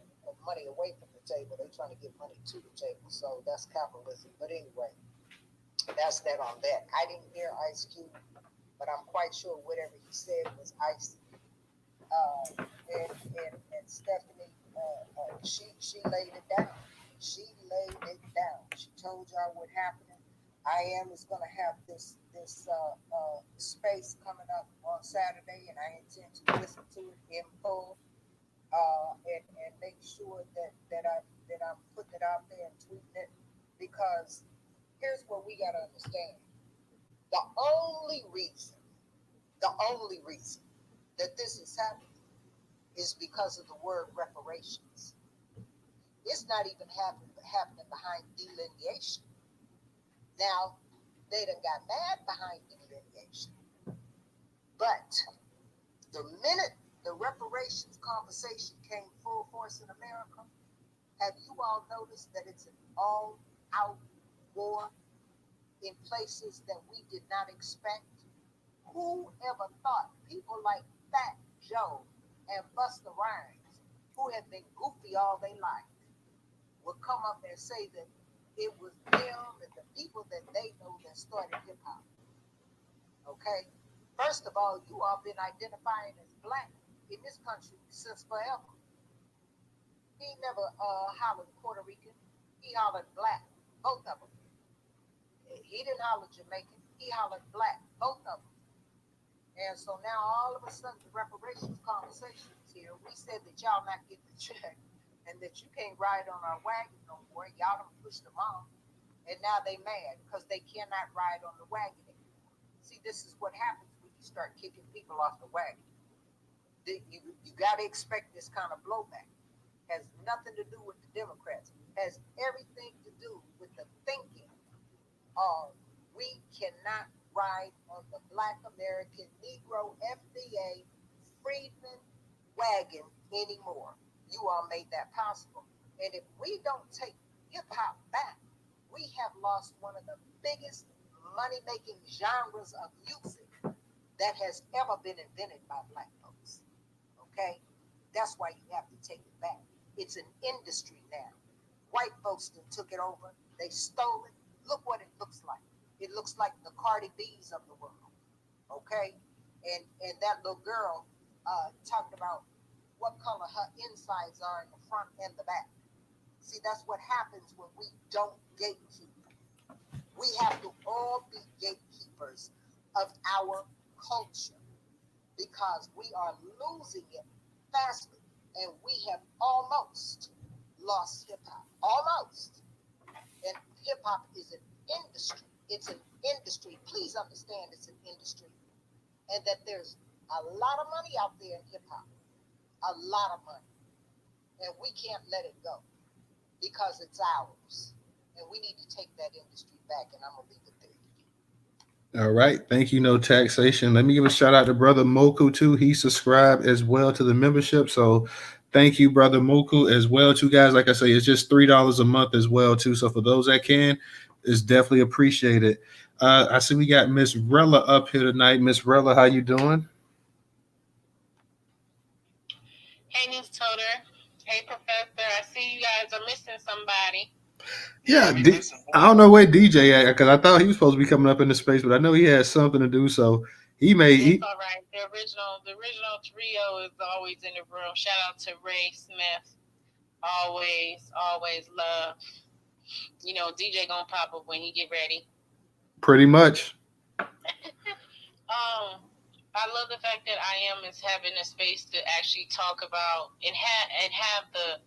money away from the table. They're trying to get money to the table. So that's capitalism. But anyway, that's that on that. I didn't hear Ice Cube, but I'm quite sure whatever he said was icy. And Stephanie, she laid it down. She told y'all what happened. I Am is going to have this space coming up on Saturday, and I intend to listen to it in full and make sure that I'm putting it out there and tweeting it, because here's what we got to understand. The only reason that this is happening is because of the word reparations. It's not even happening behind delineation. Now, they done got mad behind delineation. But the minute the reparations conversation came full force in America, have you all noticed that it's an all-out war in places that we did not expect? Who ever thought people like Fat Joe and Busta Rhymes who have been goofy all their life will come up and say that it was them and the people that they know that started hip hop. Okay? First of all, you all been identifying as black in this country since forever. He never hollered Puerto Rican. He hollered black, both of them. He didn't holler Jamaican. He hollered black, both of them. And so now all of a sudden the reparations conversation is here. We said that y'all not getting the check and that you can't ride on our wagon no more. Y'all done pushed them off. And now they mad because they cannot ride on the wagon anymore. See, this is what happens when you start kicking people off the wagon. You got to expect this kind of blowback. Has nothing to do with the Democrats. Has everything to do with the thinking of we cannot ride on the Black American Negro FBA Freedman wagon anymore. You all made that possible. And if we don't take hip hop back, we have lost one of the biggest money-making genres of music that has ever been invented by black folks. Okay? That's why you have to take it back. It's an industry now. White folks took it over. They stole it. Look what it looks like. It looks like the Cardi B's of the world. Okay? And that little girl talked about what color her insides are in the front and the back. See, that's what happens when we don't gatekeep. We have to all be gatekeepers of our culture because we are losing it fastly. And we have almost lost hip hop. Almost. And hip hop is an industry. It's an industry. Please understand it's an industry. And that there's a lot of money out there in hip hop. A lot of money. And we can't let it go because it's ours. And we need to take that industry back. And I'm going to leave it there. All right. Thank you, No Taxation. Let me give a shout out to Brother Moku, too. He subscribed as well to the membership. So thank you, Brother Moku, as well, too, guys. Like I say, it's just $3 a month as well, too. So for those that can, it's definitely appreciated. I see we got Miss Rella up here tonight. Miss Rella, how you doing? Hey, Newstoter. Hey, Professor. I see you guys are missing somebody. Yeah, I don't know where DJ at because I thought he was supposed to be coming up in the space, but I know he has something to do. So he may. It's all right. The original trio is always in the room. Shout out to Ray Smith. Always love. You know, DJ gonna pop up when he get ready. Pretty much. I love the fact that I am is having a space to actually talk about and have the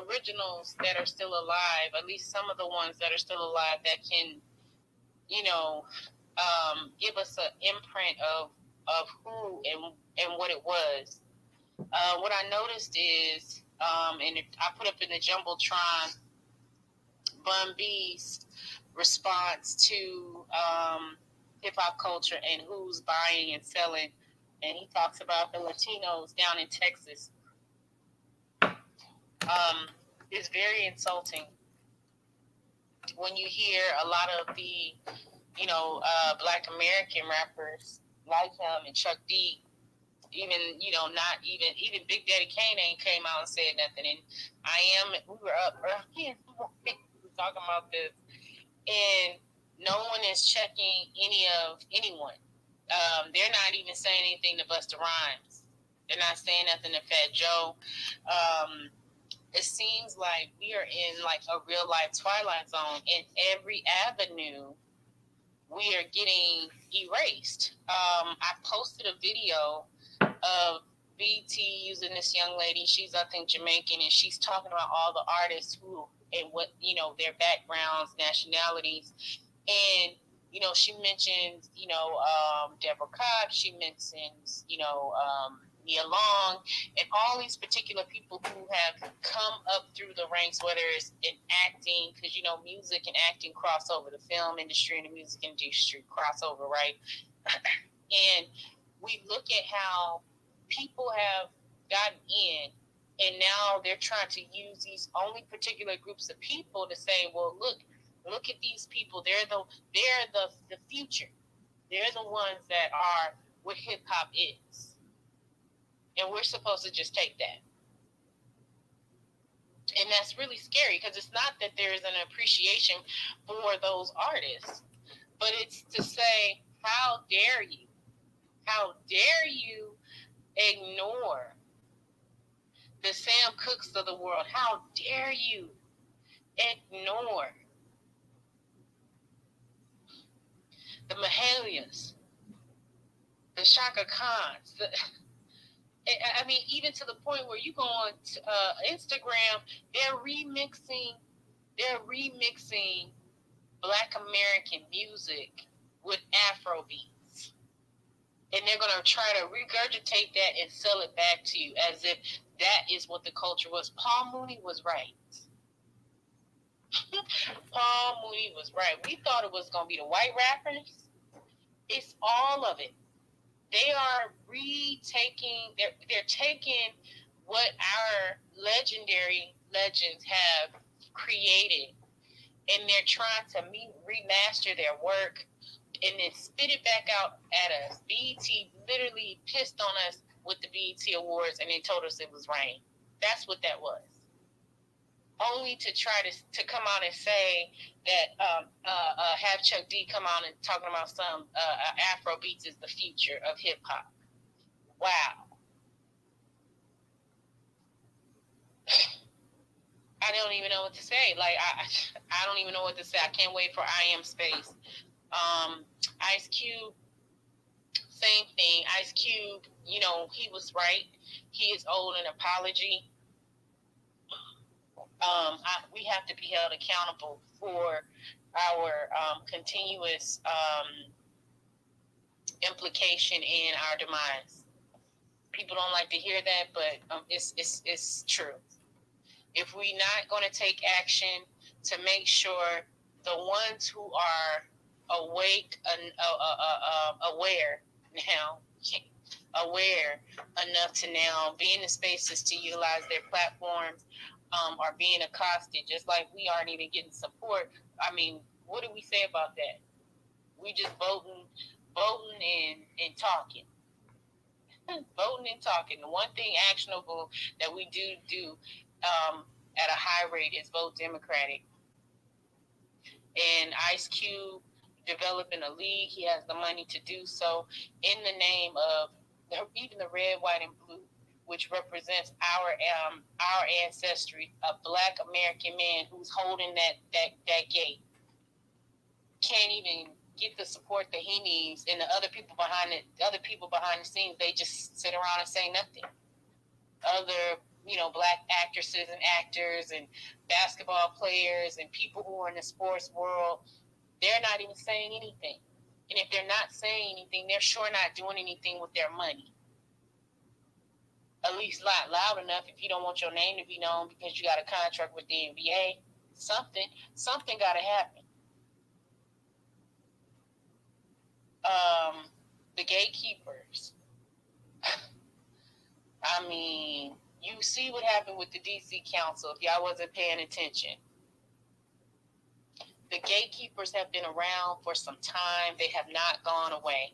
originals that are still alive, at least some of the ones that are still alive that can, you know, give us an imprint of who and what it was. What I noticed is, and I put up in the Jumbotron, Bun B's response to hip hop culture and who's buying and selling, and he talks about the Latinos down in Texas. It's very insulting when you hear a lot of the, you know, Black American rappers like him and Chuck D, even, you know, not even Big Daddy Kane ain't came out and said nothing. And we were up early talking about this, and no one is checking anyone. They're not even saying anything to Busta Rhymes. They're not saying nothing to Fat Joe. It seems like we are in like a real life twilight zone. In every avenue, we are getting erased. I posted a video of BT using this young lady. She's, I think, Jamaican, and she's talking about all the artists who and what, you know, their backgrounds, nationalities. And, you know, she mentions, you know, Deborah Cox. She mentions, you know, Nia Long, and all these particular people who have come up through the ranks, whether it's in acting, because, you know, music and acting cross over, the film industry and the music industry crossover, right? And we look at how people have gotten in, and now they're trying to use these only particular groups of people to say, well, look at these people. They're the future. They're the ones that are what hip hop is. And we're supposed to just take that. And that's really scary because it's not that there is an appreciation for those artists, but it's to say, how dare you? How dare you ignore the Sam Cookes of the world? How dare you ignore the Mahalias, the Shaka Khans? I mean, even to the point where you go on to, Instagram, they're remixing Black American music with Afro beats. And they're going to try to regurgitate that and sell it back to you as if that is what the culture was. Paul Mooney was right. Paul Mooney was right. We thought it was going to be the white rappers. It's all of it. They are retaking, they're taking what our legendary legends have created, and they're trying to remaster their work and then spit it back out at us. BET literally pissed on us with the BET Awards and they told us it was rain. That's what that was. Only to try to come out and say that have Chuck D come out and talking about some Afro beats is the future of hip hop. Wow. I don't even know what to say. Like I don't even know what to say. I can't wait for I Am Space. Ice Cube, same thing. Ice Cube, you know, he was right. He is owed an apology. We have to be held accountable for our continuous implication in our demise. People don't like to hear that, but it's true. If we're not going to take action to make sure the ones who are awake and aware now, aware enough to now be in the spaces to utilize their platforms, are being accosted, just like we aren't even getting support. I mean, what do we say about that? We just voting and talking. Voting and talking. The one thing actionable that we do at a high rate is vote Democratic. And Ice Cube developing a league, he has the money to do so in the name of even the red, white, and blue, which represents our ancestry, a Black American man who's holding that gate. Can't even get the support that he needs, and the other people behind the scenes, they just sit around and say nothing. Other, Black actresses and actors and basketball players and people who are in the sports world, they're not even saying anything. And if they're not saying anything, they're sure not doing anything with their money. At least not loud enough if you don't want your name to be known because you got a contract with the NBA. Something got to happen. The gatekeepers. I mean, you see what happened with the DC Council if y'all wasn't paying attention. The gatekeepers have been around for some time. They have not gone away.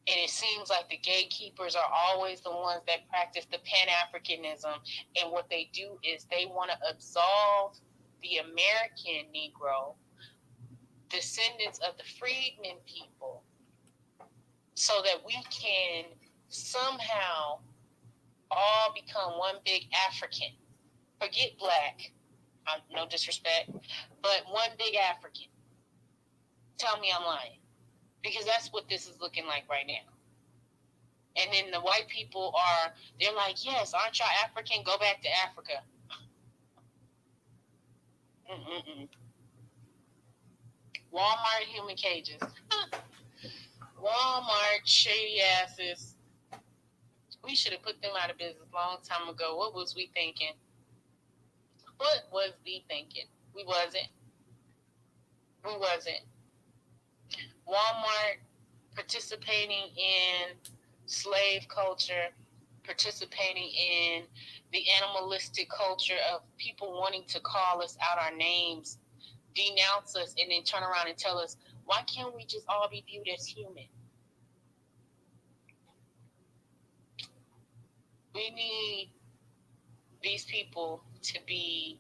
And it seems like the gatekeepers are always the ones that practice the Pan-Africanism. And what they do is they want to absolve the American Negro, descendants of the freedmen people, so that we can somehow all become one big African. Forget Black, no disrespect, but one big African. Tell me I'm lying. Because that's what this is looking like right now. And then the white people they're like, yes, aren't y'all African? Go back to Africa. Walmart human cages. Walmart shady asses. We should have put them out of business a long time ago. What was we thinking? We wasn't. Walmart participating in slave culture, participating in the animalistic culture of people wanting to call us out our names, denounce us, and then turn around and tell us, why can't we just all be viewed as human? We these people to be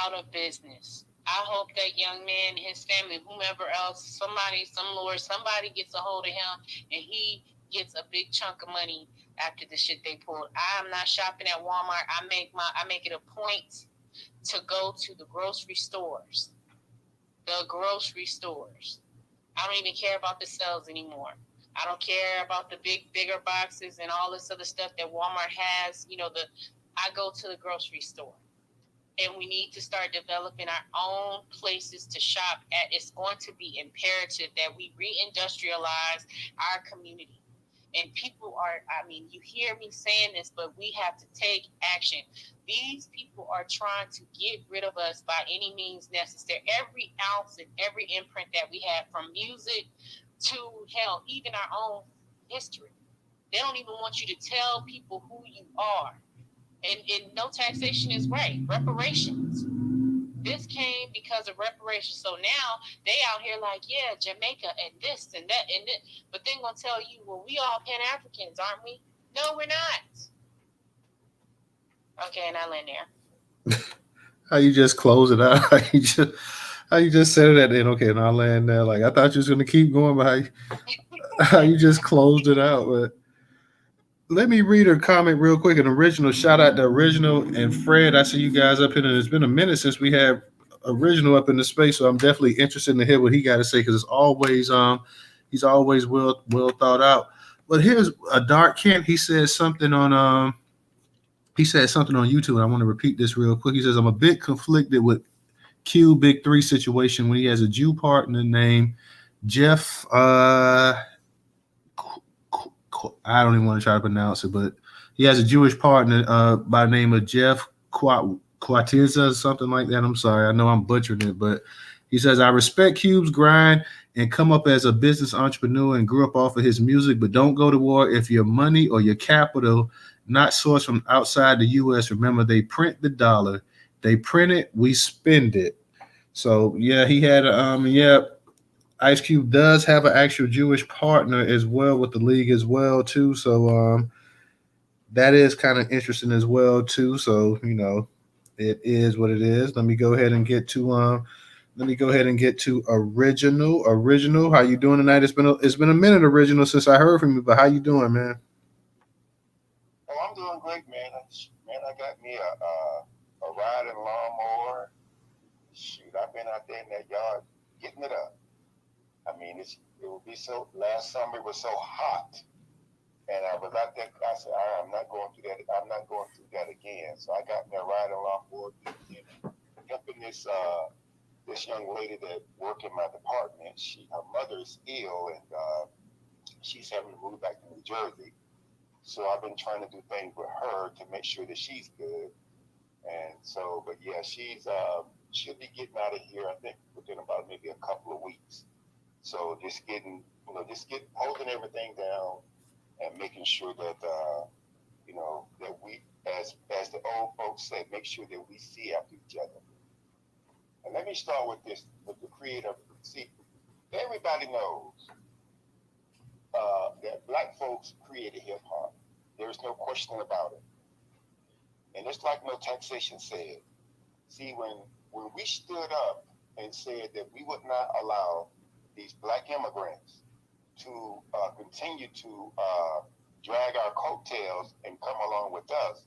out of business. I hope that young man, his family, whomever else, somebody, some lawyer, somebody gets a hold of him and he gets a big chunk of money after the shit they pulled. I'm not shopping at Walmart. I make it a point to go to the grocery stores. The grocery stores. I don't even care about the sales anymore. I don't care about the bigger boxes and all this other stuff that Walmart has. I go to the grocery store. And we need to start developing our own places to shop at. It's going to be imperative that we reindustrialize our community. And people you hear me saying this, but we have to take action. These people are trying to get rid of us by any means necessary. Every ounce and every imprint that we have, from music to hell, even our own history. They don't even want you to tell people who you are. And no taxation is right. Reparations. This came because of reparations. So now they out here like, yeah, Jamaica and this and that and this. But then gonna tell you, well, we all Pan-Africans, aren't we? No, we're not. Okay, and I land there. How you just close it out? How you just said it at the end? Okay, and I land there. Like I thought you was gonna keep going, but how you just closed it out. But let me read her comment real quick. An original shout out to original and Fred. I see you guys up here, and it's been a minute since we had original up in the space, so I'm definitely interested to hear what he got to say because it's always he's always well thought out. But here's a dark Kent. He says something on YouTube, and I want to repeat this real quick. He says I'm a bit conflicted with Q Big Three situation when he has a Jew partner named Jeff. I don't even want to try to pronounce it, but he has a Jewish partner by the name of Jeff Quatiza or something like that. I'm sorry. I know I'm butchering it, but he says, I respect Cube's grind and come up as a business entrepreneur and grew up off of his music, but don't go to war if your money or your capital not sourced from outside the U.S. Remember, they print the dollar. They print it, we spend it. So, yeah, he had, Ice Cube does have an actual Jewish partner as well with the league as well too. So that is kind of interesting as well too. So it is what it is. Let me go ahead and get to original. Original, how you doing tonight? It's been a minute, original, since I heard from you. But how you doing, man? Oh, I'm doing great, man. I got me a riding lawnmower. Shoot, I've been out there in that yard getting it up. I mean, it would be so. Last summer it was so hot, and I was out there. I said, I'm not going through that. I'm not going through that again. So I got in there riding lawnmower, helping this young lady that worked in my department. Her mother is ill, and she's having to move back to New Jersey. So I've been trying to do things with her to make sure that she's good. And so, but yeah, she'll be getting out of here, I think, within about maybe a couple of weeks. So just holding everything down and making sure that, that we, as the old folks say, make sure that we see after each other. And let me start with this, with the creator. See, everybody knows that black folks created hip hop. There's no question about it. And it's like no taxation said. See, when we stood up and said that we would not allow these black immigrants to continue to drag our coattails and come along with us,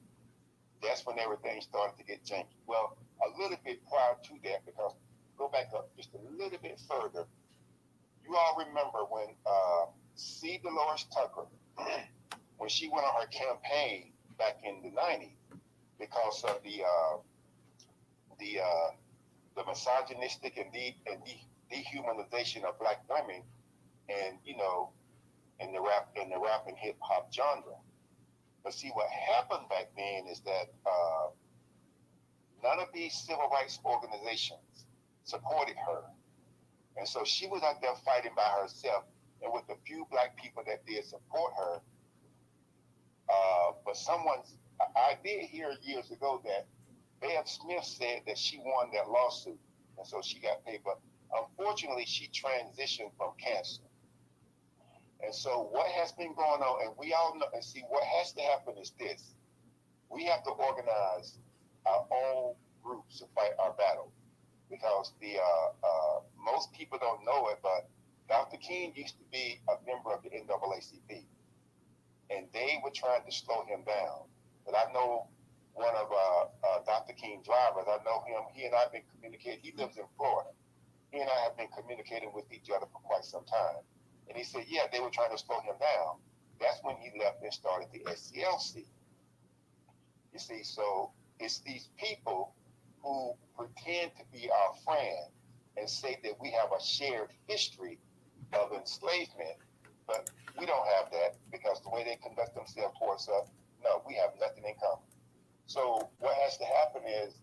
that's when everything started to get janky. Well, a little bit prior to that, because go back up just a little bit further, you all remember when C. Dolores Tucker, when she went on her campaign back in the 90s, because of the misogynistic and dehumanization of black women, and in the rap and hip hop genre. But see, what happened back then is that none of these civil rights organizations supported her, and so she was out there fighting by herself. And with the few black people that did support her, but I did hear years ago that Bev Smith said that she won that lawsuit, and so she got paid. But unfortunately, she transitioned from cancer. And so what has been going on, and we all know, and see, what has to happen is this. we have to organize our own groups to fight our battle because the most people don't know it, but Dr. King used to be a member of the NAACP, and they were trying to slow him down. But I know one of Dr. King's drivers. I know him. He and I have been communicating. He lives in Florida. He and I have been communicating with each other for quite some time. And he said, yeah, they were trying to slow him down. That's when he left and started the SCLC. You see, so it's these people who pretend to be our friend and say that we have a shared history of enslavement, but we don't have that because the way they conduct themselves towards us, no, we have nothing in common. So what has to happen is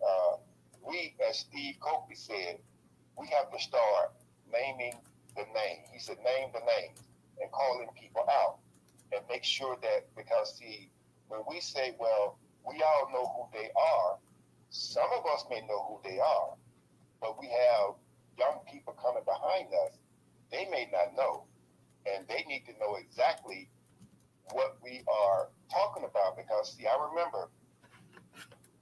we, as Steve Copley said, we have to start naming the name. He said, name the names and calling people out and make sure that, because see, when we say, well, we all know who they are, some of us may know who they are, but we have young people coming behind us, they may not know, and they need to know exactly what we are talking about. Because see, I remember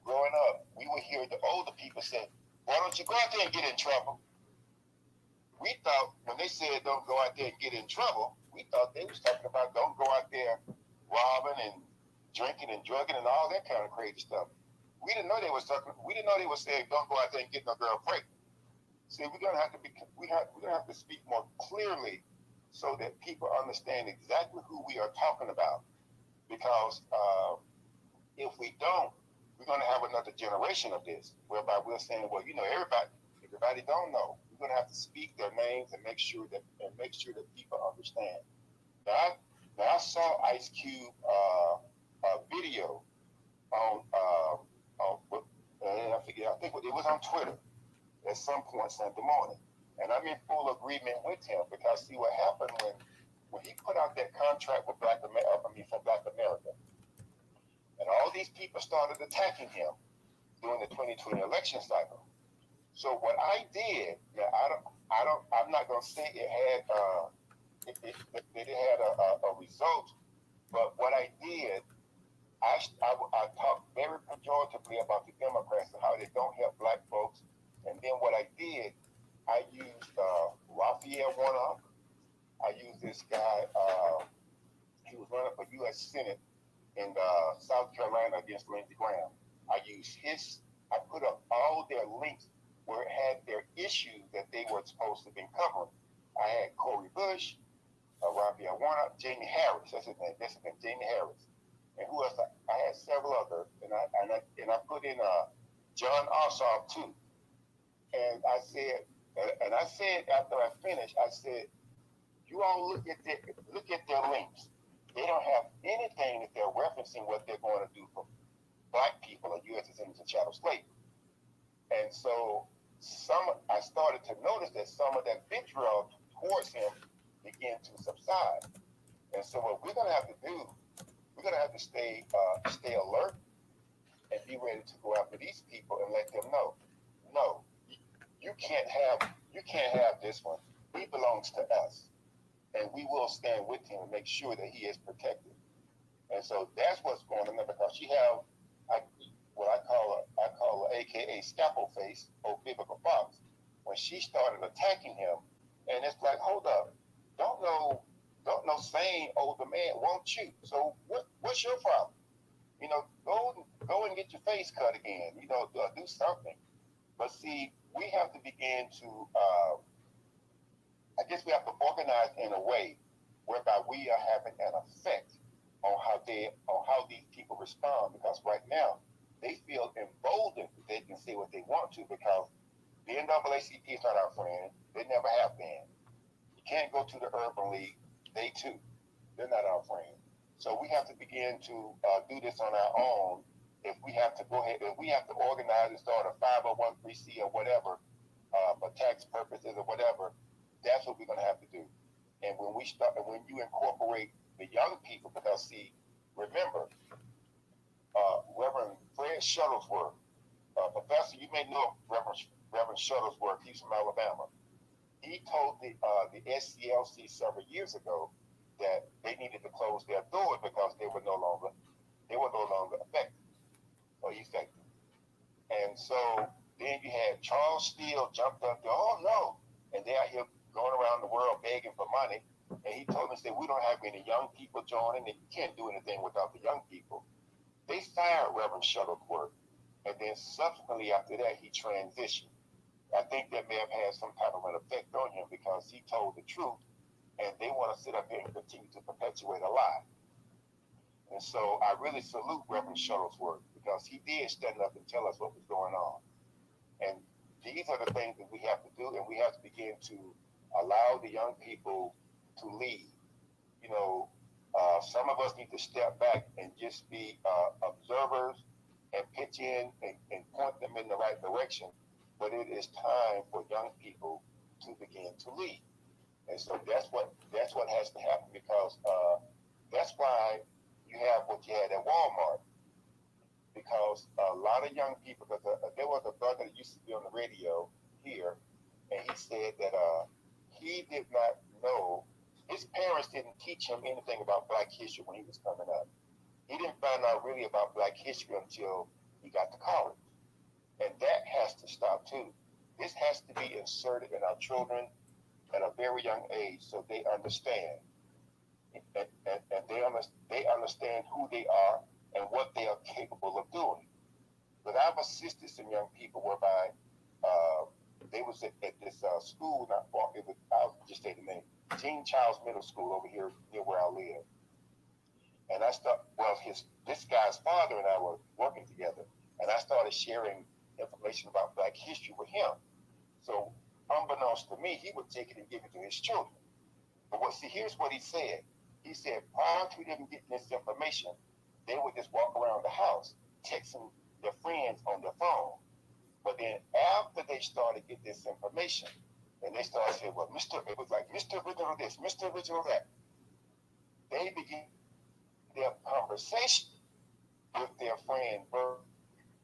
growing up, we would hear the older people say, why don't you go out there and get in trouble? We thought when they said don't go out there and get in trouble, we thought they was talking about don't go out there robbing and drinking and drugging and all that kind of crazy stuff. We didn't know they was talking. We didn't know they was saying don't go out there and get no girl pregnant. See, we're gonna have to be. We're gonna have to speak more clearly so that people understand exactly who we are talking about. Because if we don't, we're gonna have another generation of this, whereby we're saying, well, you know, everybody don't know. We're gonna have to speak their names and make sure that people understand. Now I saw Ice Cube video on I think it was on Twitter at some point Sunday morning, and I'm in full agreement with him because see what happened when he put out that contract with for Black America, and all these people started attacking him during the 2020 election cycle. So what I did, now I'm not gonna say it had a result, but what I did, I talked very pejoratively about the Democrats and how they don't help black folks. And then what I did, I used Raphael Warnock. I used this guy. He was running for U.S. Senate in South Carolina against Lindsey Graham. I used his. I put up all their links where it had their issues that they were supposed to be covering. I had Corey Bush, Raphael Warnock, Jamie Harris. That's his name. Jamie Harris. And who else? I had several others, and I put in John Ossoff too. And I said after I finished, I said, you all look at their links. They don't have anything that they're referencing what they're going to do for black people or U.S. citizens in chattel slavery. And so I started to notice that some of that vitriol towards him began to subside. And so what we're going to have to do, we're going to have to stay alert and be ready to go after these people and let them know, no, you can't have this one. He belongs to us, and we will stand with him and make sure that he is protected. And so that's what's going on there, because she have what I call her AKA scalpel face or biblical fox. When she started attacking him, and it's like, hold up, don't know sane older man won't shoot. So what's your problem? You know, go and get your face cut again. You know, do something. But see, we have to begin to. I guess we have to organize in a way whereby we are having an effect on how these people respond. Because right now they feel emboldened that they can say what they want to, because the NAACP is not our friend. They never have been. You can't go to the Urban League. They too, they're not our friend. So we have to begin to do this on our own. If we have to go ahead, if we have to organize and start a 501(c) or whatever, for tax purposes or whatever, that's what we're going to have to do. And when you incorporate the young people, because see, remember, Reverend Fred Shuttlesworth, Professor, you may know Reverend Shuttlesworth. He's from Alabama. He told the SCLC several years ago that they needed to close their doors because they were no longer effective. more effective. And so then you had Charles Steele jumped up there, oh no, and they're out here going around the world begging for money. And he told me, said, we don't have any young people joining, and you can't do anything without the young people. They fired Reverend Shuttleworth, and then subsequently after that, he transitioned. I think that may have had some type of an effect on him because he told the truth, and they want to sit up here and continue to perpetuate a lie. And so I really salute Reverend Shuttlesworth because he did stand up and tell us what was going on. And these are the things that we have to do, and we have to begin to allow the young people to lead. You know, some of us need to step back and just be observers and pitch in and point them in the right direction. But it is time for young people to begin to lead. And so that's what has to happen because that's why you have what you had at Walmart. Because a lot of young people, because there was a brother that used to be on the radio here, and he said that he did not know, his parents didn't teach him anything about Black history when he was coming up. He didn't find out really about Black history until he got to college. And that has to stop too. This has to be inserted in our children at a very young age so they understand. And they understand who they are and what they are capable of doing. But I've assisted some young people whereby they was at this school not far, I'll just say the name, Gene Childs Middle School over here near where I live. And this guy's father and I were working together, and I started sharing information about Black history with him. So unbeknownst to me, he would take it and give it to his children. But here's what he said. He said prior to them getting this information, they would just walk around the house texting their friends on their phone. But then after they started getting this information, and they started saying, well, it was like Mr. Original this, Mr. Original that. They began their conversation with their friend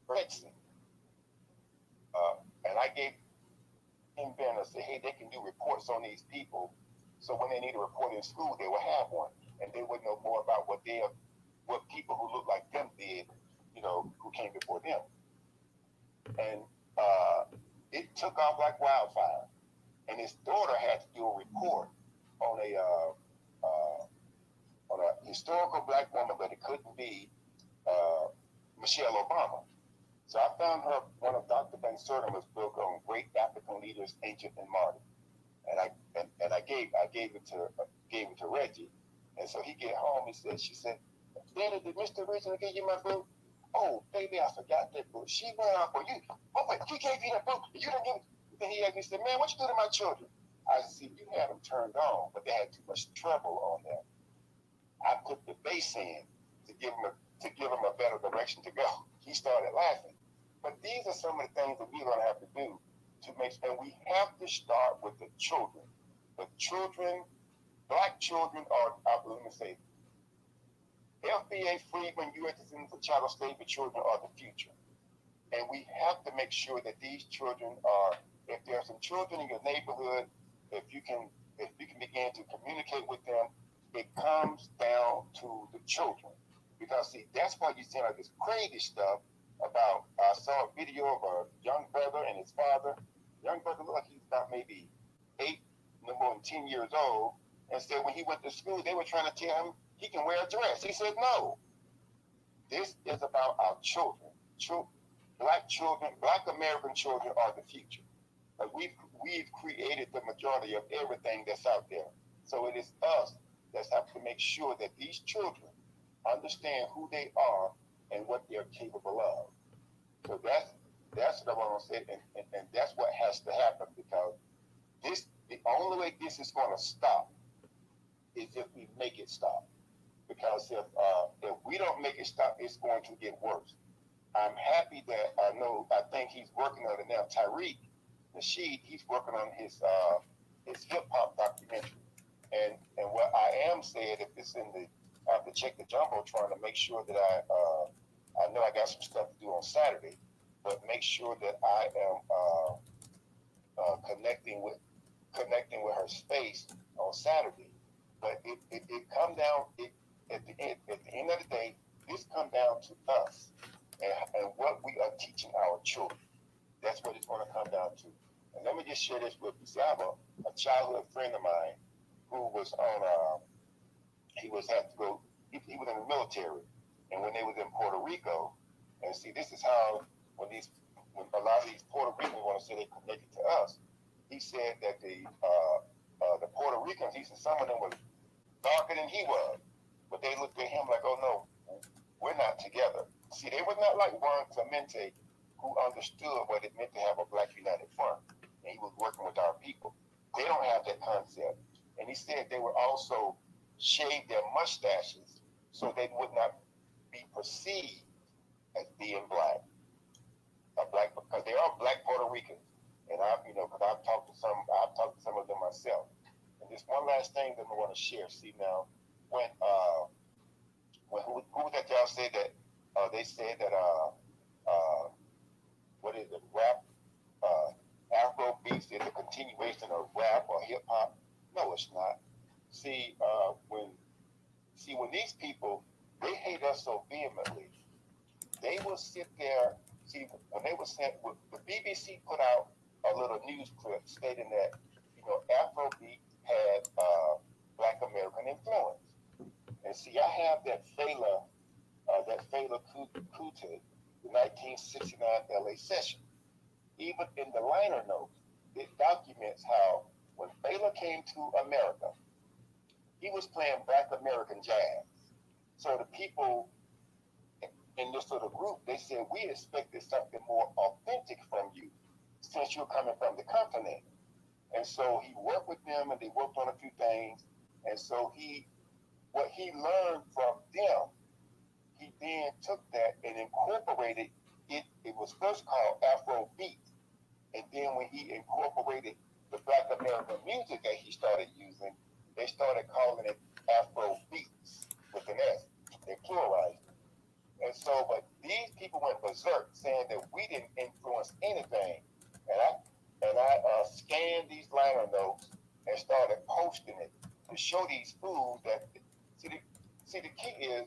texting. And I gave him Ben and said, hey, they can do reports on these people. So when they need a report in school, they will have one. And they would know more about what people who look like them did, you know, who came before them. And it took off like wildfire. And his daughter had to do a report on a historical Black woman, but it couldn't be Michelle Obama. So I found her one of Dr. Ben Sertima's book on great African leaders, ancient and modern. And I gave it to Reggie. And so he get home, she said, Daddy, did Mr. Original give you my book? Oh, baby, I forgot that book. She went out for you. Oh, wait, he gave you that book. You didn't give it. Then he asked me, said, man, what you do to my children? I said, you had them turned on, but they had too much trouble on them. I put the bass in to give him a better direction to go. He started laughing. But these are some of the things that we're going to have to do to make sure. And we have to start with the children. The children, Black children are, let me say, FBA freedmen, U.S. citizens, and child slavery children are the future. And we have to make sure that these children are, if there are some children in your neighborhood, if you can begin to communicate with them, it comes down to the children. Because see, that's why you see like this crazy stuff about, I saw a video of a young brother and his father. Young brother looked like he's about maybe 8, no more than 10 years old. And said when he went to school, they were trying to tell him he can wear a dress. He said, no. This is about our children. Black children, Black American children are the future. But we've created the majority of everything that's out there. So it is us that have to make sure that these children understand who they are and what they're capable of. So that's what I want to say, and that's what has to happen, because the only way this is going to stop is if we make it stop. Because if we don't make it stop, it's going to get worse. I'm happy that I think he's working on it now. Tariq Nasheed, he's working on his hip hop documentary. And what I am saying, if it's I have to check the Jumbotron to make sure that I know I got some stuff to do on Saturday, but make sure that I am connecting with her space on Saturday. But it come down, at the end of the day, this come down to us. and what we are teaching our children. That's what it's going to come down to. And let me just share this with you. See, I have a childhood friend of mine who was on, he was had to go, he was in the military. And when they was in Puerto Rico, and see, this is how, when a lot of these Puerto Ricans want to say they connected to us, he said that the Puerto Ricans, he said some of them was darker than he was. But they looked at him like, oh no, we're not together. See, they were not like Juan Clemente, who understood what it meant to have a Black United Front. And he was working with our people. They don't have that concept. And he said they would also shave their mustaches so they would not be perceived as being black. Because they are Black Puerto Ricans. And because I've talked to some of them myself. And just one last thing that I want to share. See now, when who was that y'all said that they said that what is it, rap, Afro beats is a continuation of rap or hip hop? No, it's not. See, when these people, they hate us so vehemently, they will sit there. See, when they were sent, the BBC put out a little news clip stating that Afrobeat had Black American influence. And see, I have that Fela Kuti, the 1969 LA session. Even in the liner notes, it documents how when Fela came to America, he was playing Black American jazz. So the people in this little group, they said, we expected something more authentic from you since you're coming from the continent. And so he worked with them and they worked on a few things. And so what he learned from them, he then took that and incorporated it. It was first called Afrobeat. And then when he incorporated the Black American music that he started using, they started calling it Afrobeats with an S. They pluralized it. And so, but these people went berserk saying that we didn't influence anything. And I scanned these liner notes and started posting it to show these fools that, see the key is,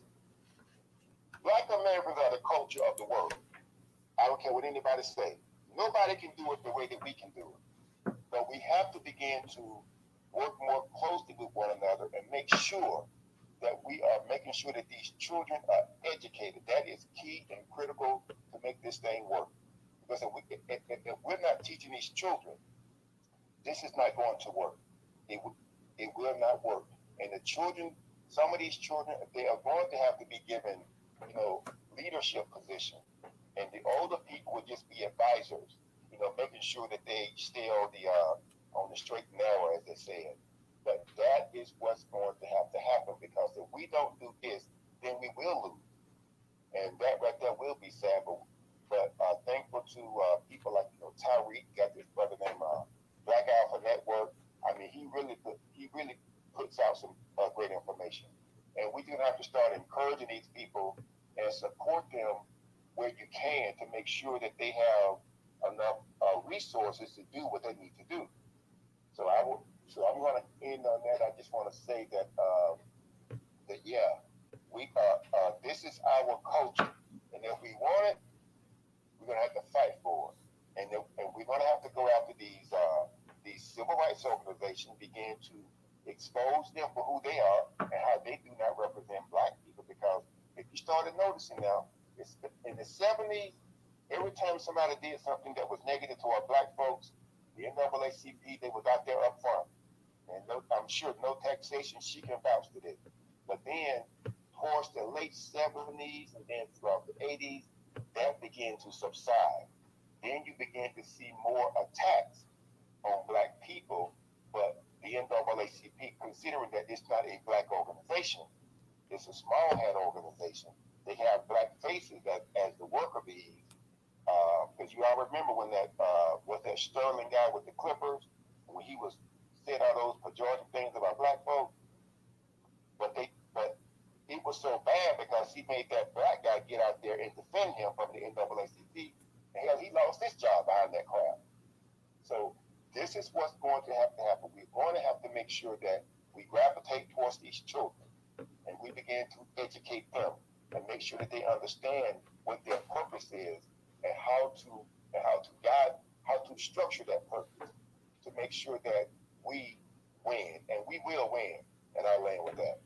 Black Americans are the culture of the world. I don't care what anybody say. Nobody can do it the way that we can do it. But we have to begin to work more closely with one another and make sure that we are making sure that these children are educated. That is key and critical to make this thing work. Because if we're not teaching these children, this is not going to work. It will not work. And the children, some of these children, they are going to have to be given, leadership position. And the older people will just be advisors, making sure that they stay on the straight and narrow, as they said. But that is what's going to have to happen, because if we don't do this, then we will lose. And that right there will be sad. But thankful to people like Tyreek, got this brother named Black Alpha Network. I mean, he really puts out some great information. And we do have to start encouraging these people and support them where you can to make sure that they have enough resources to do what they need to do. So I'm going to end on that. I just want to say that this is our culture, and if we want it, we're going to have to fight for it, and we're going to have to go after these civil rights organizations, begin to expose them for who they are and how they do not represent Black people. Because if you started noticing now, in the 70s, every time somebody did something that was negative to our Black folks, the NAACP, they was out there up front. And I'm sure no taxation, she can vouch to this. But then, towards the late 70s and then throughout the 80s, that began to subside. Then you begin to see more attacks on Black people, but the NAACP, considering that it's not a Black organization, it's a small hat organization. They have Black faces as the worker bees. Because you all remember when that Sterling guy with the Clippers, when he was said all those pejorative things about Black folks, but it was so bad because he made that Black guy get out there and defend him from the NAACP, and hell, he lost his job behind that crowd. So this is what's going to have to happen. We're going to have to make sure that we gravitate towards these children and we begin to educate them and make sure that they understand what their purpose is and how to guide, how to structure that purpose to make sure that we win, and we will win. And I'll land with that.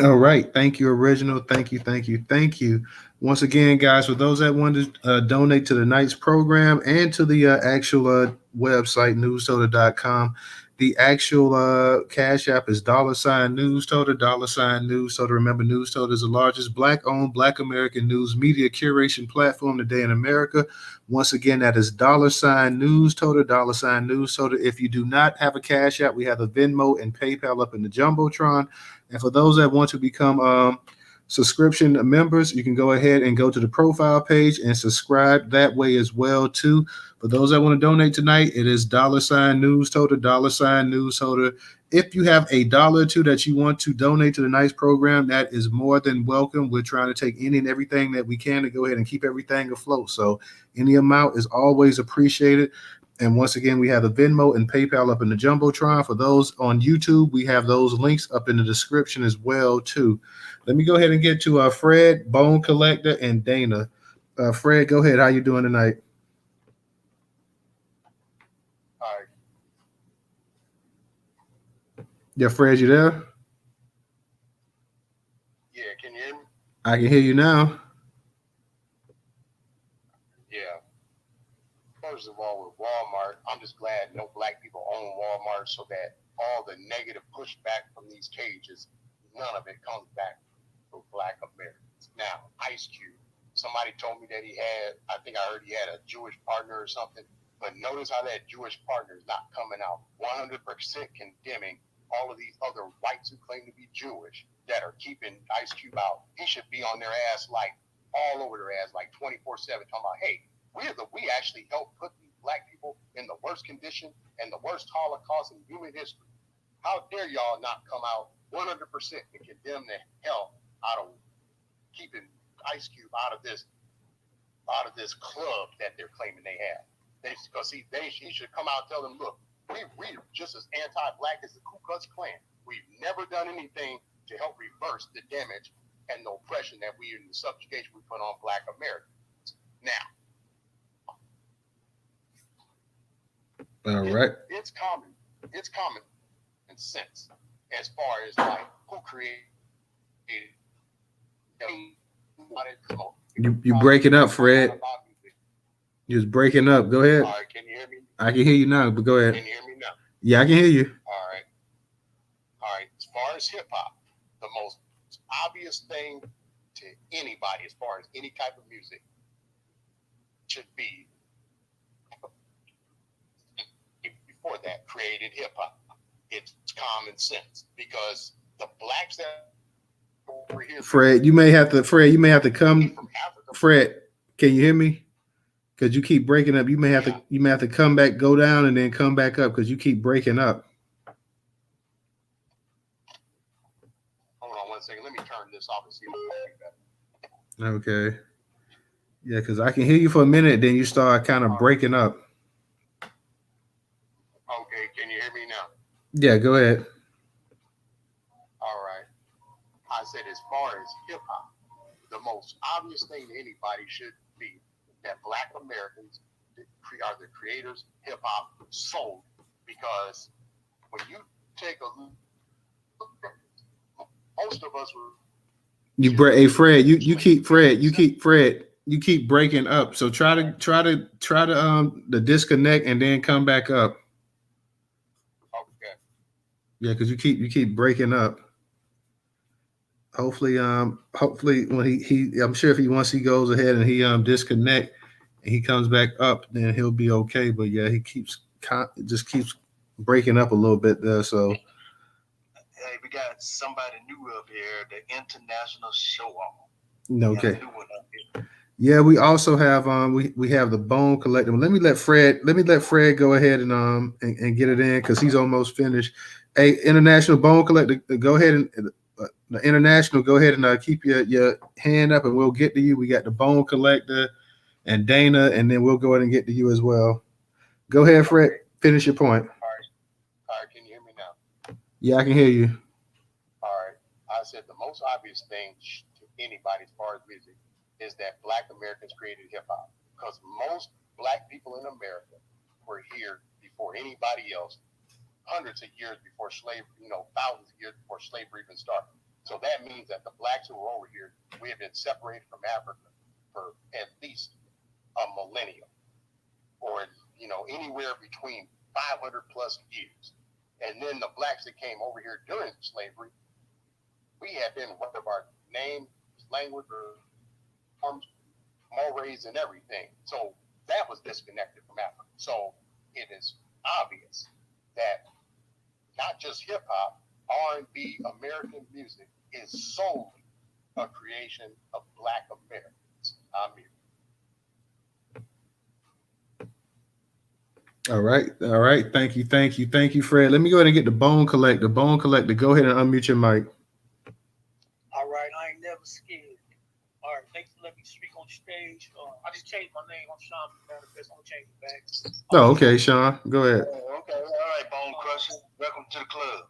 All right. Thank you, Original. Thank you. Thank you. Thank you. Once again, guys, for those that want to donate to the night's program and to the actual website, newstoter.com, the actual Cash App is $Newstoter, $Newstoter. Remember, Newstoter is the largest Black-owned, Black American news media curation platform today in America. Once again, that is $Newstoter, $Newstoter. If you do not have a Cash App, we have a Venmo and PayPal up in the Jumbotron. And for those that want to become subscription members, you can go ahead and go to the profile page and subscribe that way as well too. For those that want to donate tonight, it is $Newstoter, $Newstoter. If you have $1 or $2 that you want to donate to the night's program, that is more than welcome. We're trying to take any and everything that we can to go ahead and keep everything afloat. So any amount is always appreciated. And once again, we have the Venmo and PayPal up in the Jumbotron. For those on YouTube, we have those links up in the description as well too. Let me go ahead and get to Fred, Bone Collector, and Dana. Fred, go ahead. How you doing tonight? All right. Yeah, Fred, you there? Yeah, can you hear me? I can hear you now. Yeah. First of all, with Walmart, I'm just glad no Black people own Walmart, so that all the negative pushback from these cages, none of it comes back for Black Americans. Now, Ice Cube, somebody told me that I think I heard he had a Jewish partner or something, but notice how that Jewish partner is not coming out 100% condemning all of these other whites who claim to be Jewish that are keeping Ice Cube out. He should be on their ass, like all over their ass, like 24/7, talking about, hey, we actually helped put these Black people in the worst condition and the worst Holocaust in human history. How dare y'all not come out 100% and condemn the hell out of keeping Ice Cube out of this club that they're claiming they have. Because he should come out and tell them, look, we're just as anti-Black as the Ku Klux Klan. We've never done anything to help reverse the damage and the oppression that we, in the subjugation we put on Black Americans. Now, all right. It's common sense as far as like who created you breaking up, Fred. You was breaking up. Go ahead. All right, can you hear me? I can hear you now, but go ahead. Can you hear me now? Yeah, I can hear you. All right. As far as hip hop, the most obvious thing to anybody, as far as any type of music, should be before that created hip hop. It's common sense because the Blacks that over here. Fred, you may have to come. From Africa. Fred, can you hear me? Because you keep breaking up. You may have to come back, go down, and then come back up because you keep breaking up. Hold on 1 second. Let me turn this off and see if it's better. Okay. Yeah, because I can hear you for a minute, then you start kind of breaking up. Okay, can you hear me now? Yeah, go ahead. All right. I said as far as hip hop, the most obvious thing to anybody should be that Black Americans are the creators of hip hop soul, because when you take a look, most of us were. Hey Fred, you keep breaking up. So try to the disconnect and then come back up. Okay. Yeah, because you keep breaking up. Hopefully when he I'm sure if once he goes ahead and he disconnect and he comes back up, then he'll be okay. But yeah, he keeps breaking up a little bit there. So hey, we got somebody new up here, the international show off. Okay. Yeah, we also have we have the Bone Collector. Let me let Fred go ahead and get it in because he's almost finished. Hey, International Bone Collector, go ahead and the International, go ahead and keep your hand up and we'll get to you. We got the Bone Collector and Dana, and then we'll go ahead and get to you as well. Go ahead, Fred. Finish your point. All right. Can you hear me now? Yeah, I can hear you. All right. I said the most obvious thing to anybody as far as music is that Black Americans created hip hop, because most Black people in America were here before anybody else, hundreds of years before slavery, thousands of years before slavery even started. So that means that the Blacks who are over here, we have been separated from Africa for at least a millennium, or anywhere between 500 plus years. And then the Blacks that came over here during slavery, we have been one of our name, language, or forms, mores, and everything. So that was disconnected from Africa. So it is obvious that not just hip hop, R&B, American music is solely a creation of Black Americans. I'm here. All right. Thank you, Fred. Let me go ahead and get the Bone Collector. Bone Collector, go ahead and unmute your mic. All right, I ain't never scared. All right, thanks for letting me speak on stage. I just changed my name. I'm Sean Manifest. I'm gonna change it back. Oh, okay, Sean, go ahead. Okay, all right, Bone Crusher. Welcome to the club.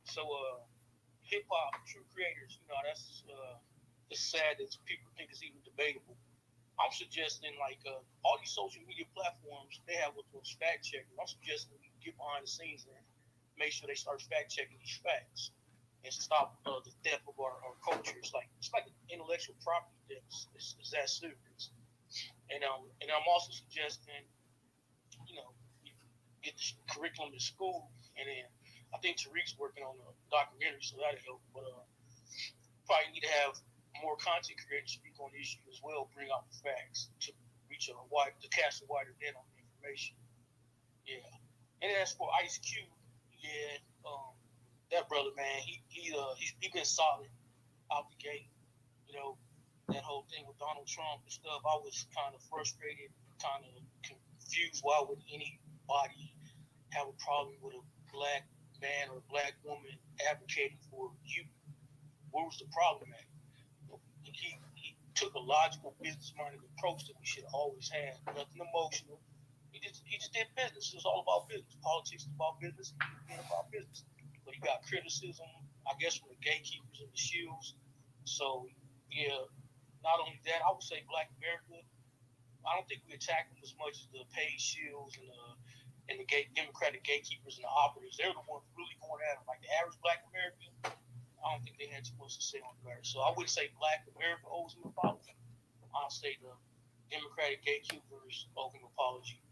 So, hip hop, true creators. That's it's sad that people think it's even debatable. I'm suggesting all these social media platforms, they have what's called fact checking. I'm suggesting we get behind the scenes and make sure they start fact checking these facts and stop the theft of our culture. It's like intellectual property theft. It's that serious. And I'm also suggesting, get the curriculum in school, and then I think Tariq's working on a documentary, so that'll help. But probably need to have more content creators speak on the issue as well, bring out the facts to reach to cast a wider net on the information. Yeah. And as for Ice Cube, that brother, man, he's been solid out the gate. That whole thing with Donald Trump and stuff, I was kind of frustrated, kind of confused. Why would anybody have a problem with a Black man or a Black woman advocating for you? Where was the problem at? He took a logical, business-minded approach that we should always have. Nothing emotional. He just did business. It was all about business. Politics is about business. He did about business. But he got criticism, I guess, from the gatekeepers and the shields. So, yeah, not only that, I would say Black America, I don't think we attack them as much as the paid shields and the Democratic gatekeepers and the operatives. They're the ones really going at them. Like the average Black American, I don't think they had too much to say on the matter. So I wouldn't say Black America owes him an apology. I'll say the Democratic gatekeepers owe him an apology.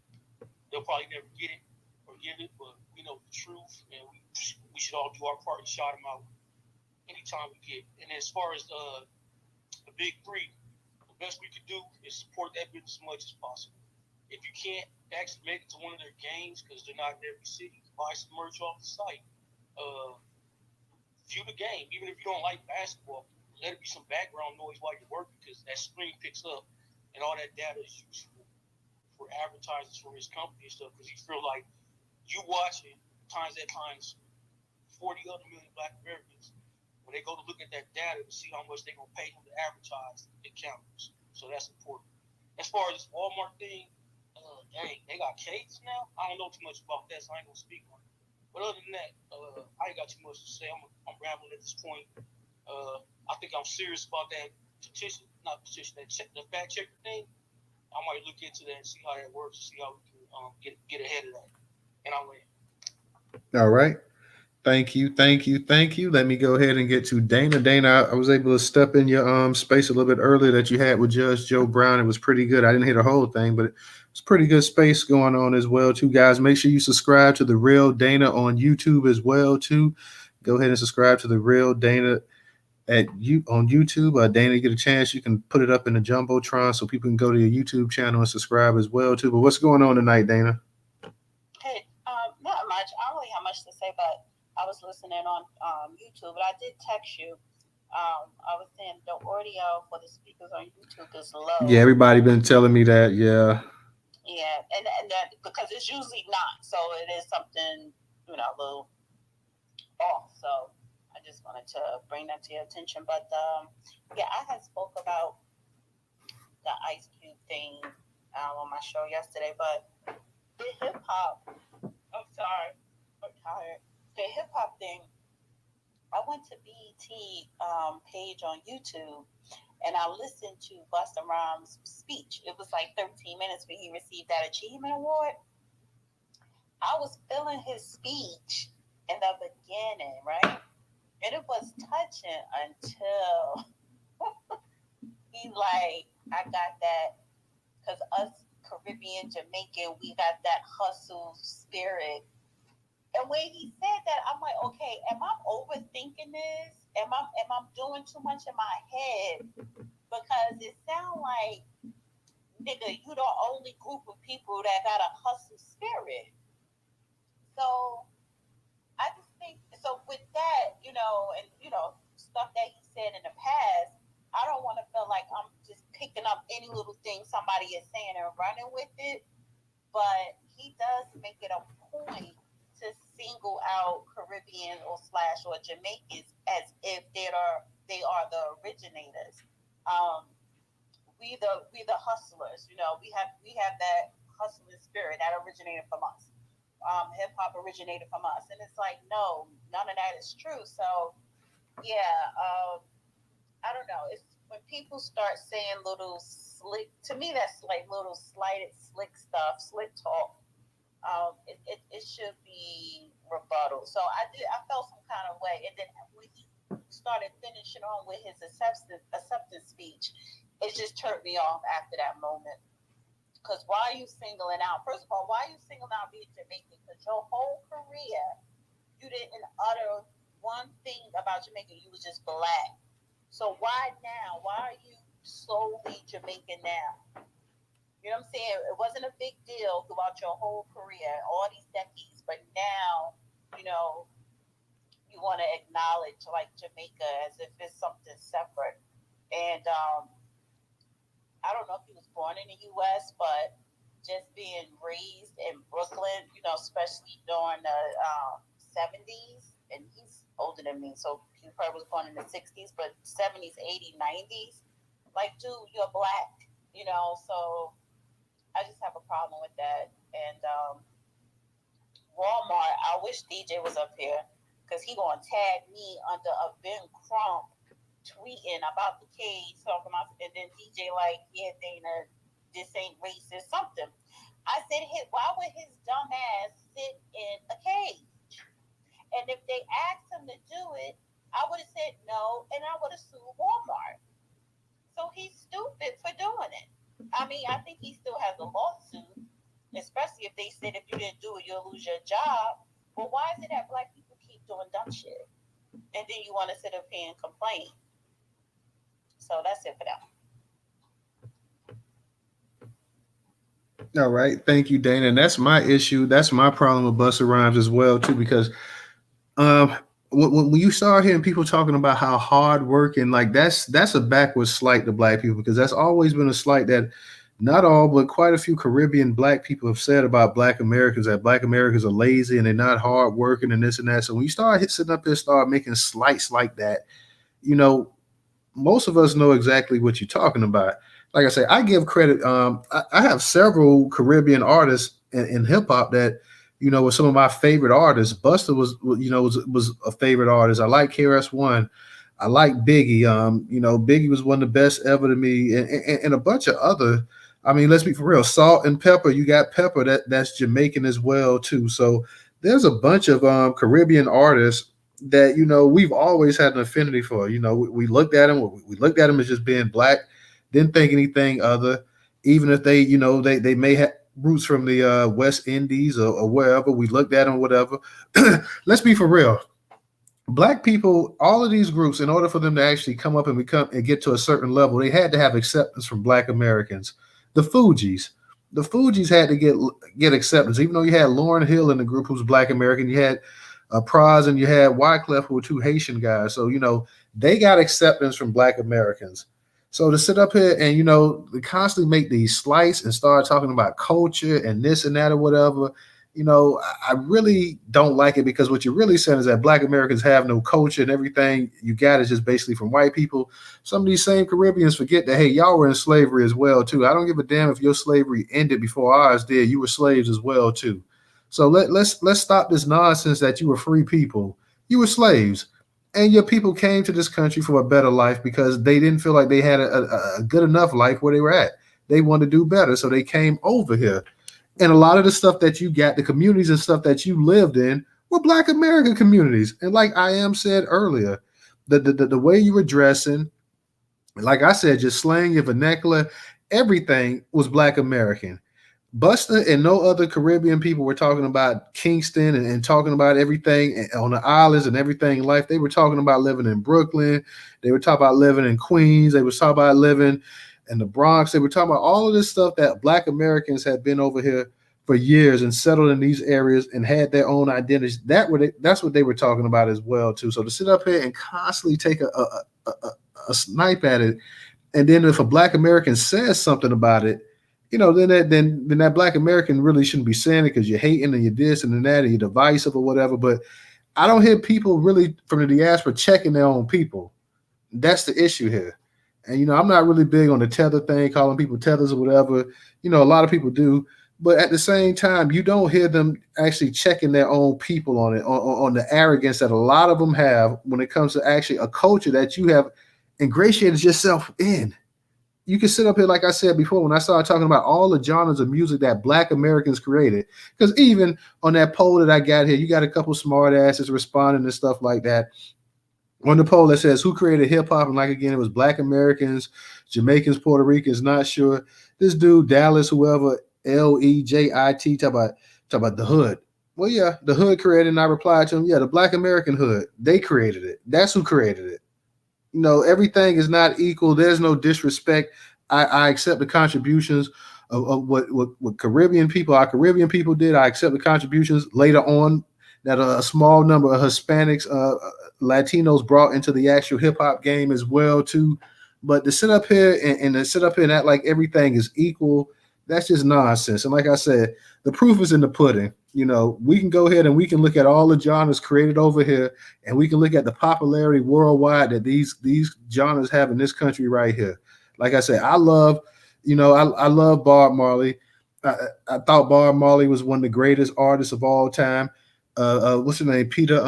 They'll probably never get it or give it, but we know the truth, and we should all do our part and shout them out anytime we get. And as far as the big three, the best we could do is support that business as much as possible. If you can't actually make it to one of their games because they're not in every city, buy some merch off the site. View the game, even if you don't like basketball, let it be some background noise while you're working, because that screen picks up and all that data is useful for advertisers for his company and stuff, because he feel like you watching times 40 other million Black Americans, when they go to look at that data to see how much they're going to pay him to advertise, it counts. So that's important. As far as this Walmart thing, they got cases now. I don't know too much about that, so I ain't going to speak on it. But other than that, I ain't got too much to say. I'm rambling at this point. I think I'm serious about that the fact checker thing. I might look into that and see how that works, see how we can get ahead of that. And I'll land. All right. Thank you. Let me go ahead and get to Dana. Dana, I was able to step in your space a little bit earlier that you had with Judge Joe Brown. It was pretty good. I didn't hear the whole thing, but it's pretty good space going on as well, too, guys. Make sure you subscribe to The Real Dana on YouTube as well, too. Go ahead and subscribe to The Real Dana on YouTube. Dana, you get a chance, you can put it up in the Jumbotron so people can go to your YouTube channel and subscribe as well, too. But what's going on tonight, Dana? Hey, not much. I don't really have much to say, but I was listening on YouTube, but I did text you. I was saying the audio for the speakers on YouTube is low. Yeah, everybody been telling me that. Yeah. Yeah, and that because it's usually not, so it is something a little off. So I just wanted to bring that to your attention. But yeah, I had spoke about the Ice Cube thing on my show yesterday, but the hip hop. I'm sorry, I'm tired. The hip hop thing. I went to BET page on YouTube, and I listened to Busta Rhymes' speech. It was like 13 minutes when he received that achievement award. I was feeling his speech in the beginning, right? And it was touching until he like, I got that, because us Caribbean, Jamaican, we got that hustle spirit. And when he said that, I'm like, okay, am I overthinking this? Am I doing too much in my head? Because it sounds like, nigga, you the only group of people that got a hustle spirit. So I just think, so with that, and stuff that he said in the past, I don't want to feel like I'm just picking up any little thing somebody is saying and running with it. But he does make it a point to single out Caribbean or Jamaicans as if they are the originators. We the hustlers, we have that hustling spirit that originated from us. Hip hop originated from us, and it's like, no, none of that is true. So yeah, I don't know. It's when people start saying little slick, to me that's like little slighted slick stuff, slick talk. It should be rebuttal. So I felt some kind of way, and then when he started finishing on with his acceptance speech, it just turned me off after that moment. Because why are you singling out? First of all, why are you singling out being Jamaican? Because your whole career, you didn't utter one thing about Jamaica. You was just black. So why now? Why are you solely Jamaican now? You know what I'm saying? It wasn't a big deal throughout your whole career, all these decades. But now, you want to acknowledge like Jamaica as if it's something separate. And I don't know if he was born in the U.S., but just being raised in Brooklyn, especially during the 70s, and he's older than me, so he probably was born in the 60s, but 70s, 80s, 90s, like, dude, you're black, so I just have a problem with that. And Walmart, I wish DJ was up here, because he gonna tag me under a Ben Crump tweeting about the cage, talking about, and then DJ like, yeah, Dana, this ain't racist, something. I said, why would his dumb ass sit in a cage? And if they asked him to do it, I would have said no, and I would have sued Walmart. So he's stupid for doing it. I mean, I think he still has a lawsuit, especially if they said if you didn't do it, you'll lose your job. Well, why is it that black people keep doing dumb shit? And then you want to sit up here and complain. So that's it for that. All right, thank you, Dana. And that's my issue. That's my problem with Busta Rhymes as well, too, because when you start hearing people talking about how hard working, like that's a backwards slight to black people, because that's always been a slight that not all, but quite a few Caribbean black people have said about black Americans, that black Americans are lazy and they're not hard working and this and that. So when you start sitting up there, start making slights like that, most of us know exactly what you're talking about. Like I say, I give credit. I have several Caribbean artists in hip hop that, were some of my favorite artists. Busta was a favorite artist. I like KRS-One. I like Biggie. Biggie was one of the best ever to me, and a bunch of other. I mean, let's be for real. Salt and Pepper. You got Pepper that's Jamaican as well too. So there's a bunch of Caribbean artists that we've always had an affinity for. We looked at them. We looked at them as just being black. Didn't think anything other. Even if they they may have roots from the West Indies or wherever. We looked at them, whatever. Let's be for real. Black people, all of these groups, in order for them to actually come up and get to a certain level, they had to have acceptance from black Americans. The Fugees had to get acceptance, even though you had Lauryn Hill in the group who's black American. You had Praz and you had Wyclef, who were two Haitian guys. So, they got acceptance from black Americans. So to sit up here and, constantly make these slices and start talking about culture and this and that or whatever, I really don't like it, because what you're really saying is that black Americans have no culture and everything you got is just basically from white people. Some of these same Caribbeans forget that, hey, y'all were in slavery as well, too. I don't give a damn if your slavery ended before ours did. You were slaves as well, too. So let's stop this nonsense that you were free people. You were slaves. And your people came to this country for a better life because they didn't feel like they had a good enough life where they were at. They wanted to do better, so they came over here. And a lot of the stuff that you got, the communities and stuff that you lived in, were Black American communities. And like I am said earlier, the way you were dressing, like I said, just slang your vernacular, everything was Black American. Buster and no other Caribbean people were talking about Kingston and talking about everything on the islands and everything in life. They were talking about living in Brooklyn. They were talking about living in Queens. They were talking about living in the Bronx. They were talking about all of this stuff that Black Americans had been over here for years and settled in these areas and had their own identities. That's what they were talking about as well too. So to sit up here and constantly take a snipe at it, and then if a Black American says something about it, then that Black American really shouldn't be saying it because you're hating and you're this and that and you're divisive or whatever. But I don't hear people really from the diaspora checking their own people. That's the issue here. And I'm not really big on the tether thing, calling people tethers or whatever. A lot of people do, but at the same time, you don't hear them actually checking their own people on it, on the arrogance that a lot of them have when it comes to actually a culture that you have ingratiated yourself in. You can sit up here, like I said before, when I started talking about all the genres of music that Black Americans created, because even on that poll that I got here, you got a couple smart asses responding and stuff like that. On the poll that says who created hip hop, and like again, it was Black Americans, Jamaicans, Puerto Ricans, not sure. This dude, Dallas, whoever, LEJIT, talk about the hood. Well, yeah, the hood created, and I replied to him, yeah, the Black American hood, they created it. That's who created it. Everything is not equal. There's no disrespect. I accept the contributions of what Caribbean people, our Caribbean people did. I accept the contributions later on that a small number of Hispanics, Latinos brought into the actual hip hop game as well too. But to sit up here and to sit up here and act like everything is equal, that's just nonsense. And like I said, the proof is in the pudding. We can go ahead and we can look at all the genres created over here, and we can look at the popularity worldwide that these genres have in this country right here. Like I said, I love Bob Marley. I thought Bob Marley was one of the greatest artists of all time. What's his name? Peter.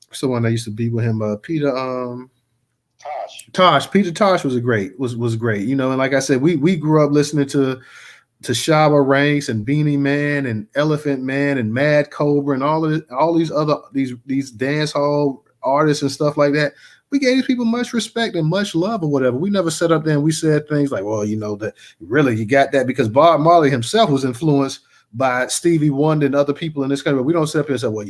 What's the one that used to be with him? Peter. Tosh. Peter Tosh was great. And like I said, we grew up listening to Shaba Ranks and Beanie Man and Elephant Man and Mad Cobra and all these other these dance hall artists and stuff like that. We gave these people much respect and much love or whatever. We never sat up there and we said things like, well, that really you got that because Bob Marley himself was influenced by Stevie Wonder and other people in this country. But we don't sit up here and say, well,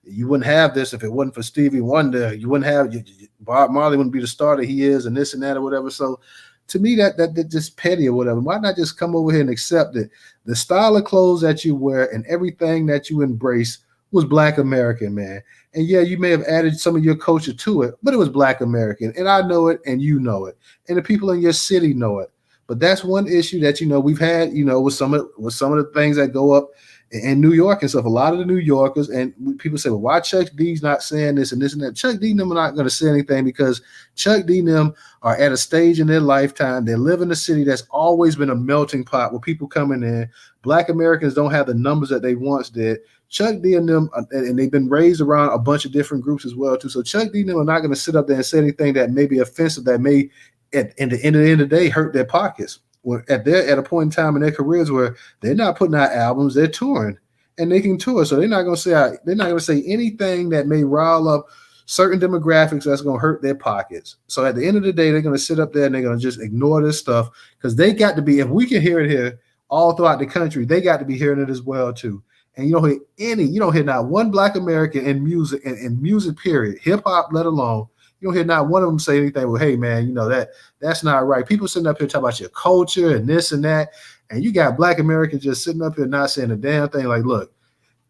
you wouldn't have this if it wasn't for Stevie Wonder. You wouldn't have Bob Marley wouldn't be the star that he is and this and that or whatever. So to me, that just petty or whatever. Why not just come over here and accept it? The style of clothes that you wear and everything that you embrace was Black American, man. And yeah, you may have added some of your culture to it, but it was Black American. And I know it and you know it. And the people in your city know it. But that's one issue that, we've had, with some of the things that go up in New York and stuff. A lot of the New Yorkers and people say, well, why Chuck D's not saying this and this and that? Chuck D and them are not going to say anything because Chuck D and them are at a stage in their lifetime. They live in a city that's always been a melting pot with people coming in. Black Americans don't have the numbers that they once did. Chuck D and them, and they've been raised around a bunch of different groups as well too. So Chuck D and them are not going to sit up there and say anything that may be offensive, that may at the end of the day hurt their pockets. At a point in time in their careers where they're not putting out albums, they're touring, and they can tour. So they're not going to say anything that may rile up certain demographics that's going to hurt their pockets. So at the end of the day, they're going to sit up there and they're going to just ignore this stuff because they got to be. If we can hear it here all throughout the country, they got to be hearing it as well too. And you don't hear not one Black American in music and music period, hip hop let alone. You don't hear not one of them say anything. Well, hey man, that's not right. People sitting up here talking about your culture and this and that, and you got Black Americans just sitting up here not saying a damn thing. Like, look,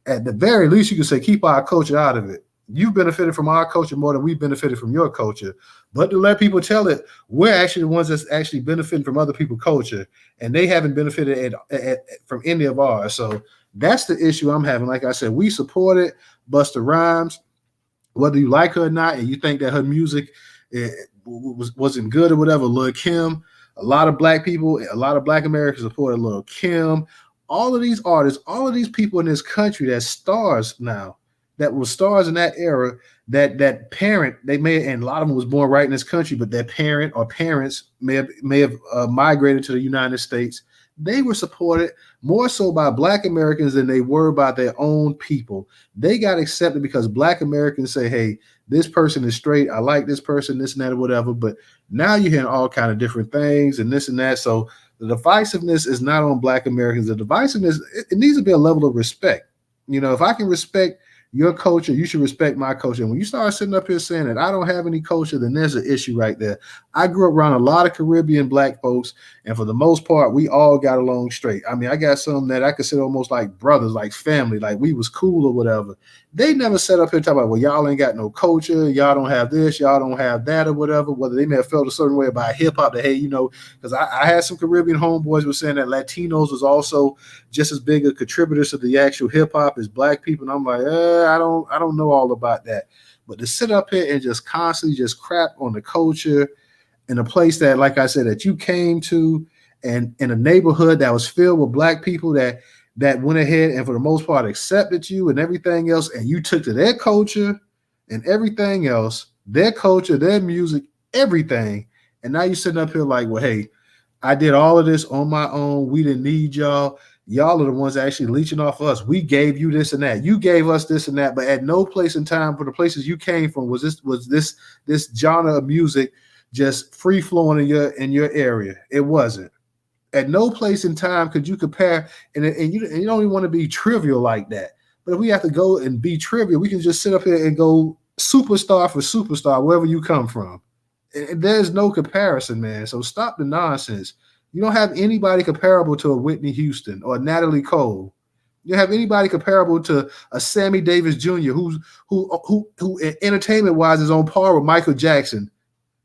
at the very least, you can say keep our culture out of it. You've benefited from our culture more than we've benefited from your culture. But to let people tell it, we're actually the ones that's actually benefiting from other people's culture, and they haven't benefited from any of ours. So that's the issue I'm having. Like I said, we supported Busta Rhymes. Whether you like her or not, and you think that her music wasn't good or whatever, Lil' Kim, a lot of Black people, a lot of Black Americans supported Lil' Kim. All of these artists, all of these people in this country that stars now, that were stars in that era, that parent, they may, and a lot of them was born right in this country, but their parent or parents may have migrated to the United States. They were supported more so by Black Americans than they were by their own people. They got accepted because Black Americans say, hey, this person is straight. I like this person, this and that, or whatever. But now you're hearing all kind of different things and this and that. So the divisiveness is not on Black Americans. The divisiveness, it needs to be a level of respect. You know, if I can respect your culture, you should respect my culture. And when you start sitting up here saying that I don't have any culture, then there's an issue right there. I grew up around a lot of Caribbean Black folks, and for the most part, we all got along straight. I mean, I got some that I consider almost like brothers, like family, like we was cool or whatever. They never sat up here talking about, well, y'all ain't got no culture, y'all don't have this, y'all don't have that or whatever, whether they may have felt a certain way about hip-hop that, hey, you know, because I had some Caribbean homeboys were saying that Latinos was also just as big a contributors to the actual hip-hop as Black people, and I'm like, I don't know all about that. But to sit up here and just constantly just crap on the culture in a place that, like I said, that you came to, and in a neighborhood that was filled with Black people that went ahead and for the most part accepted you and everything else, and you took to their culture and everything else, their culture, their music, everything, and now you're sitting up here like, well, hey, I did all of this on my own. We didn't need y'all. Y'all are the ones actually leeching off us. We gave you this and that. You gave us this and that, but at no place in time for the places you came from was this genre of music just free flowing in your area. It wasn't. At no place in time could you compare, and you don't even want to be trivial like that. But if we have to go and be trivial, we can just sit up here and go superstar for superstar wherever you come from. And there's no comparison, man. So stop the nonsense. You don't have anybody comparable to a Whitney Houston or a Natalie Cole. You don't have anybody comparable to a Sammy Davis Jr. who entertainment wise is on par with Michael Jackson.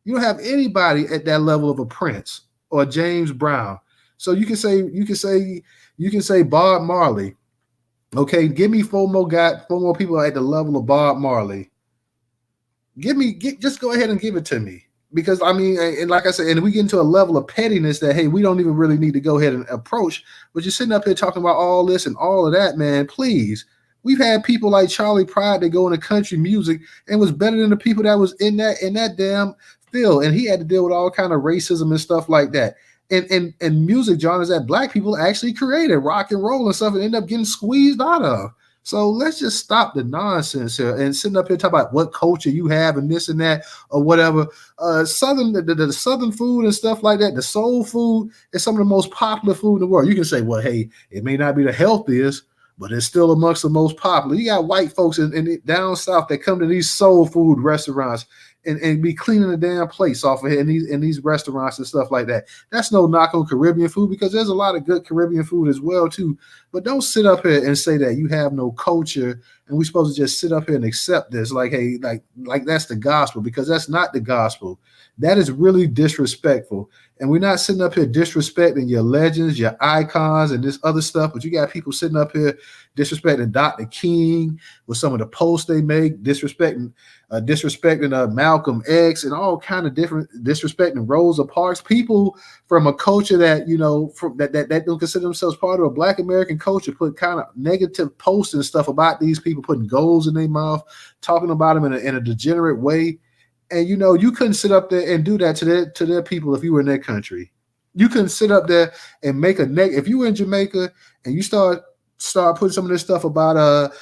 You don't have anybody at that level of a Prince or James Brown. So you can say Bob Marley. Okay, give me four more people at the level of Bob Marley. Just go ahead and give it to me. Because I mean, and like I said, and we get into a level of pettiness that, hey, we don't even really need to go ahead and approach. But you're sitting up here talking about all this and all of that, man. Please, we've had people like Charlie Pride that go into country music and was better than the people that was in that damn field, and he had to deal with all kind of racism and stuff like that. And music genres that Black people actually created, rock and roll and stuff, and end up getting squeezed out of. So let's just stop the nonsense here and sitting up here talking about what culture you have and this and that or whatever. The Southern food and stuff like that, the soul food is some of the most popular food in the world. You can say, well, hey, it may not be the healthiest, but it's still amongst the most popular. You got white folks in down south that come to these soul food restaurants and be cleaning the damn place off of it in these restaurants and stuff like that. That's no knock on Caribbean food, because there's a lot of good Caribbean food as well too. But don't sit up here and say that you have no culture and we're supposed to just sit up here and accept this like, hey, like that's the gospel, because that's not the gospel. That is really disrespectful. And we're not sitting up here disrespecting your legends, your icons, and this other stuff. But you got people sitting up here disrespecting Dr. King with some of the posts they make, disrespecting Malcolm X and all kind of different, disrespecting Rosa Parks. People from a culture that, you know, from that don't consider themselves part of a Black American culture, put kind of negative posts and stuff about these people, putting goals in their mouth, talking about them in a degenerate way. And, you know, you couldn't sit up there and do that to their people if you were in their country. You couldn't sit up there and make if you were in Jamaica and you start putting some of this stuff about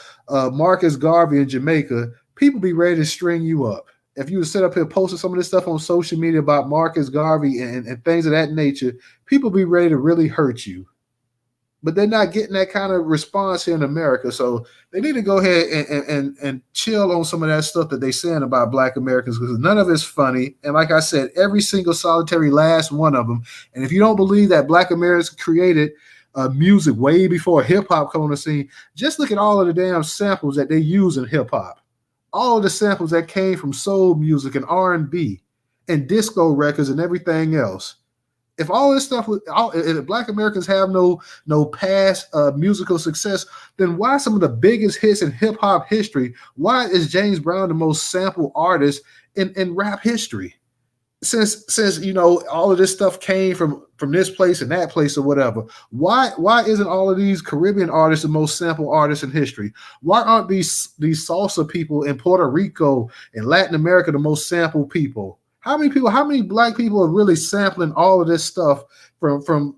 Marcus Garvey in Jamaica, people be ready to string you up. If you would sit up here posting some of this stuff on social media about Marcus Garvey and things of that nature, people be ready to really hurt you. But they're not getting that kind of response here in America. So they need to go ahead and chill on some of that stuff that they're saying about Black Americans, because none of it's funny. And like I said, every single solitary last one of them. And if you don't believe that Black Americans created music way before hip-hop came on the scene, just look at all of the damn samples that they use in hip-hop. All of the samples that came from soul music and R&B and disco records and everything else. If all this stuff, if Black Americans have no past musical success, then why some of the biggest hits in hip hop history? Why is James Brown the most sampled artist in rap history? since you know all of this stuff came from this place and that place or whatever, why isn't all of these Caribbean artists the most sampled artists in history? Why aren't these salsa people in Puerto Rico and Latin America the most sampled people? How many black people are really sampling all of this stuff from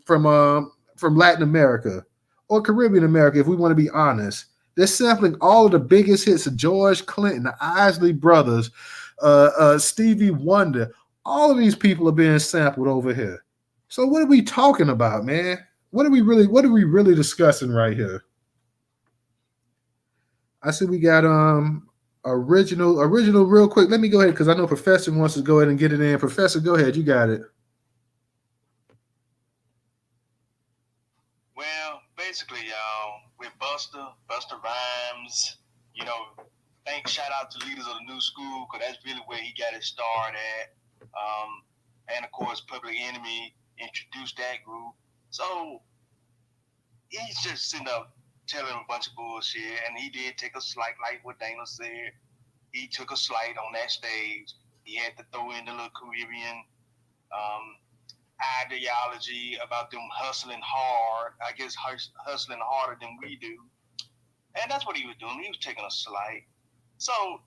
Latin America or Caribbean America? If we want to be honest, they're sampling all of the biggest hits of George Clinton, the Isley Brothers, Stevie Wonder. All of these people are being sampled over here. So what are we talking about, man? What are we really discussing right here? I see we got original real quick. Let me go ahead because I know Professor wants to go ahead and get it in. Professor, go ahead. You got it. Well, basically, y'all, with Buster Rhymes, you know, shout out to leaders of the new school because that's really where he got his start at. And of course, Public Enemy introduced that group. So he's just sitting up telling a bunch of bullshit, and he did take a slight, like what Dana said. He took a slight on that stage. He had to throw in the little Caribbean ideology about them hustling hard. I guess hustling harder than we do, and that's what he was doing. He was taking a slight. So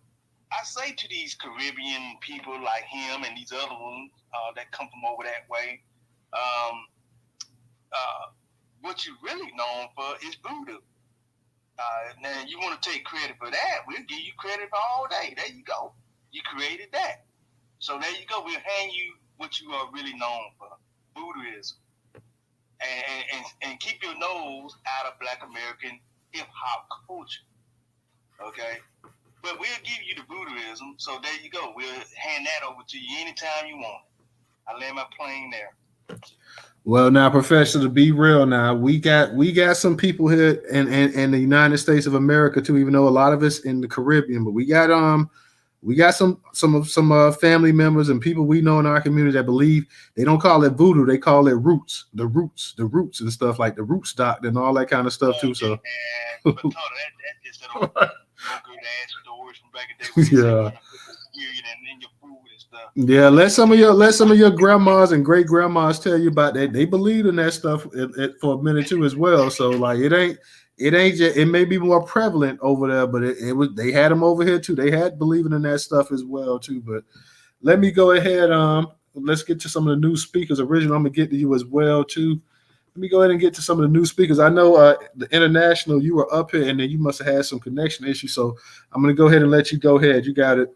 I say to these Caribbean people like him and these other ones that come from over that way, what you're really known for is voodoo. Now, you want to take credit for that, we'll give you credit for all day. There you go. You created that. So there you go. We'll hand you what you are really known for, voodooism. And keep your nose out of Black American hip-hop culture, okay? But we'll give you the voodooism, so there you go. We'll hand that over to you anytime you want. I land my plane there. Well, now, Professor, to be real, now we got some people here in the United States of America too. Even though a lot of us in the Caribbean, but we got some family members and people we know in our community that believe they don't call it voodoo, they call it roots, the roots and stuff like the roots doctor and all that kind of stuff too. So, but that just no good ass stories from back in the day. Yeah. In your food and stuff. Yeah, let some of your grandmas and great grandmas tell you about that. They believe in that stuff for a minute too as well. So like it ain't just, it may be more prevalent over there, but it was, they had them over here too. They had believing in that stuff as well too. But let me go ahead. Let's get to some of the new speakers. Original, I'm gonna get to you as well too. Let me go ahead and get to some of the new speakers. I know the international, you were up here and then you must have had some connection issues. So I'm gonna go ahead and let you go ahead. You got it.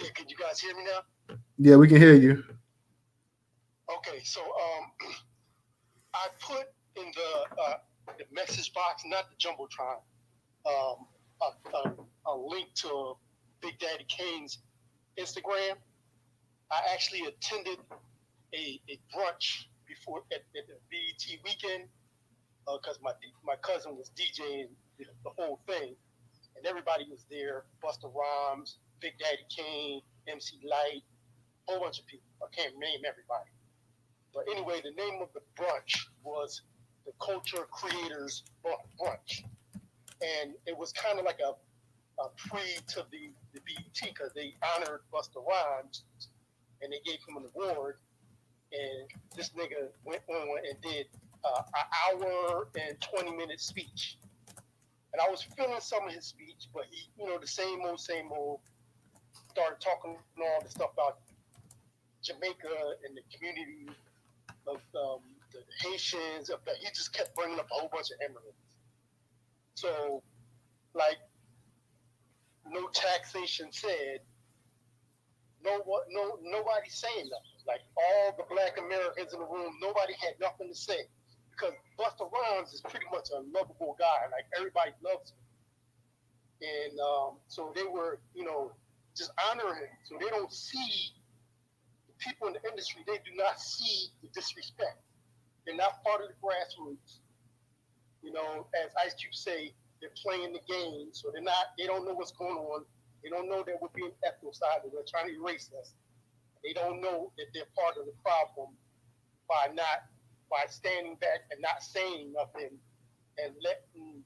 Yeah, can you guys hear me now? Yeah, we can hear you. Okay, so I put in the message box, not the jumbotron, a link to Big Daddy Kane's Instagram. I actually attended a brunch before at the BET weekend because my cousin was DJing the whole thing, and everybody was there. Busta Rhymes, Big Daddy Kane, MC Light, a whole bunch of people. I can't name everybody. But anyway, the name of the brunch was the Culture Creators Brunch. And it was kind of like a pre to the BET because they honored Busta Rhymes and they gave him an award. And this nigga went on and did an hour and 20-minute speech. And I was feeling some of his speech, but he, the same old, started talking all the stuff about Jamaica and the community of the Haitians. He just kept bringing up a whole bunch of immigrants. So, like, no taxation said, nobody's saying nothing. Like, all the Black Americans in the room, nobody had nothing to say. Because Busta Rhymes is pretty much a lovable guy. Like, everybody loves him. And so they were, just honoring him. So they don't see, the people in the industry, they do not see the disrespect. They're not part of the grassroots. As Ice Cube say, they're playing the game. So they don't know what's going on. They don't know that we're being ethnocide, that they're trying to erase us. They don't know that they're part of the problem by standing back and not saying nothing and letting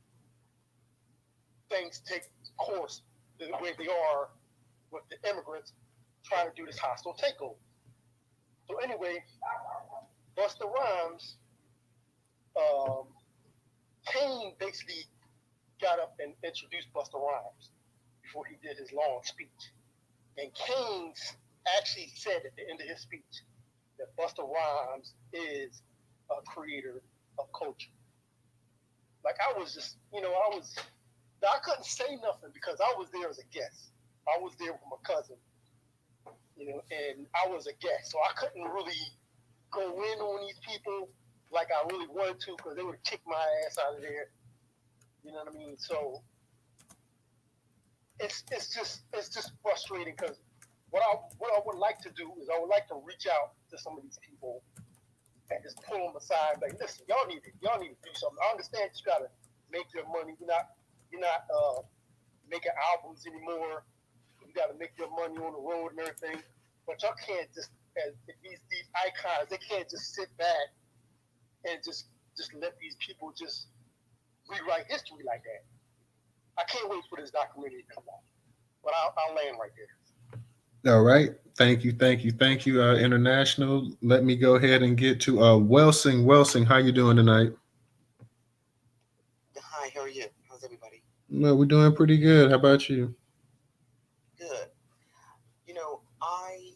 things take course the way they are with the immigrants trying to do this hostile takeover. So anyway, Busta Rhymes, um, Kane basically got up and introduced Busta Rhymes before he did his long speech. And Kane actually said at the end of his speech that Busta Rhymes is a creator of culture. Like I was just, I couldn't say nothing because I was there as a guest. I was there with my cousin, and I was a guest, so I couldn't really go in on these people like I really wanted to because they would kick my ass out of there. You know what I mean? So it's just frustrating because what I would like to do is I would like to reach out to some of these people and just pull them aside, like, listen, y'all need to do something. I understand you gotta make your money. You're not making albums anymore. You gotta make your money on the road and everything. But y'all can't just as these icons, they can't just sit back and just let these people just rewrite history like that. I can't wait for this documentary to come out. But I'll land right there. All right. Thank you. International. Let me go ahead and get to Welsing. Welsing, how you doing tonight? Hi, how are you? How's everybody? Well, we're doing pretty good. How about you? Good. I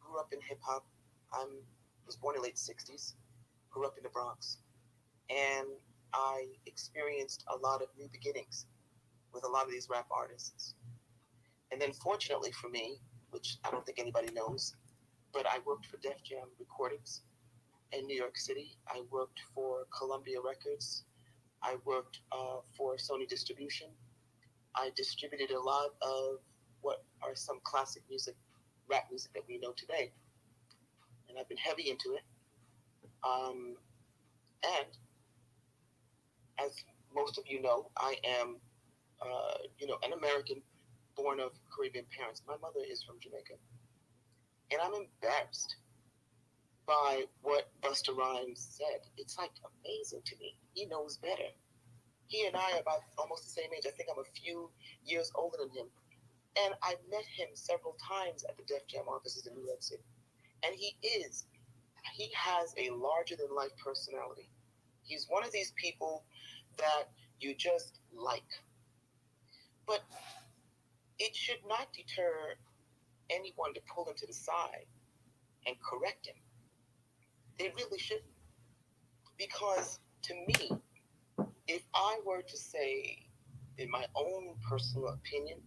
grew up in hip hop. I was born in the late 60s, grew up in the Bronx, and I experienced a lot of new beginnings with a lot of these rap artists. And then fortunately for me, which I don't think anybody knows, but I worked for Def Jam Recordings in New York City. I worked for Columbia Records. I worked for Sony Distribution. I distributed a lot of what are some classic music, rap music that we know today. And I've been heavy into it. And as most of you know, I am, an American born of Caribbean parents. My mother is from Jamaica. And I'm embarrassed by what Busta Rhymes said. It's like amazing to me. He knows better. He and I are about almost the same age. I think I'm a few years older than him. And I met him several times at the Def Jam offices in New York City. And he has a larger than life personality. He's one of these people that you just like. But it should not deter anyone to pull him to the side and correct him. They really shouldn't. Because to me, if I were to say, in my own personal opinion,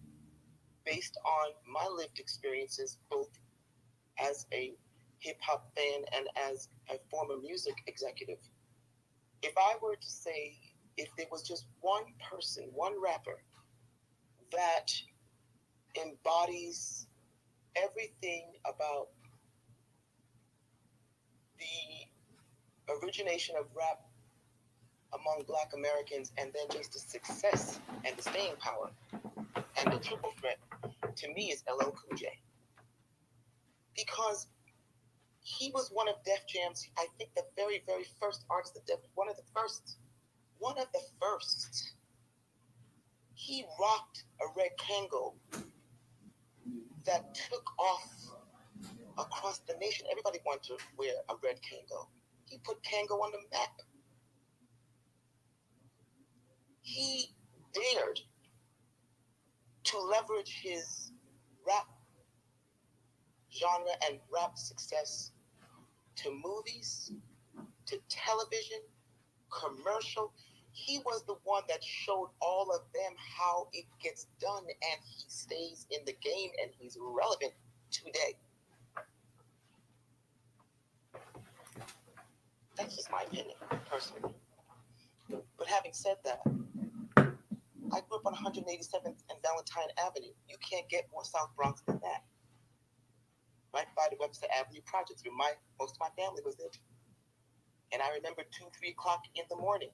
based on my lived experiences, both as a hip hop fan and as a former music executive, if I were to say, if there was just one person, one rapper that embodies everything about the origination of rap among Black Americans and then just the success and the staying power and the triple threat, to me is LL Cool J. Because he was one of Def Jam's, I think the very, very first artist of Def, one of the first. He rocked a red Kango that took off across the nation. Everybody wanted to wear a red Kango. He put Kango on the map. He dared to leverage his rap genre and rap success to movies, to television, commercial. He was the one that showed all of them how it gets done, and he stays in the game and he's relevant today. That's just my opinion, personally. But having said that, I grew up on 187th and Valentine Avenue. You can't get more South Bronx than that. Right by the Webster Avenue projects, where most of my family was there. And I remember 2-3 o'clock in the morning,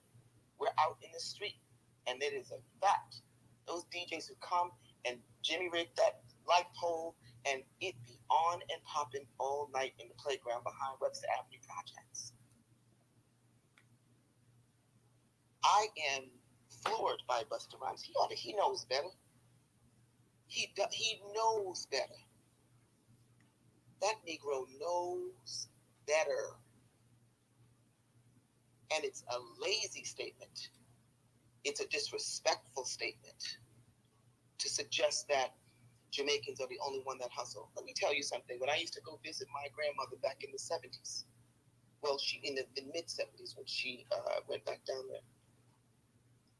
we're out in the street, and it is a fact. Those DJs who come and Jimmy rig that light pole, and it be on and popping all night in the playground behind Webster Avenue projects. I am floored by Busta Rhymes. He knows better. He knows better. that Negro knows better. And it's a lazy statement. It's a disrespectful statement to suggest that Jamaicans are the only one that hustle. Let me tell you something. When I used to go visit my grandmother back in the 70s, well, she in the mid 70s when she went back down there,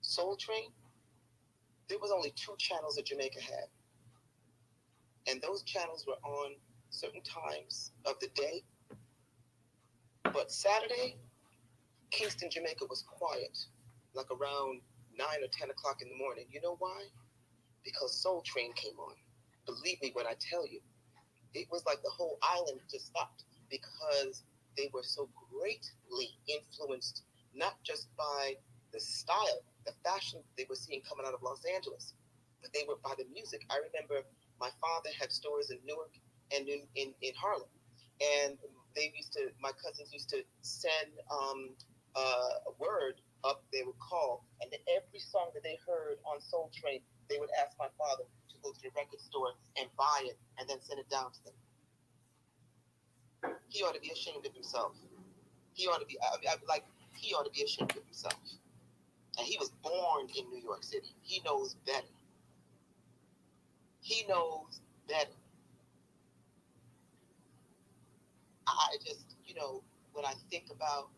Soul Train, there was only 2 channels that Jamaica had. And those channels were on certain times of the day. But Saturday, Kingston, Jamaica was quiet, like around 9 or 10 o'clock in the morning. You know why? Because Soul Train came on. Believe me when I tell you, it was like the whole island just stopped because they were so greatly influenced, not just by the style, the fashion they were seeing coming out of Los Angeles, but they were by the music. I remember my father had stores in Newark and in Harlem. And my cousins used to send a word up, they would call, and then every song that they heard on Soul Train, they would ask my father to go to the record store and buy it and then send it down to them. He ought to be ashamed of himself. He ought to be, he ought to be ashamed of himself. And he was born in New York City. He knows better. He knows better. I just, when I think about,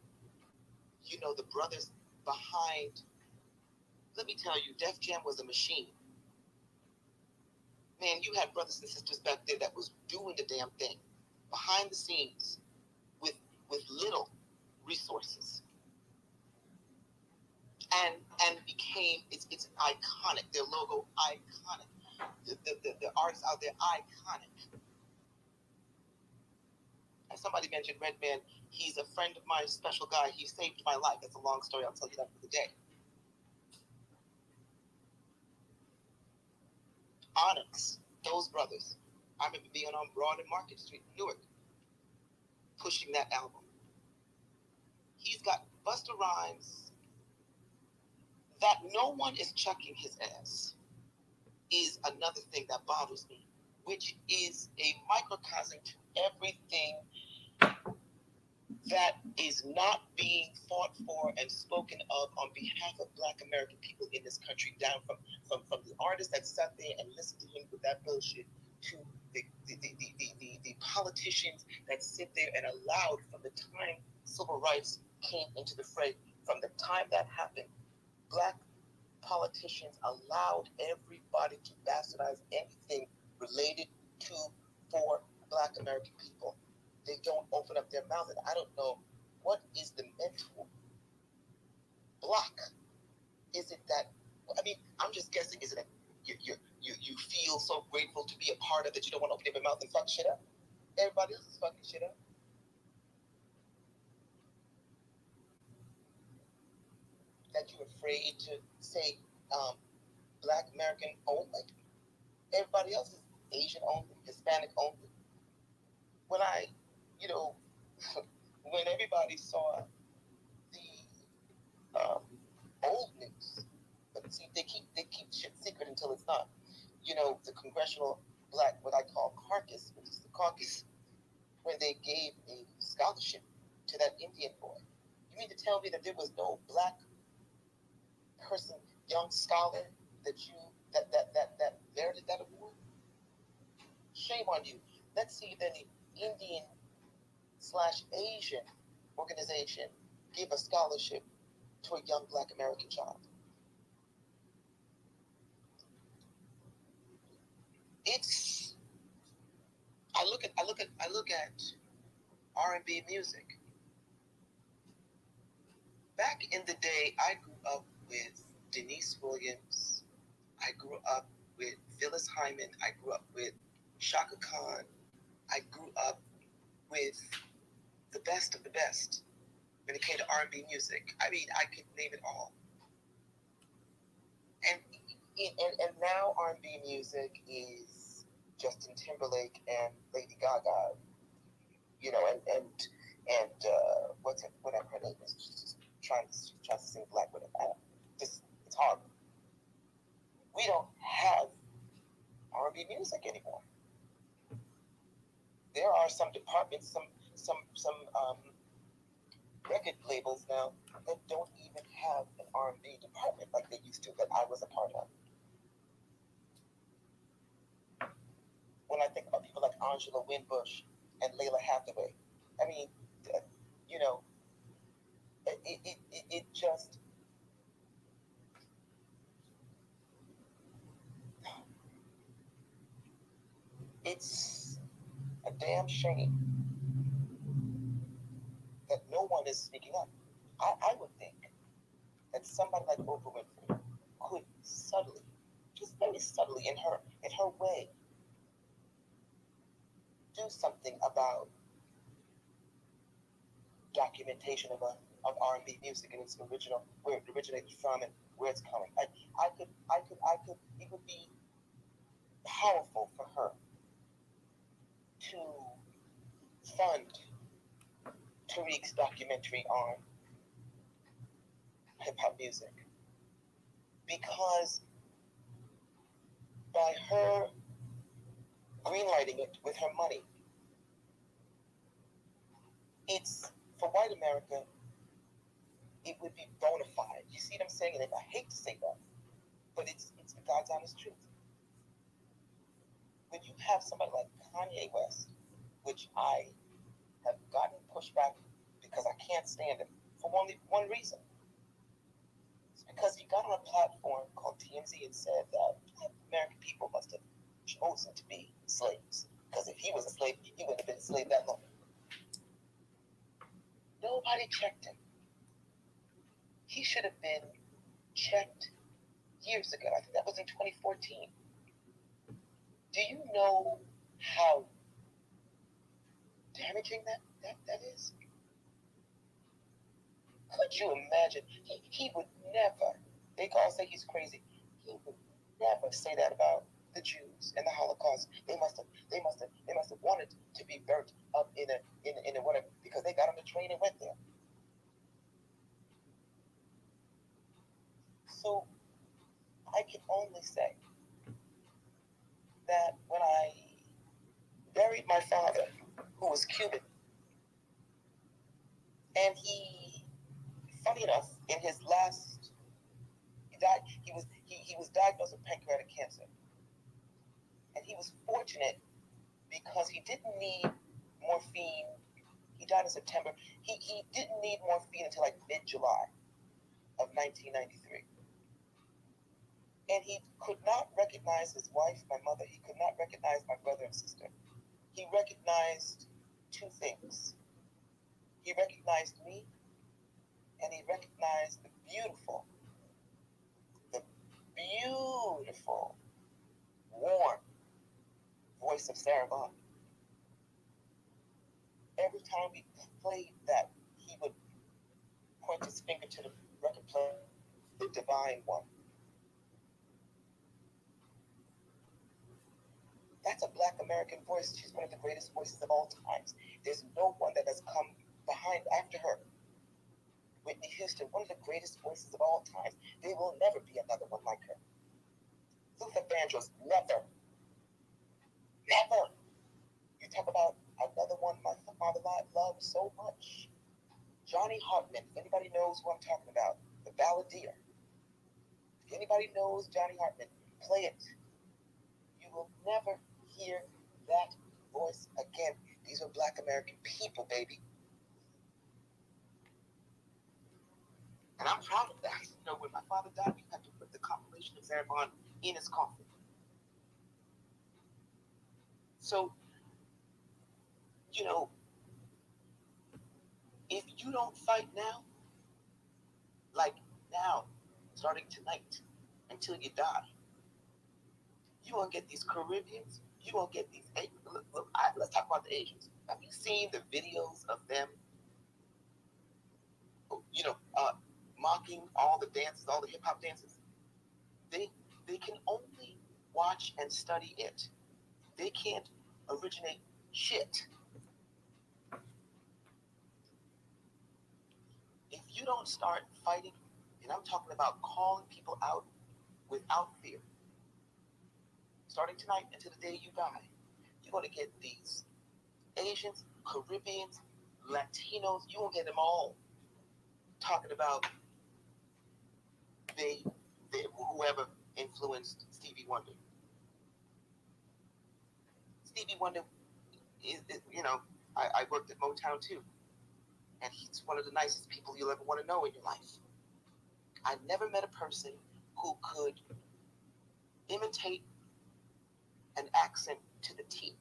the brothers behind, let me tell you, Def Jam was a machine. Man, you had brothers and sisters back there that was doing the damn thing behind the scenes with little resources. And became, it's iconic, their logo iconic. The artists out there iconic. And somebody mentioned Redman. He's a friend of mine, special guy. He saved my life. That's a long story. I'll tell you that for the day. Onyx, those brothers. I remember being on Broad and Market Street, Newark, pushing that album. He's got Busta Rhymes. That no one is chucking his ass is another thing that bothers me, which is a microcosm to everything that is not being fought for and spoken of on behalf of Black American people in this country, down from the artist that sat there and listened to him with that bullshit to the politicians that sit there and allowed, from the time civil rights came into the fray, from the time that happened, Black politicians allowed everybody to bastardize anything related to, for Black American people. They don't open up their mouth, and I don't know what is the mental block. Is it that? I mean, I'm just guessing. Is it that you feel so grateful to be a part of that you don't want to open up your mouth and fuck shit up? Everybody else is fucking shit up. That you're afraid to say Black American only. Everybody else is Asian only, Hispanic only. When when everybody saw the old news, but see, they keep shit secret until it's not. The Congressional Black, what I call caucus, which is the caucus, when they gave a scholarship to that Indian boy. You mean to tell me that there was no Black person, young scholar, that merited that award? Shame on you. Let's see then the Indian/Asian organization give a scholarship to a young Black American child. I look at R&B music. Back in the day, I grew up with Denise Williams. I grew up with Phyllis Hyman. I grew up with Shaka Khan. I grew up with the best of the best when it came to R&B music. I mean, I could name it all. And now R&B music is Justin Timberlake and Lady Gaga, and whatever her name is, she's just trying to sing black with it. It's horrible. We don't have R&B music anymore. there are some departments, some record labels now that don't even have an R&B department like they used to that I was a part of. When I think about people like Angela Winbush and Layla Hathaway, I mean, you know, it just, it's a damn shame that no one is speaking up. I would think that somebody like Oprah Winfrey could subtly, just very subtly in her way, do something about documentation of R&B music and its original, where it originated from and where it's coming. I could, it would be powerful for her to fund Tariq's documentary on hip hop music, because by her greenlighting it with her money, it's, for white America, it would be bona fide. You see what I'm saying? And I hate to say that, but it's the God's honest truth. When you have somebody like Kanye West, which I have gotten pushback because I can't stand him for only one reason. It's because he got on a platform called TMZ and said that American people must have chosen to be slaves. Because if he was a slave, he wouldn't have been a slave that long. Nobody checked him. He should have been checked years ago. I think that was in 2014. Do you know how damaging that is? Could you imagine? He would never, they all say he's crazy, he would never say that about the Jews and the Holocaust. They must have wanted to be burnt up in a whatever, because they got on the train and went there. So I can only say that when I buried my father, who was Cuban, and he, funny enough, in his last, he died. He was diagnosed with pancreatic cancer, and he was fortunate because he didn't need morphine. He died in September. He didn't need morphine until like mid-July of 1993. And he could not recognize his wife, my mother. He could not recognize my brother and sister. He recognized two things. He recognized me, and he recognized the beautiful, warm voice of Sarah Vaughan. Every time we played that, he would point his finger to the record player, the divine one. That's a Black American voice. She's one of the greatest voices of all times. There's no one that has come behind after her. Whitney Houston, one of the greatest voices of all time. There will never be another one like her. Luther Vandross, never. Never. You talk about another one my father loved so much. Johnny Hartman, if anybody knows who I'm talking about, the balladeer. If anybody knows Johnny Hartman, play it. You will never hear that voice again. These are Black American people, baby. And I'm proud of that. You know, when my father died, we had to put the compilation of Sarah Vaughan in his coffin. So, you know, if you don't fight now, like now, starting tonight, until you die, you won't get these Caribbeans, you won't get these, let's talk about the Asians. Have you seen the videos of them, you know, mocking all the dances, all the hip hop dances? They can only watch and study it. They can't originate shit. If you don't start fighting, and I'm talking about calling people out without fear, starting tonight until the day you die, you're going to get these Asians, Caribbeans, Latinos, you will get them all talking about they whoever influenced Stevie Wonder. Stevie Wonder is I worked at Motown too, and he's one of the nicest people you'll ever want to know in your life. I never met a person who could imitate an accent to the T.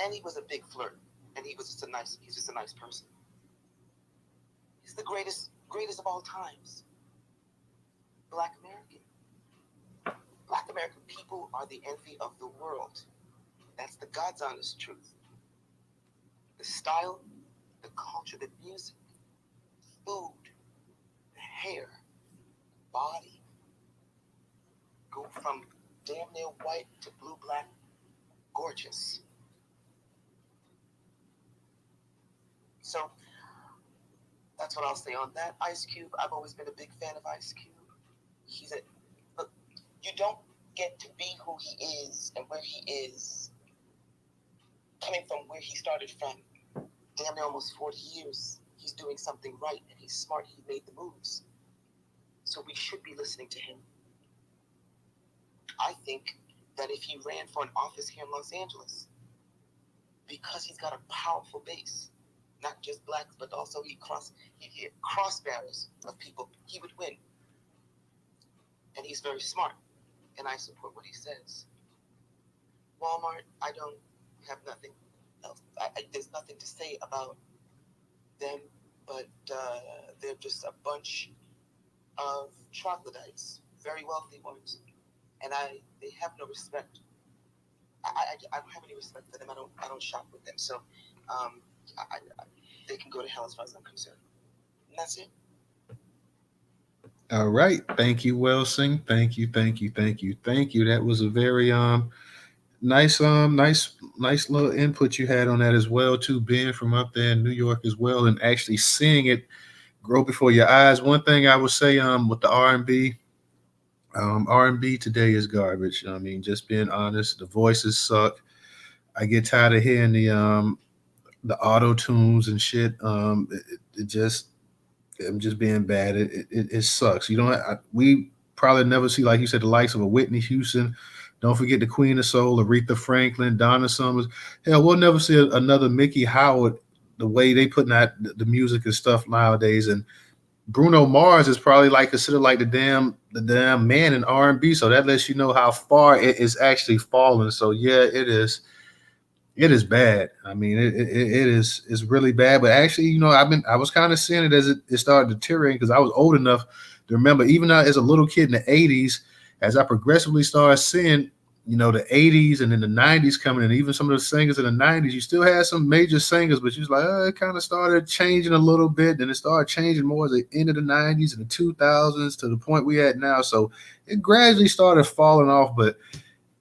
And he was a big flirt, and he's just a nice person. He's the greatest of all times. Black American. Black American people are the envy of the world. That's the God's honest truth. The style, the culture, the music, food, the hair, body, go from damn near white to blue, black, gorgeous. So that's what I'll say on that. Ice Cube, I've always been a big fan of Ice Cube. Look, you don't get to be who he is and where he is coming from where he started from. Damn near almost 40 years. He's doing something right and he's smart. He made the moves. So we should be listening to him. I think that if he ran for an office here in Los Angeles, because he's got a powerful base, not just blacks, but also he hit cross barriers of people, he would win. And he's very smart, and I support what he says. Walmart, I don't have nothing else. There's nothing to say about them, but they're just a bunch of troglodytes, very wealthy ones, and they have no respect. I don't have any respect for them. I don't shop with them, so they can go to hell as far as I'm concerned. And that's it. All right. Thank you, Wilson. Thank you. That was a very nice little input you had on that as well, too, being from up there in New York as well and actually seeing it grow before your eyes. One thing I would say with the R&B, R&B today is garbage. I mean, just being honest, the voices suck. I get tired of hearing the auto tunes and shit. It just I'm just being bad. It sucks. You don't. We probably never see, like you said, the likes of a Whitney Houston. Don't forget the Queen of Soul, Aretha Franklin, Donna Summers. Hell, we'll never see another Mickey Howard. The way they putting out the music and stuff nowadays, and Bruno Mars is probably like considered like the damn man in R&B. So that lets you know how far it is actually falling. So yeah, it is. It is bad. I mean, it's really bad. But actually, I was kind of seeing it as it started deteriorating because I was old enough to remember, even as a little kid in the '80s, as I progressively started seeing, the '80s and then the '90s coming, and even some of the singers in the '90s, you still had some major singers, but you was like, it kind of started changing a little bit. Then it started changing more at the end of the '90s and the 2000s to the point we at now. So it gradually started falling off, but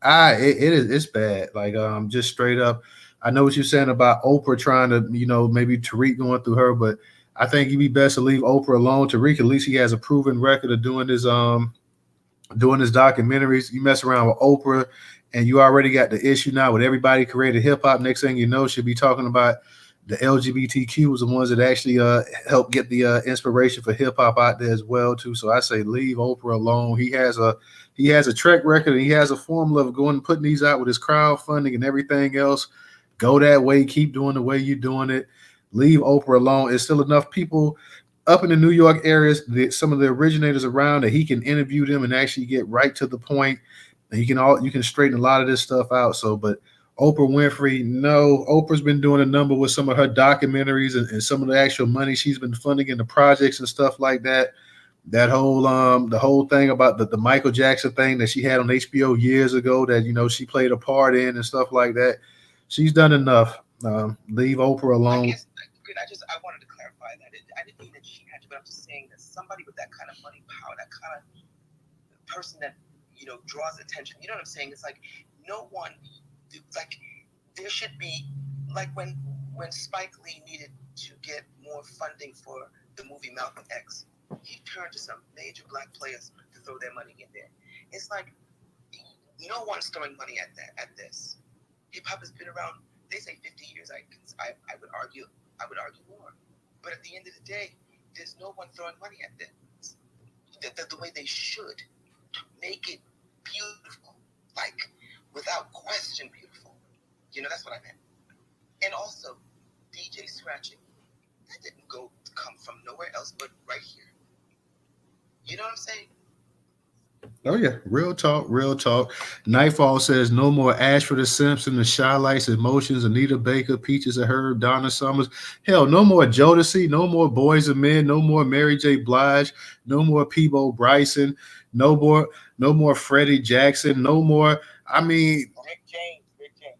it's bad. Like just straight up. I know what you're saying about Oprah trying to, maybe Tariq going through her, but I think you'd be best to leave Oprah alone. Tariq, at least he has a proven record of doing his documentaries. You mess around with Oprah and you already got the issue now with everybody created hip hop. Next thing you know, she'll be talking about the LGBTQ was the ones that actually helped get the inspiration for hip hop out there as well too. So I say leave Oprah alone. He has a track record and he has a formula of going and putting these out with his crowdfunding and everything else. Go that way. Keep doing the way you're doing it. Leave Oprah alone. There's still enough people up in the New York areas, some of the originators around, that he can interview them and actually get right to the point. And you can straighten a lot of this stuff out. So, but Oprah Winfrey, no, Oprah's been doing a number with some of her documentaries and some of the actual money she's been funding in the projects and stuff like that. That whole the whole thing about the Michael Jackson thing that she had on HBO years ago that she played a part in and stuff like that. She's done enough. Leave Oprah alone. I wanted to clarify that. I didn't mean that she had to, but I'm just saying that somebody with that kind of money power, that kind of person that draws attention. You know what I'm saying? It's like no one. Like there should be like when Spike Lee needed to get more funding for the movie Malcolm X, he turned to some major black players to throw their money in there. It's like no one's throwing money at this. Hip hop has been around They say 50 years. I would argue more. But at the end of the day, there's no one throwing money at them. The way they should to make it beautiful, like without question beautiful. That's what I meant. And also, DJ scratching, that didn't come from nowhere else but right here. You know what I'm saying? Oh yeah, real talk, real talk. Nightfall says no more Ashford and Simpson, the Shy Lights, Emotions, Anita Baker, Peaches and Herb, Donna Summers. Hell, no more Jodeci, no more Boys and Men, no more Mary J. Blige, no more Peebo Bryson, no more Freddie Jackson, no more. I mean, Rick James.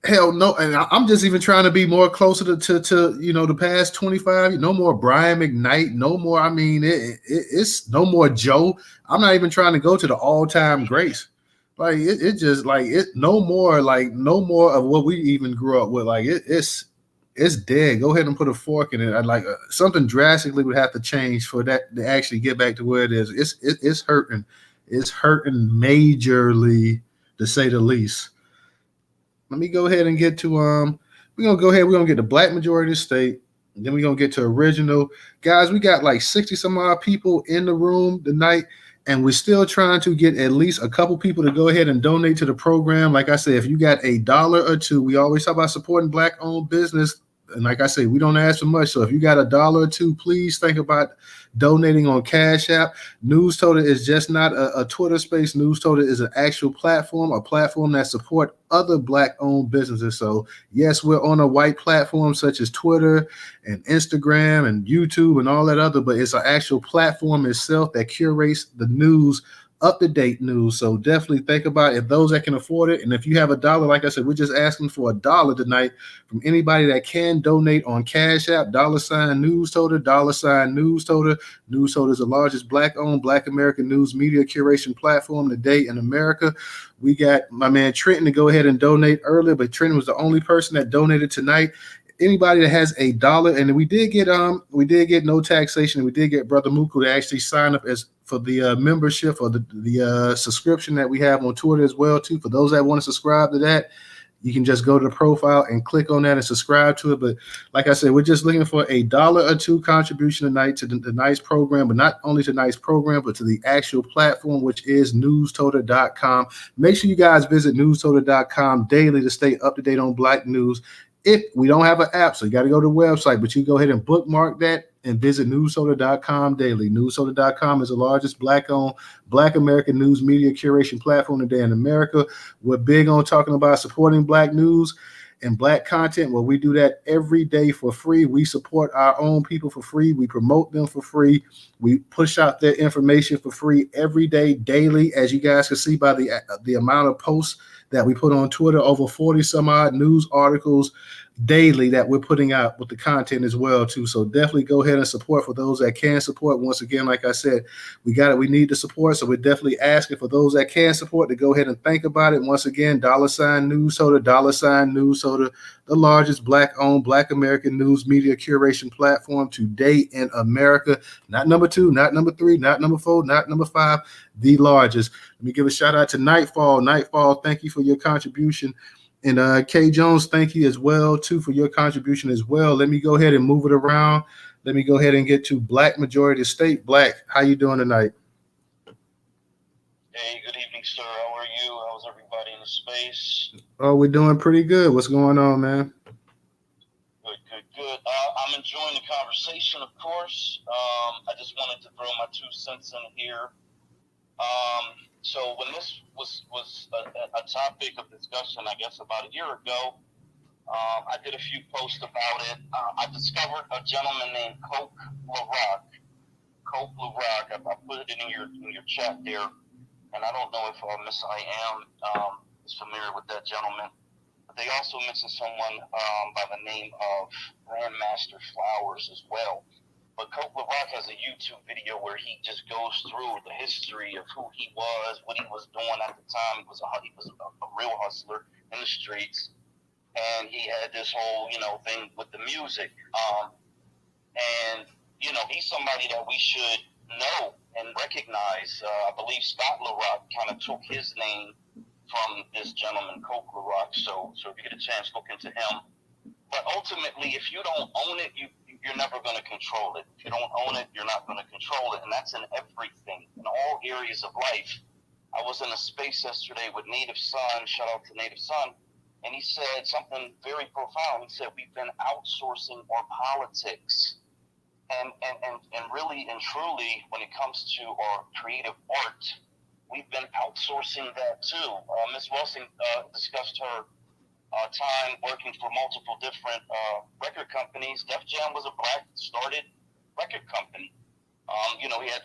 hell no, and I'm just even trying to be more closer to the past 25. No more Brian McKnight, no more. I mean, it's no more Joe. I'm not even trying to go to the all-time greats. Like it just like it no more of what we even grew up with. Like it's dead. Go ahead and put a fork in it. I'd like something drastically would have to change for that to actually get back to where it is. It's hurting. It's hurting majorly, to say the least. Let me go ahead and get to we're gonna get the black majority of the state, and then we're gonna get to original. Guys, we got like 60 some odd people in the room tonight, and we're still trying to get at least a couple people to go ahead and donate to the program. Like I said, if you got $1 or $2, we always talk about supporting black owned business. And like I say, we don't ask for much. So if you got $1 or $2, please think about donating on Cash App. Newstoter is just not a Twitter space. Newstoter is an actual platform, a platform that support other black-owned businesses. So yes, we're on a white platform such as Twitter and Instagram and YouTube and all that other, but it's an actual platform itself that curates the news, up-to-date news. So definitely think about if those that can afford it. And if you have $1, like I said, we're just asking for $1 tonight from anybody that can donate on Cash App, $Newstoter, $Newstoter. Newstoter is the largest black-owned, Black American news media curation platform today in America. We got my man Trenton to go ahead and donate earlier, but Trenton was the only person that donated tonight. Anybody that has $1, and we did get no taxation. We did get Brother Muku to actually sign up for the membership or the subscription that we have on Twitter as well too. For those that want to subscribe to that, you can just go to the profile and click on that and subscribe to it. But like I said, we're just looking for $1 or $2 contribution tonight to tonight's program, but not only tonight's program, but to the actual platform, which is newstoter.com. Make sure you guys visit newstoter.com daily to stay up to date on black news. If we don't have an app, so you got to go to the website, but you go ahead and bookmark that and visit newstoter.com daily. Newstoter.com is the largest black-owned, Black American news media curation platform today in America. We're big on talking about supporting black news and black content. Well, we do that every day for free. We support our own people for free. We promote them for free. We push out their information for free every day, daily, as you guys can see by the amount of posts that we put on Twitter, over 40 some odd news articles daily that we're putting out with the content as well too. So definitely go ahead and support for those that can support. Once again, like I said, we need the support. So we're definitely asking for those that can support to go ahead and think about it. Once again, $Newstoter, $Newstoter, the largest black-owned, Black American news media curation platform today in America. Not number 2, not number 3, not number 4, not number 5, the largest. Let me give a shout out to Nightfall. Nightfall, thank you for your contribution. And K Jones, thank you as well too for your contribution as well. Let me go ahead and move it around. Let me go ahead and get to Black Majority State. Black, how you doing tonight? Hey, good evening, sir. How are you? How's everybody in the space? Oh, we're doing pretty good. What's going on, man? Good. I'm enjoying the conversation, of course. I just wanted to throw my 2 cents in here. So when this was a topic of discussion, I guess about a year ago, I did a few posts about it. I discovered a gentleman named Coke LaRock. I put it in your chat there, and I don't know if Miss I Am is familiar with that gentleman. But they also mentioned someone by the name of Grandmaster Flowers as well. But Coke LaRock has a YouTube video where he just goes through the history of who he was, what he was doing at the time. He was a real hustler in the streets, and he had this whole thing with the music. And he's somebody that we should know and recognize. I believe Scott LaRock kind of took his name from this gentleman, Coke LaRock. So if you get a chance, look into him. But ultimately, if you don't own it, you're never going to control it. If you don't own it, you're not going to control it. And that's in everything, in all areas of life. I was in a space yesterday with Native Son, shout out to Native Son, and he said something very profound. He said, we've been outsourcing our politics. And really and truly, when it comes to our creative art, we've been outsourcing that too. Ms. Wilson discussed her time working for multiple different record companies. Def Jam was a black started record company.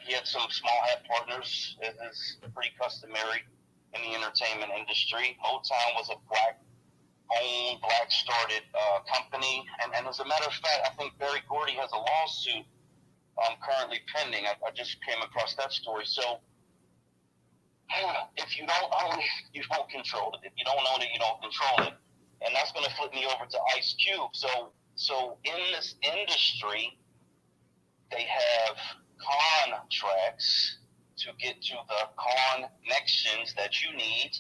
He had some small hat partners, as is pretty customary in the entertainment industry. Motown was a black owned, black started company, and as a matter of fact, I think Berry Gordy has a lawsuit currently pending. I just came across that story. So if you don't own it, you don't control it. If you don't own it, you don't control it. And that's going to flip me over to Ice Cube. So in this industry, they have contracts to get to the connections that you need.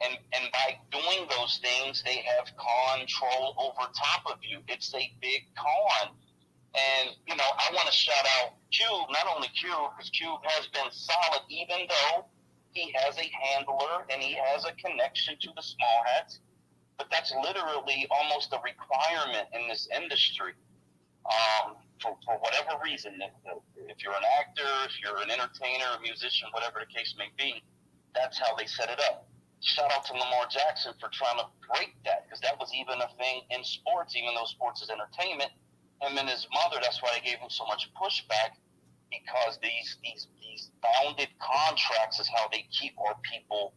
And by doing those things, they have control over top of you. It's a big con. And, I want to shout out Cube, not only Cube, because Cube has been solid, even though he has a handler and he has a connection to the small hats. But that's literally almost a requirement in this industry. For whatever reason, if you're an actor, if you're an entertainer, a musician, whatever the case may be, that's how they set it up. Shout out to Lamar Jackson for trying to break that, because that was even a thing in sports, even though sports is entertainment. Him and his mother, that's why they gave him so much pushback, because these bounded contracts is how they keep our people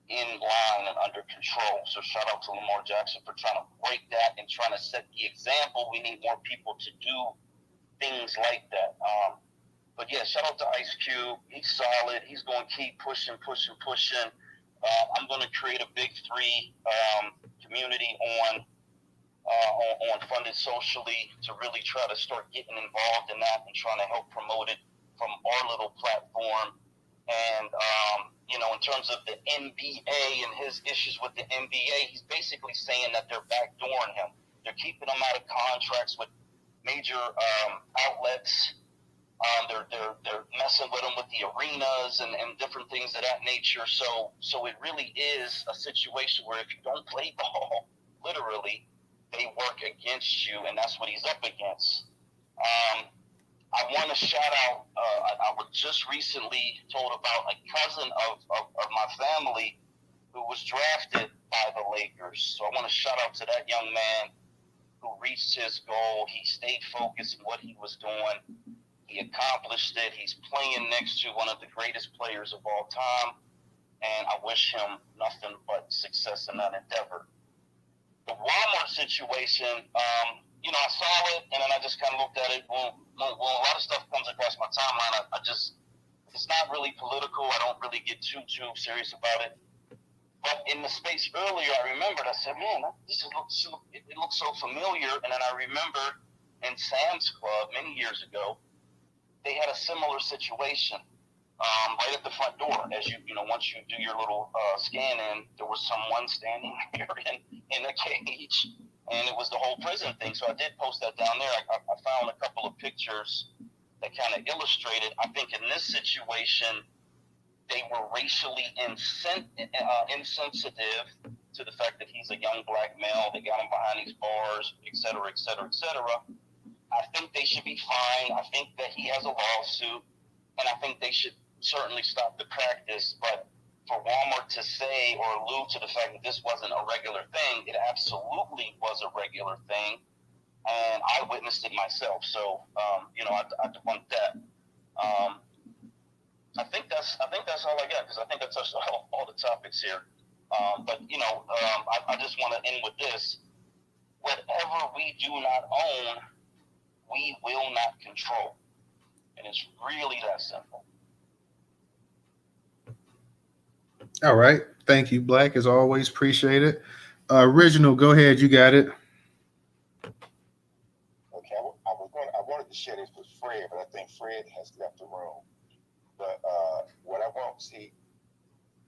in line and under control. So shout out to Lamar Jackson for trying to break that and trying to set the example. We need more people to do things like that. But yeah, shout out to Ice Cube. He's solid. He's going to keep pushing. I'm going to create a big three community on Funded Socially to really try to start getting involved in that and trying to help promote it from our little platform. And, in terms of the NBA and his issues with the NBA, he's basically saying that they're backdooring him. They're keeping him out of contracts with major outlets. They're messing with him with the arenas and different things of that nature. So it really is a situation where if you don't play ball, literally, they work against you, and that's what he's up against. I want to shout out, I was just recently told about a cousin of my family who was drafted by the Lakers. So I want to shout out to that young man who reached his goal. He stayed focused on what he was doing. He accomplished it. He's playing next to one of the greatest players of all time, and I wish him nothing but success in that endeavor. The Walmart situation, I saw it, and then I just kind of looked at it. Well, a lot of stuff comes across my timeline. It's not really political. I don't really get too serious about it. But in the space earlier, I remembered, I said, man, it looks so familiar. And then I remembered in Sam's Club many years ago, they had a similar situation right at the front door. As once you do your little scan in, there was someone standing there in a cage. And it was the whole prison thing. So I did post that down there. I found a couple of pictures that kind of illustrated. I think in this situation, they were racially insensitive to the fact that he's a young black male. They got him behind these bars, et cetera, et cetera, et cetera. I think they should be fined. I think that he has a lawsuit. And I think they should certainly stop the practice. But for Walmart to say or allude to the fact that this wasn't a regular thing, it absolutely was a regular thing, and I witnessed it myself. So, I debunk that. I think that's all I got, because I think I touched all the topics here. But I just want to end with this: whatever we do not own, we will not control, and it's really that simple. All right. Thank you, Black, as always. Appreciate it. Original, go ahead. You got it. Okay, I wanted to share this with Fred, but I think Fred has left the room. But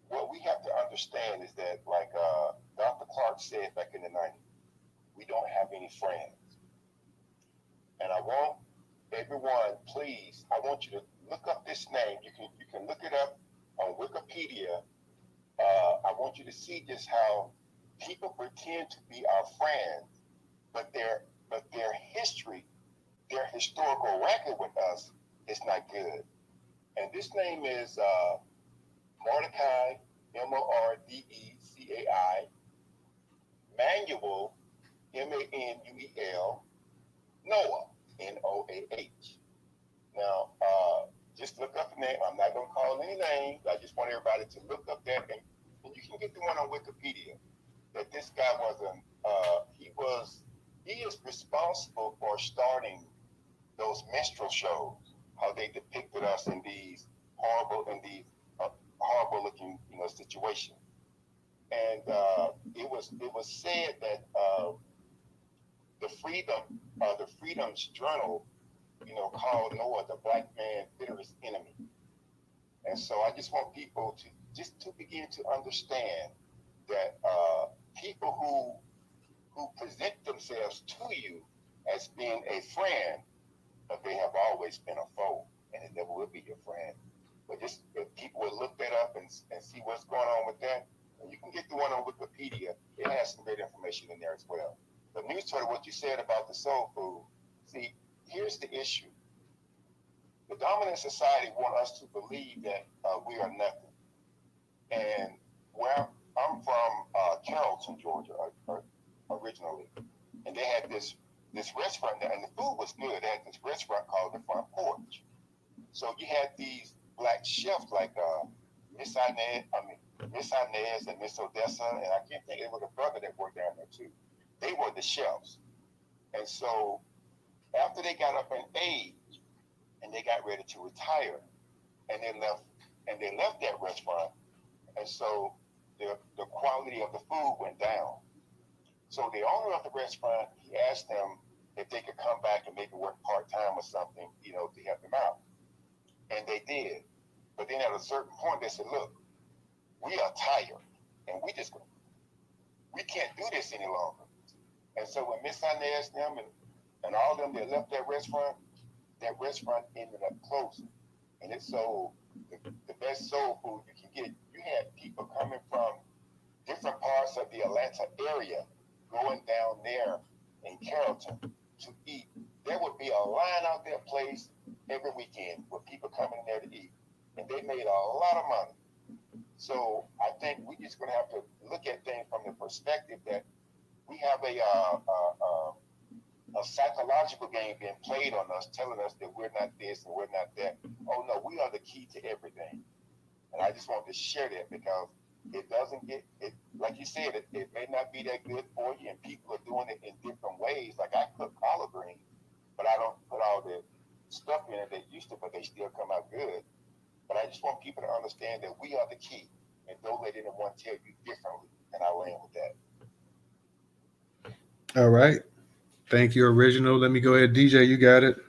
what we have to understand is that, like Dr. Clark said back in the 90s, we don't have any friends. And I want everyone, please, I want you to look up this name. You can look it up on Wikipedia. I want you to see just how people pretend to be our friends, but their history, their historical record with us is not good. And this name is Mordecai, Mordecai, Manuel, Manuel, Noah, Noah. Now, just look up the name. I'm not going to call any names. I just want everybody to look up that, and you can get the one on Wikipedia. That this guy he is responsible for starting those minstrel shows. How they depicted us in these horrible looking situations. And it was said that the Freedom's Journal, called Noah the black man's bitterest enemy. And so I just want people to begin to understand that people who present themselves to you as being a friend, but they have always been a foe, and it never will be your friend. But just if people would look that up and see what's going on with that, and you can get the one on Wikipedia. It has some great information in there as well. But Newstoter, what you said about the soul food, see, here's the issue. The dominant society want us to believe that we are nothing. And where I'm from, Carrollton, Georgia, originally, and they had this restaurant there, and the food was good. They had this restaurant called the Front Porch. So you had these black chefs like Miss Inez and Miss Odessa, and I can't think, it was a brother that worked down there too. They were the chefs. And so after they got up in age and they got ready to retire, and they left that restaurant, and so the quality of the food went down. So the owner of the restaurant, he asked them if they could come back and maybe work part-time or something, to help them out. And they did. But then at a certain point, they said, look, we are tired, and we can't do this any longer. And so when Miss Inez them and all of them, they left that restaurant ended up closing. And it sold the best soul food you can get. You had people coming from different parts of the Atlanta area going down there in Carrollton to eat. There would be a line out there placed every weekend with people coming there to eat. And they made a lot of money. So I think we're just going to have to look at things from the perspective that we have a psychological game being played on us, telling us that we're not this and we're not that. Oh no, we are the key to everything. And I just want to share that because it doesn't get it, like you said, it may not be that good for you, and people are doing it in different ways. Like I cook collard greens, but I don't put all the stuff in it they used to, but they still come out good. But I just want people to understand that we are the key, and don't let anyone tell you differently. And I land with that. All right. Thank you, Original. Let me go ahead. DJ, you got it.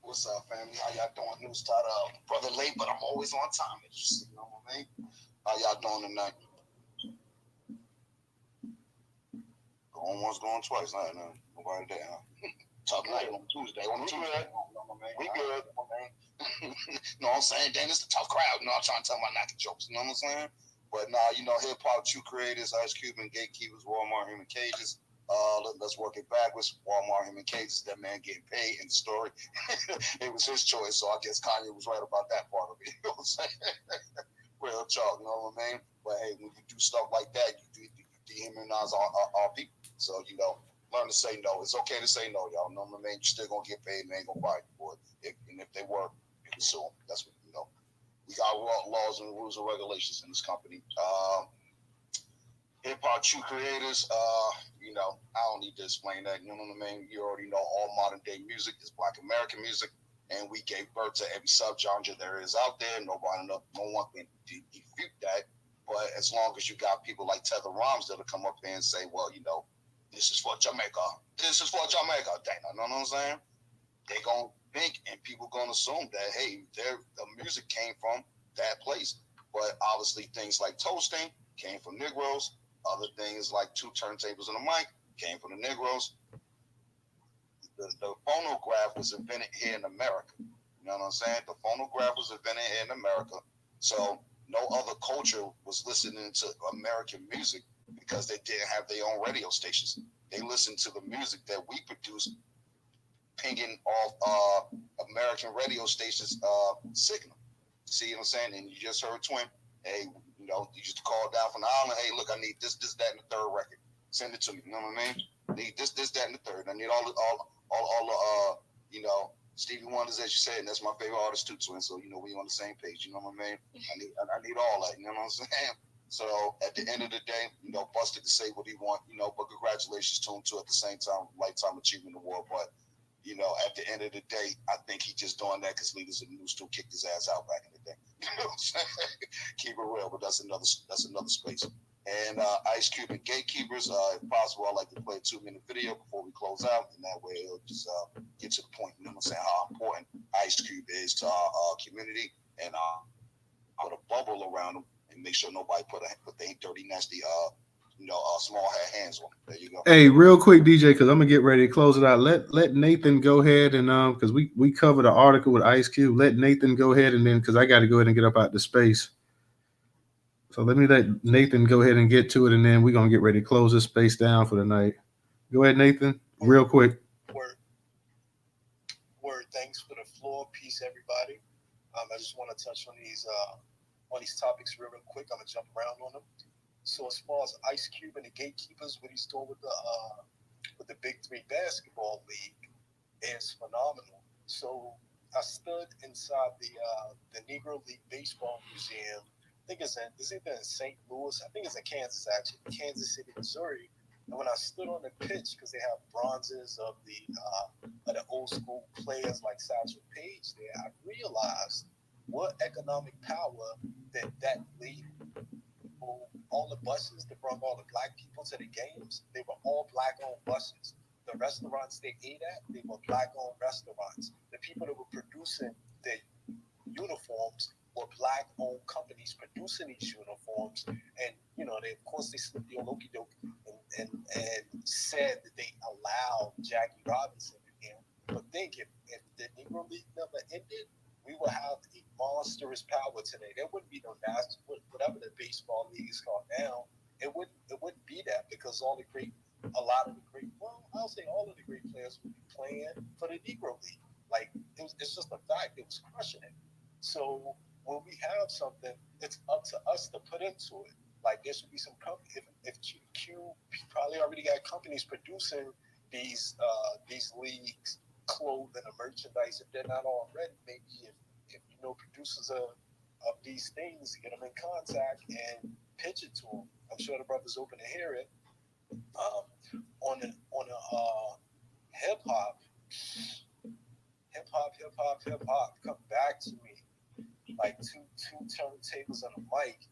What's up, family? How y'all doing? Newstoter, brother late, but I'm always on time. You know what I mean? How y'all doing tonight? Going once, going twice. No, nobody there, huh? Talk night on Tuesday. We good. No, I'm saying, damn, it's a tough crowd. I'm trying to tell my knocky jokes. You know what I'm saying? But hip hop, True Creators, Ice Cube and Gatekeepers, Walmart, Human Cages. Let's work it backwards. Walmart, Human Cages, that man getting paid in the story. It was his choice, so I guess Kanye was right about that part of it. You know what I'm saying? Real talk, you know what I mean? But hey, when you do stuff like that, you dehumanize our people. So, learn to say no. It's okay to say no, y'all. Know what I mean? You're still going to get paid and they ain't going to buy you for it. And if they work, you can sue them. That's what, we got laws and rules and regulations in this company. Hip hop True Creators, I don't need to explain that. You know what I mean? You already know all modern day music is Black American music, and we gave birth to every subgenre there is out there. No one can defute that. But as long as you got people like Tether Rhymes that'll come up there and say, well, this is for Jamaica. This is for Jamaica. Dang, you know what I'm saying? They gonna think, and people gonna assume that, hey, the music came from that place. But obviously things like toasting came from Negroes. Other things like 2 turntables and a mic came from the Negroes. The phonograph was invented here in America. You know what I'm saying? The phonograph was invented here in America. So no other culture was listening to American music because they didn't have their own radio stations. They listened to the music that we produced, pinging off American radio stations signal. See what I'm saying? And you just heard Twin. Hey, you know, you just call down from the island. Hey, look, I need this, that, and the third record. Send it to me. You know what I mean? I need this, that, and the third. I need all the you know, Stevie Wonders, as you said, and that's my favorite artist too, Twin. So you know, we on the same page. You know what I mean? I need all that. You know what I'm saying? So at the end of the day, you know, Buster can say what he want. You know, but congratulations to him too. At the same time, Lifetime Achievement Award. But you know, at the end of the day, I think he just doing that because leaders of the Newstoter kicked his ass out back in the day. You know what I'm saying? Keep it real, but that's another space. And Ice Cube and Gatekeepers, if possible, I'd like to play a 2-minute video before we close out, and that way it'll just get to the point. You know what I'm saying? How important Ice Cube is to our community, and put a bubble around him, and make sure nobody put their dirty, nasty, small hands on him. There you go. Hey, real quick, DJ, because I'm gonna get ready to close it out. Let Nathan go ahead and because we covered the article with Ice Cube. Let Nathan go ahead and then because I got to go ahead and get up out the space. So let Nathan go ahead and get to it, and then we're gonna get ready to close this space down for the night. Go ahead, Nathan, real quick. Word. Thanks for the floor. Peace, everybody. I just want to touch on these topics real quick. I'm gonna jump around on them. So as far as Ice Cube and the Gatekeepers, what he's doing with the Big 3 basketball league is phenomenal. So I stood inside the Negro League Baseball Museum. I think it's either in St. Louis. I think it's in Kansas, actually, Kansas City, Missouri. And when I stood on the pitch, because they have bronzes of the old school players like Satchel Paige there, I realized what economic power that league. All the buses that brought all the black people to the games, they were all black-owned buses. The restaurants they ate at, they were black-owned restaurants. The people that were producing the uniforms were black-owned companies producing these uniforms. And, you know, they slipped the okie doke and said that they allowed Jackie Robinson in here. But think if the Negro League never ended, we will have a monstrous power today. There wouldn't be no national, whatever the baseball league is called now. It wouldn't be that because all of the great players would be playing for the Negro League. Like it's just a fact. It was crushing it. So when we have something, it's up to us to put into it. Like there should be some company. If Q probably already got companies producing these leagues, clothing and merchandise. If they're not already, maybe if you know producers of these things, get them in contact and pitch it to them. I'm sure the brother's open to hear it. On a hip hop, come back to me like two turntables and a mic.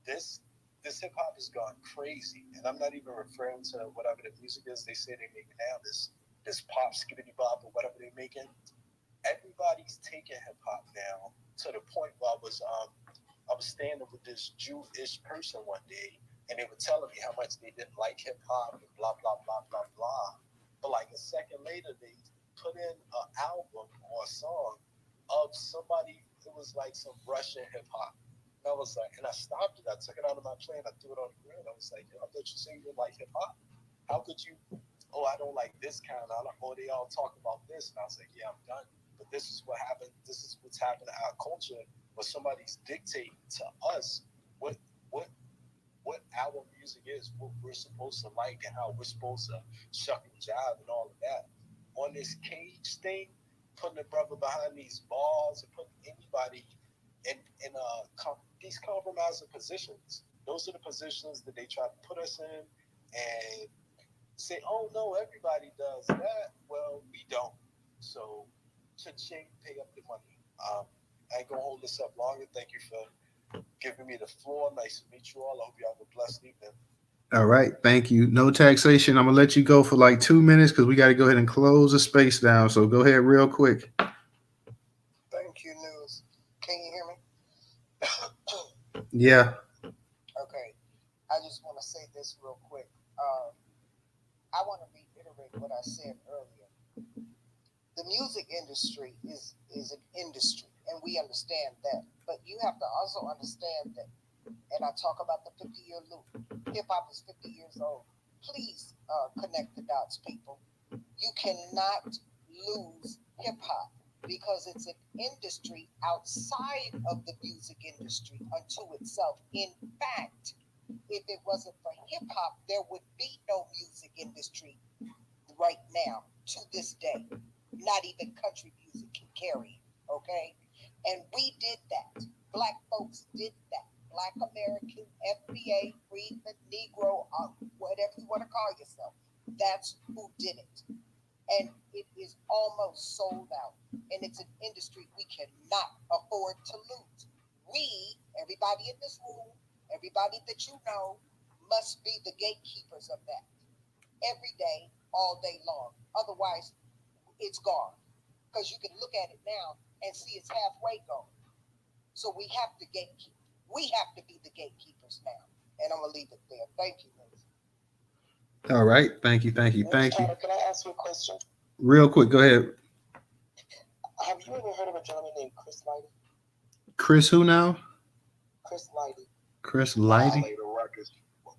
This hip hop has gone crazy, and I'm not even referring to whatever the music is they say they make now. This pop skibbity bop or whatever they're making. Everybody's taking hip hop now to the point where I was standing with this Jewish person one day, and they were telling me how much they didn't like hip hop and blah blah blah blah blah. But like a second later, they put in an album or a song of somebody. It was like some Russian hip hop. And I was like, and I stopped it. I took it out of my play and I threw it on the ground. I was like, I thought you said you didn't like hip hop. How could you? Oh, I don't like this kind of. Oh, they all talk about this. And I was like, yeah, I'm done. But this is what happened. This is what's happened to our culture, where somebody's dictating to us what our music is, what we're supposed to like, and how we're supposed to shuck and jive and all of that. On this cage thing, putting a brother behind these bars and putting anybody in these compromising positions. Those are the positions that they try to put us in and say, oh no, everybody does that. Well, we don't. So, cha-ching, pay up the money. I ain't gonna hold this up longer. Thank you for giving me the floor. Nice to meet you all. I hope you have a blessed evening. All right, thank you. No taxation. I'm gonna let you go for like 2 minutes because we got to go ahead and close the space down. So go ahead real quick. Thank you, News. Can you hear me? Yeah. Okay, I just want to say this real quick. I want to reiterate what I said earlier. The music industry is an industry, and we understand that. But you have to also understand that, and I talk about the 50-year loop. Hip hop is 50 years old. Please connect the dots, people. You cannot lose hip hop because it's an industry outside of the music industry unto itself. In fact, if it wasn't for hip hop, there would be no music industry right now to this day. Not even country music can carry it, okay? And we did that. Black folks did that. Black American, FBA, Freedman, Negro, whatever you want to call yourself. That's who did it. And it is almost sold out. And it's an industry we cannot afford to lose. We, everybody in this room, everybody that you know, must be the gatekeepers of that every day, all day long. Otherwise, it's gone. Because you can look at it now and see it's halfway gone. So we have to gatekeep. We have to be the gatekeepers now. And I'm going to leave it there. Thank you, ladies. All right. Thank you. Thank you. Thank you. Can I ask you a question? Real quick. Go ahead. Have you ever heard of a gentleman named Chris Lighty? Chris who now? Chris Lighty. Chris Lighty? Violator Records.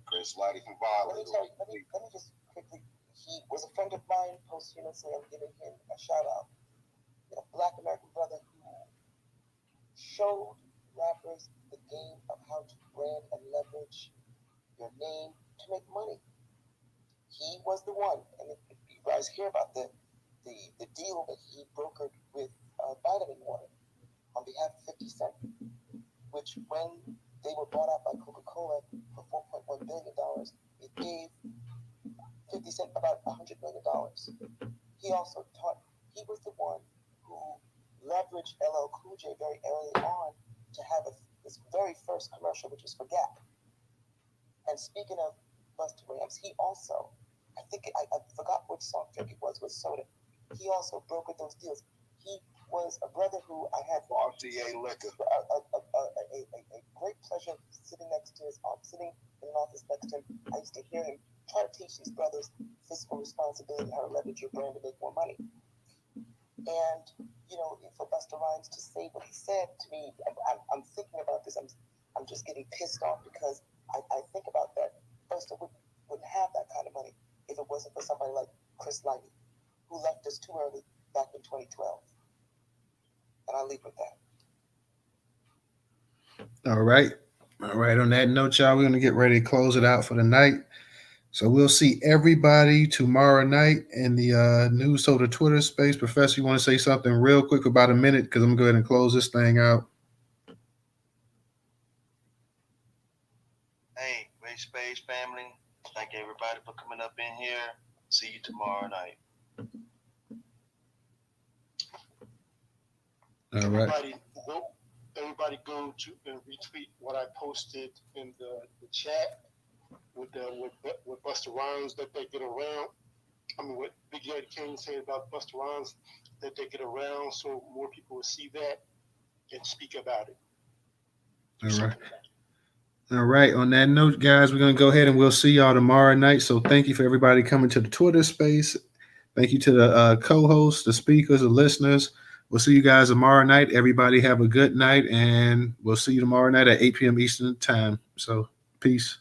Chris Lighty from Violator. Let me just quickly. He was a friend of mine. Posthumously, I'm giving him a shout out. A Black American brother who showed rappers the game of how to brand and leverage your name to make money. He was the one, and if you guys hear about the deal that he brokered with Vitamin Water on behalf of 50 Cent, which when they were bought out by Coca-Cola for $4.1 billion, it gave 50 Cent about $100 million. He also he was the one who leveraged LL Cool J very early on to have his very first commercial, which was for Gap. And speaking of Busta Rhymes, he also, I think, I forgot which song track it was with Soda. He also brokered those deals. He was a brother who I had RCA Liquor. A great pleasure sitting next to sitting in an office next to him. I used to hear him try to teach these brothers fiscal responsibility, how to leverage your brand to make more money. And, for Busta Rhymes to say what he said to me, I'm thinking about this. I'm just getting pissed off because I think about that. Busta wouldn't have that kind of money if it wasn't for somebody like Chris Lighty, who left us too early back in 2012. And I'll leave with that. All right. All right. On that note, y'all, we're going to get ready to close it out for the night. So we'll see everybody tomorrow night in the Newstoter Twitter space. Professor, you want to say something real quick for about a minute? Because I'm going to go ahead and close this thing out. Hey, Great Space family. Thank everybody for coming up in here. See you tomorrow night. All right. Everybody go to and retweet what I posted in the chat with Busta Rhymes, that they get around. I mean, what Big Daddy Kane said about Busta Rhymes, that they get around so more people will see that and speak about it. All right. All right. On that note, guys, we're going to go ahead and we'll see y'all tomorrow night. So thank you for everybody coming to the Twitter space. Thank you to the co-hosts, the speakers, the listeners. We'll see you guys tomorrow night. Everybody have a good night, and we'll see you tomorrow night at 8 p.m. Eastern time. So peace.